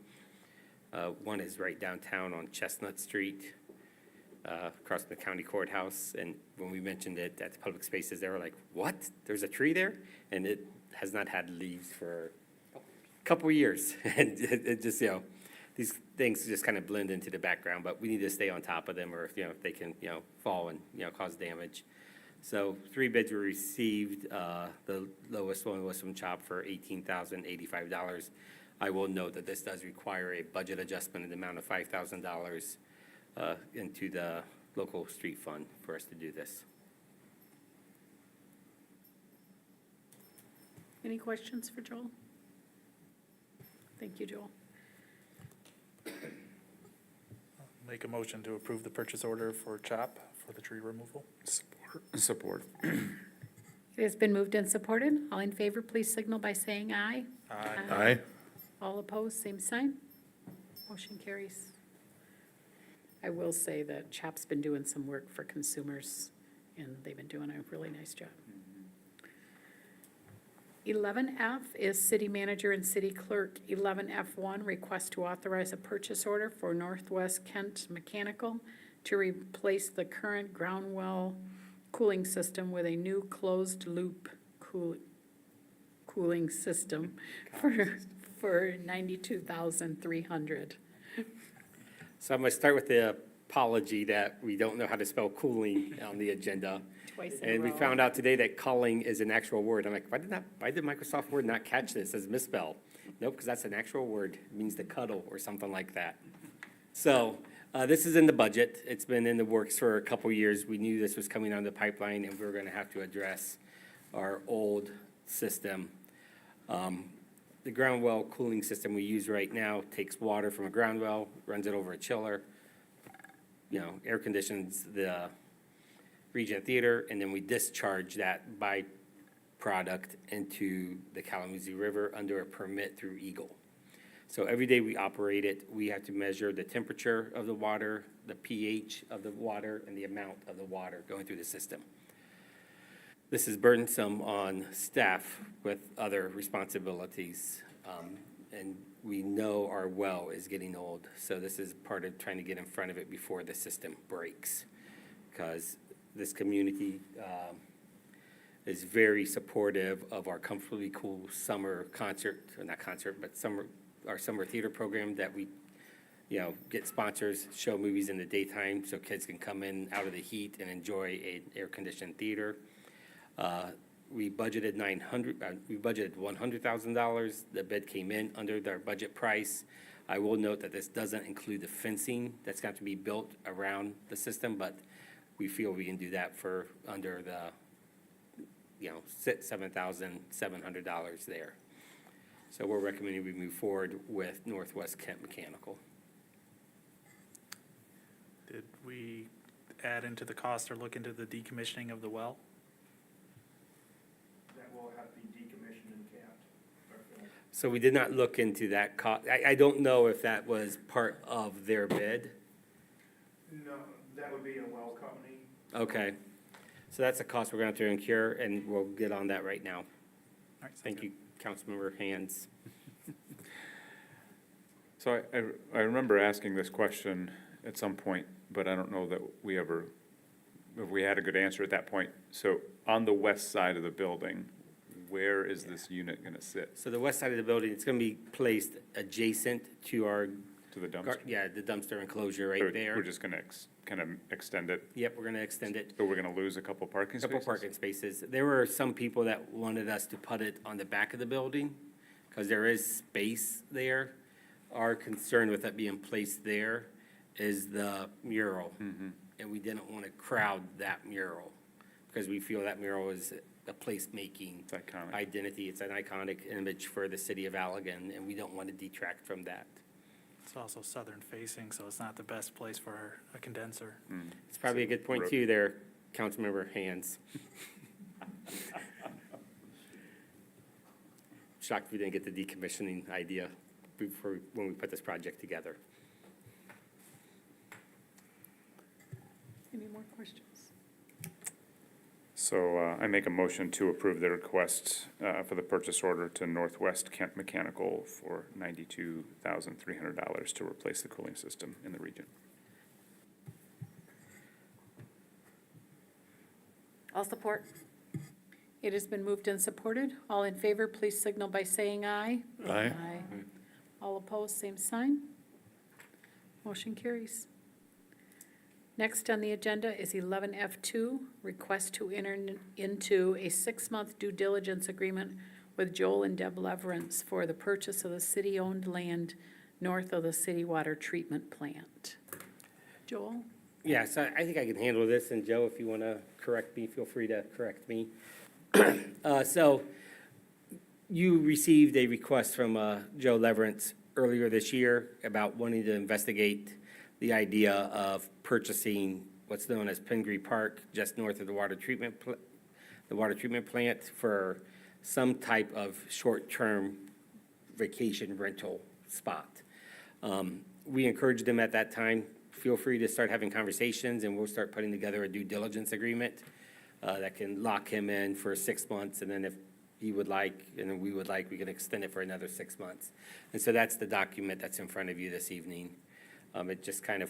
One is right downtown on Chestnut Street, across from the county courthouse. And when we mentioned it at the public spaces, they were like, "What? There's a tree there?" And it has not had leaves for a couple years. And it just, these things just kind of blend into the background, but we need to stay on top of them, or if they can, fall and, cause damage. So 3 bids were received. The lowest one was from CHOP for $18,085. I will note that this does require a budget adjustment in the amount of $5,000 into the local street fund for us to do this. Any questions for Joel? Thank you, Joel. Make a motion to approve the purchase order for CHOP for the tree removal. Support. It has been moved and supported. All in favor, please signal by saying aye. Aye. All opposed, same sign. Motion carries. I will say that CHOP's been doing some work for consumers, and they've been doing a really nice job. 11F is city manager and city clerk. 11F1, request to authorize a purchase order for Northwest Kent Mechanical to replace the current ground well cooling system with a new closed-loop cooling system for $92,300. So I'm going to start with the apology that we don't know how to spell cooling on the agenda. Twice in a And we row. found out today that culling is an actual word. I'm like, why did Microsoft Word not catch this as misspelled? Nope, because that's an actual word. It means to cuddle or something like that. So, this is in the budget. It's been in the works for a couple years. We knew this was coming down the pipeline and we were gonna have to address our old system. The ground well cooling system we use right now takes water from a ground well, runs it over a chiller, air conditions the Regent Theater, and then we discharge that byproduct into the Kalamazoo River under a permit through Eagle. So every day we operate it, we have to measure the temperature of the water, the pH of the water, and the amount of the water going through the system. This is burdensome on staff with other responsibilities, and we know our well is getting old. So this is part of trying to get in front of it before the system breaks, because this community is very supportive of our Comfortably Cool summer concert, or not concert, but our summer theater program that we, get sponsors, show movies in the daytime so kids can come in out of the heat and enjoy an air-conditioned theater. We budgeted $100,000. The bid came in under their budget price. I will note that this doesn't include the fencing that's got to be built around the system, but we feel we can do that for under the, $7,700 there. So we're recommending we move forward with Northwest Kent Mechanical. Did we add into the cost or look into the decommissioning of the well? That will have to be decommissioned and capped. So we did not look into that cost. I don't know if that was part of their bid. No, that would be a well company. Okay. So that's a cost we're going to have to incur, and we'll get on that right now. All right, sounds Thank good. you, Councilmember Hands. So I remember asking this question at some point, but I don't know that if we had a good answer at that point. So on the west side of the building, where is this unit gonna sit? So the west side of the building, it's going to be placed adjacent to our, To the dumpster? the dumpster enclosure So right there. We're just gonna kind of extend it, Yep, we're going to extend it. so we're gonna lose a couple parking spaces? Couple parking spaces. There were some people that wanted us to put it on the back of the building because there is space there. Our concern with it being placed there is the mural. And we didn't want to crowd that mural because we feel that mural is a place-making It's iconic. identity. It's an iconic image for the city of Allegan, and we don't want to detract from that. It's also southern facing, so it's not the best place for a condenser. It's probably a good point too there, Councilmember Hands. Shocked we didn't get the decommissioning idea before, when we put this project together. Any more questions? So I make a motion to approve the request for the purchase order to Northwest Kent Mechanical for $92,300 to replace the cooling system in the region. I'll support. It has been moved and supported. All in favor, please signal by saying aye. Aye. All opposed, same sign. Motion carries. Next on the agenda is 11F2, request to enter into a 6-month due diligence agreement with Joe and Deb Leverence for the purchase of the city-owned land north of the city water treatment plant. Joel? Yeah, so I think I can handle this, and Joe, if you want to correct me, feel free to correct me. So you received a request from Joe Leverence earlier this year about wanting to investigate the idea of purchasing what's known as Pingree Park, just north of the water treatment plant for some type of short-term vacation rental spot. We encouraged him at that time, feel free to start having conversations, and we'll start putting together a due diligence agreement that can lock him in for 6 months, and then if he would like, and we would like, we can extend it for another 6 months. And so that's the document that's in front of you this evening. It just kind of,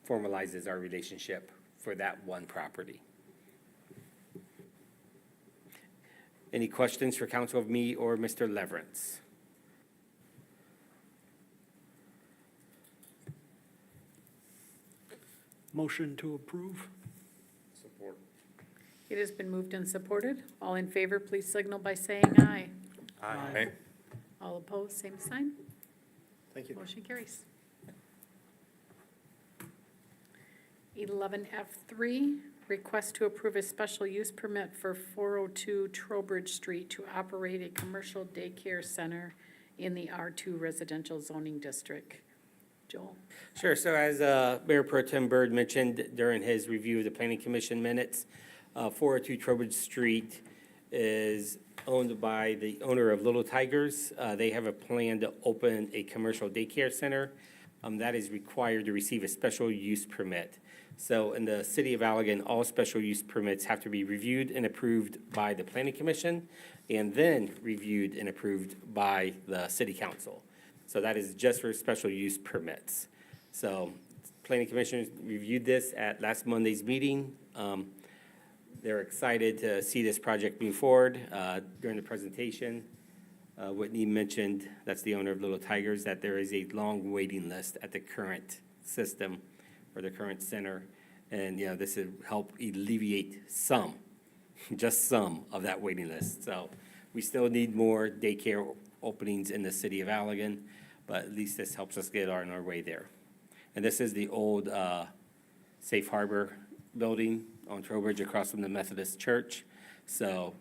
formalizes our relationship for that one property. Any questions for council of me or Mr. Leverence? Motion to approve? Support. It has been moved and supported. All in favor, please signal by saying aye. Aye. All opposed, same sign. Thank you. Motion carries. 11F3, request to approve a special use permit for 402 Trowbridge Street to operate a commercial daycare center in the R2 residential zoning district. Joel? Sure, so as Mayor Pro Tem Byrd mentioned during his review of the Planning Commission minutes, 402 Trowbridge Street is owned by the owner of Little Tigers. They have a plan to open a commercial daycare center. That is required to receive a special use permit. So in the city of Allegan, all special use permits have to be reviewed and approved by the Planning Commission and then reviewed and approved by the city council. So that is just for special use permits. So Planning Commission reviewed this at last Monday's meeting. They're excited to see this project move forward. During the presentation, Whitney mentioned, that's the owner of Little Tigers, that there is a long waiting list at the current system or the current center. And, you know, this would help alleviate some, just some of that waiting list. So we still need more daycare openings in the city of Allegan, but at least this helps us get on our way there. And this is the old Safe Harbor building on Trowbridge across from the Methodist Church. So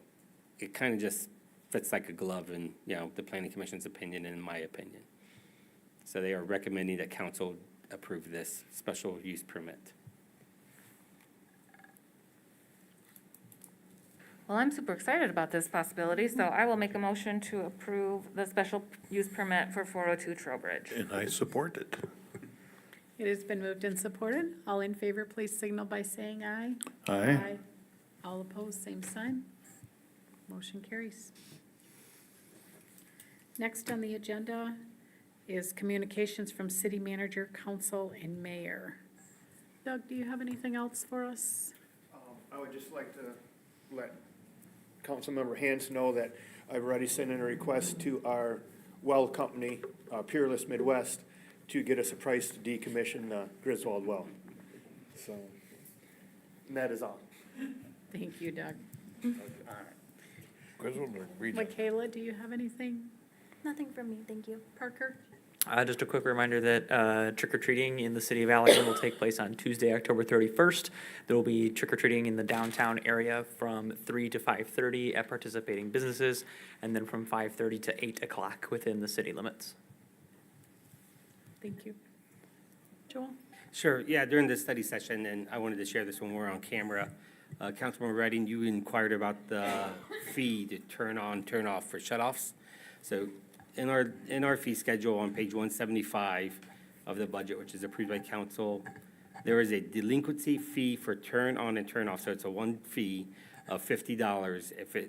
it kind of just fits like a glove in, you know, the Planning Commission's opinion and in my opinion. So they are recommending that council approve this special use permit. Well, I'm super excited about this possibility, so I will make a motion to approve the special use permit for 402 Trowbridge. And I support it. It has been moved and supported. All in favor, please signal by saying aye. Aye. All opposed, same sign. Motion carries. Next on the agenda is communications from city manager, council, and mayor. Doug, do you have anything else for us? I would just like to let Councilmember Hans know that I've already sent in a request to our well company, Peerless Midwest, to get us a price to decommission the Griswold well. So, and that is all. Thank you, Doug. Griswold or Region? Michaela, do you have anything? Nothing from me, thank you. Parker? Just a quick reminder that trick-or-treating in the city of Allegan will take place on Tuesday, October 31st. There will be trick-or-treating in the downtown area from 3 to 5:30 at participating businesses, and then from 5:30 to 8 o'clock within the city limits. Thank you. Joel? Sure, yeah, during this study session, and I wanted to share this when we're on camera, Councilmember Redding, you inquired about the fee to turn on, turn off for shutoffs. So in our fee schedule on page 175 of the budget, which is approved by council, there is a delinquency fee for turn on and turn off. So it's a one fee of $50 if the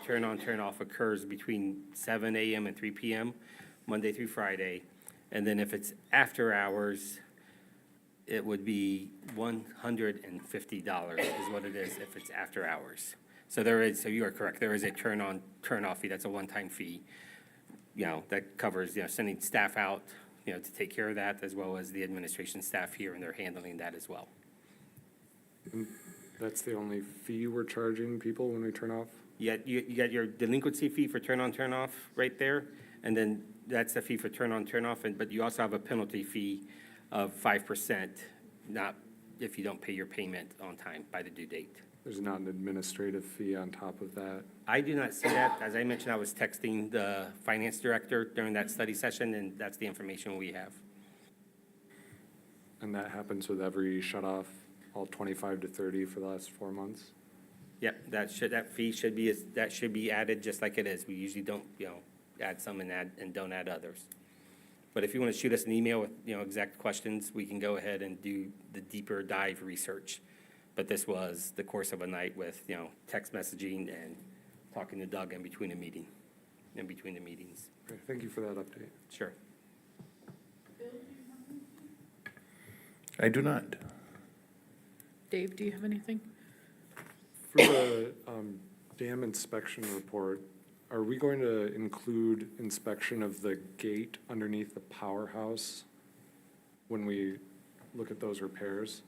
turn on, turn off occurs between 7 a.m. and 3 p.m., Monday through Friday. And then if it's after hours, it would be $150 is what it is if it's after hours. So so you are correct, there is a turn on, turn off fee, that's a one-time fee. You know, that covers, you know, sending staff out, you know, to take care of that, as well as the administration staff here, and they're handling that as well. And that's the only fee we're charging people when we turn off? You got your delinquency fee for turn on, turn off right there, and then that's the fee for turn on, turn off, but you also have a penalty fee of 5%, not if you don't pay your payment on time by the due date. There's not an administrative fee on top of that? I do not see that. As I mentioned, I was texting the finance director during that study session, and that's the information we have. And that happens with every shut-off, all 25 to 30 for the last 4 months? Yep, that fee should be added just like it is. We usually don't, you know, add some and don't add others. But if you want to shoot us an email with, you know, exact questions, we can go ahead and do the deeper dive research. But this was the course of a night with, you know, text messaging and talking to Doug in between the meetings. Okay, thank you for that update. Sure. I do not. Dave, do you have anything? For the dam inspection report, are we going to include inspection of the gate underneath the powerhouse when we look at those repairs?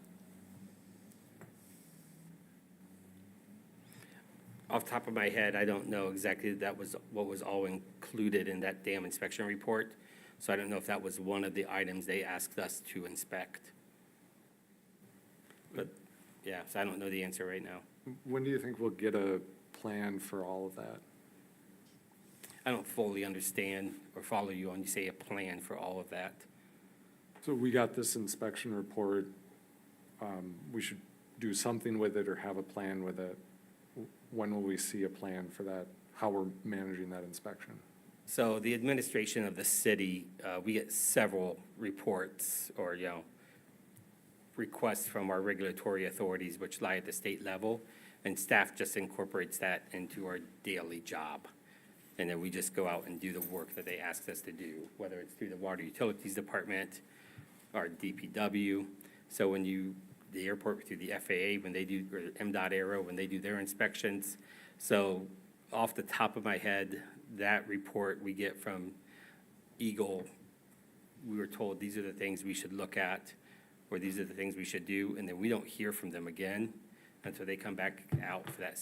Off the top of my head, I don't know exactly what was all included in that dam inspection report. So I don't know if that was one of the items they asked us to inspect. But, yeah, so I don't know the answer right now. When do you think we'll get a plan for all of that? I don't fully understand or follow you when you say a plan for all of that. So we got this inspection report. We should do something with it or have a plan with it. When will we see a plan for that, how we're managing that inspection? So the administration of the city, we get several reports or, requests from our regulatory authorities, which lie at the state level, and staff just incorporates that into our daily job. And then we just go out and do the work that they ask us to do, whether it's through the Water Utilities Department or DPW. So when the airport through the FAA, when they do, or MDOT Aero, when they do their inspections. So off the top of my head, that report we get from Eagle, we were told these are the things we should look at, or these are the things we should do, and then we don't hear from them again until they come back out for that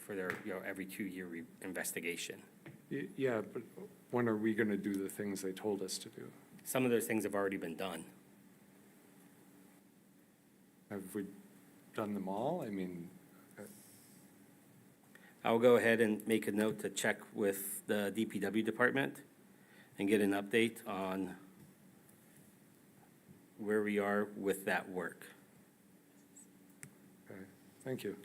for their, every 2-year investigation. Yeah, but when are we gonna do the things they told us to do? Some of those things have already been done. Have we done them all? I mean, I'll go ahead and make a note to check with the DPW department and get an update on where we are with that work. okay, thank you.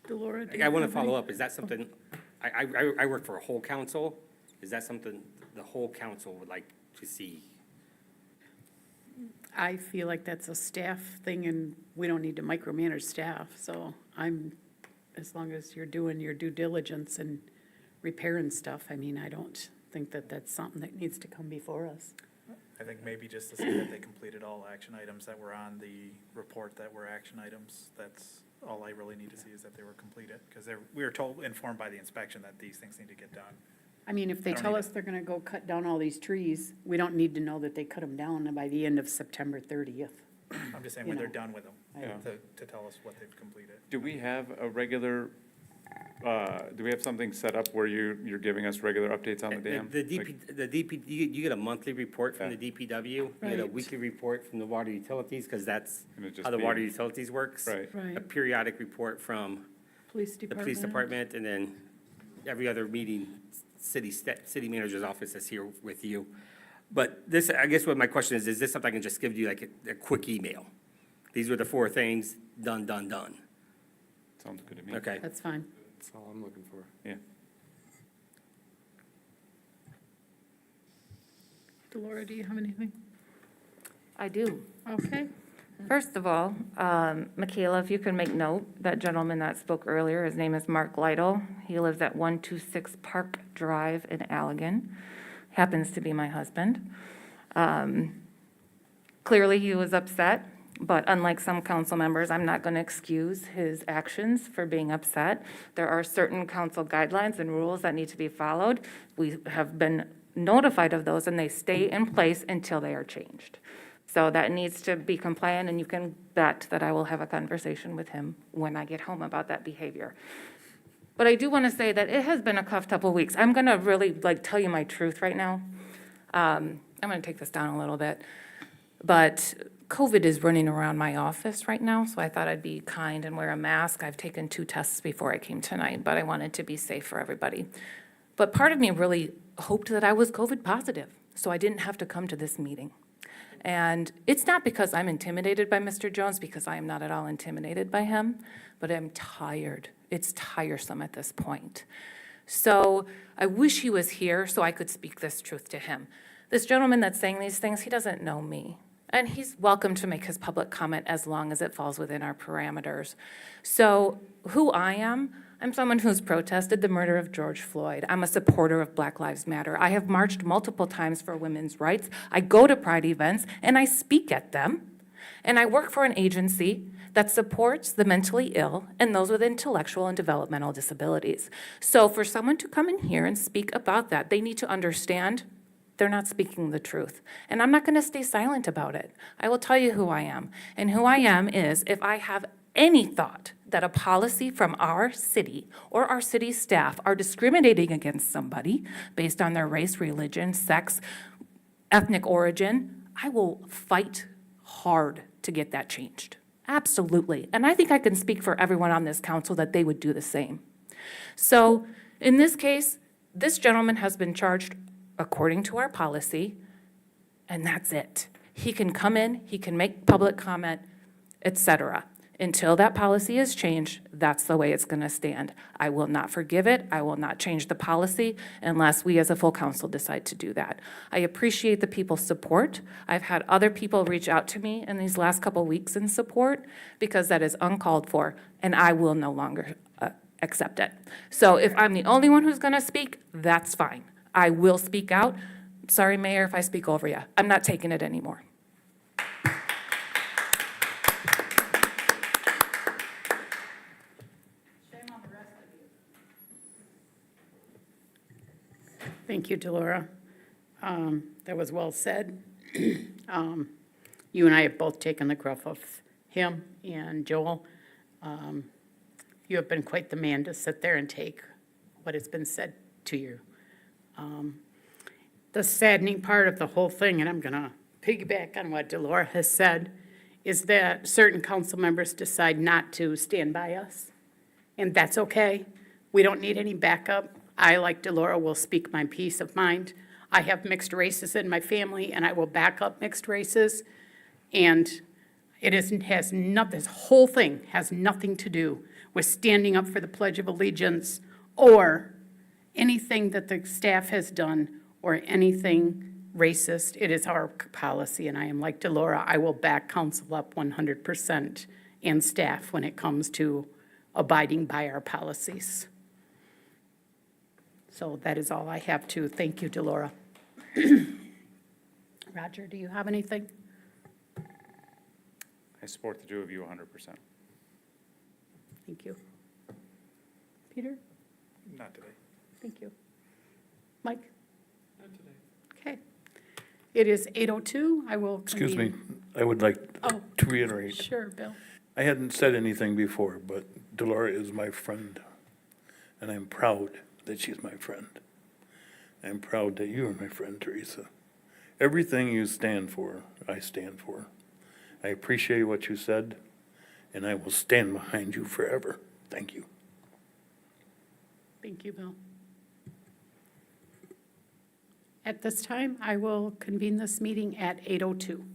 Delora, do you I want to have follow any- up. Is that something, I work for a whole council. Is that something the whole council would like to see? I feel like that's a staff thing, and we don't need to micromanage staff, so as long as you're doing your due diligence and repairing stuff, I mean, I don't think that that's something that needs to come before us. I think maybe just to say that they completed all action items that were on the report that were action items. That's all I really need to see, is that they were completed, because we were informed by the inspection that these things need to get done. I mean, if they I don't tell need us they're gonna go cut down all these trees, we don't need to know that they cut them down by the end of September 30th. I'm just saying You when they're know, done with them, I- to tell us what they've completed. Do we have a regular, do we have something set up where you're giving us regular updates on the dam? You get a monthly report from Yeah. the DPW, you get a Right. weekly report from the water utilities, because that's And it just how the be- water utilities works. Right. Right. A periodic report from Police the police department, and then every other meeting, city manager's office is here with you. But this, I guess what my question is this something I can just give you like a quick email? These were the 4 things, done. Sounds good to me. Okay. That's fine. That's all I'm looking for. Yeah. Delora, do you have anything? I do. Okay. First of all, Michaela, if you can make note, that gentleman that spoke earlier, his name is Mark Lytle. He lives at 126 Park Drive in Allegan. Happens to be my husband. Clearly, he was upset, but unlike some council members, I'm not going to excuse his actions for being upset. There are certain council guidelines and rules that need to be followed. We have been notified of those, and they stay in place until they are changed. So that needs to be compliant, and you can bet that I will have a conversation with him when I get home about that behavior. But I do want to say that it has been a tough couple weeks. I'm going to really tell you my truth right now. I'm going to take this down a little bit. But COVID is running around my office right now, so I thought I'd be kind and wear a mask. I've taken 2 tests before I came tonight, but I wanted to be safe for everybody. But part of me really hoped that I was COVID positive, so I didn't have to come to this meeting. And it's not because I'm intimidated by Mr. Jones, because I am not at all intimidated by him, but I'm tired. It's tiresome at this point. So I wish he was here so I could speak this truth to him. This gentleman that's saying these things, he doesn't know me. And he's welcome to make his public comment as long as it falls within our parameters. So who I am, I'm someone who's protested the murder of George Floyd. I'm a supporter of Black Lives Matter. I have marched multiple times for women's rights. I go to Pride events and I speak at them. And I work for an agency that supports the mentally ill and those with intellectual and developmental disabilities. So for someone to come in here and speak about that, they need to understand they're not speaking the truth. And I'm not going to stay silent about it. I will tell you who I am. And who I am is, if I have any thought that a policy from our city or our city staff are discriminating against somebody based on their race, religion, sex, ethnic origin, I will fight hard to get that changed. Absolutely. And I think I can speak for everyone on this council that they would do the same. So in this case, this gentleman has been charged according to our policy, and that's it. He can come in, he can make public comment, etc. Until that policy is changed, that's the way it's going to stand. I will not forgive it. I will not change the policy unless we as a full council decide to do that. I appreciate the people's support. I've had other people reach out to me in these last couple weeks in support because that is uncalled for, and I will no longer accept it. So if I'm the only one who's going to speak, that's fine. I will speak out. Sorry, Mayor, if I speak over you. I'm not taking it anymore. Thank you, Delora. That was well said. You and I have both taken the gruff of him and Joel. You have been quite the man to sit there and take what has been said to you. The saddening part of the whole thing, and I'm going to piggyback on what Delora has said, is that certain council members decide not to stand by us, and that's okay. We don't need any backup. I, like Delora, will speak my peace of mind. I have mixed races in my family, and I will back up mixed races. And this whole thing has nothing to do with standing up for the Pledge of Allegiance or anything that the staff has done or anything racist. It is our policy, and I am like Delora. I will back council up 100% and staff when it comes to abiding by our policies. So that is all I have to. Thank you, Delora. Roger, do you have anything? I support the two of you 100%. Thank you. Peter? Not today. Thank you. Mike? Not today. Okay. It is 8:02. I will Excuse me, convene. I would like Oh, to reiterate. sure, Bill. I hadn't said anything before, but Delora is my friend, and I'm proud that she's my friend. I'm proud that you are my friend, Teresa. Everything you stand for, I stand for. I appreciate what you said, and I will stand behind you forever. Thank you. Thank you, Bill. At this time, I will convene this meeting at 8:02.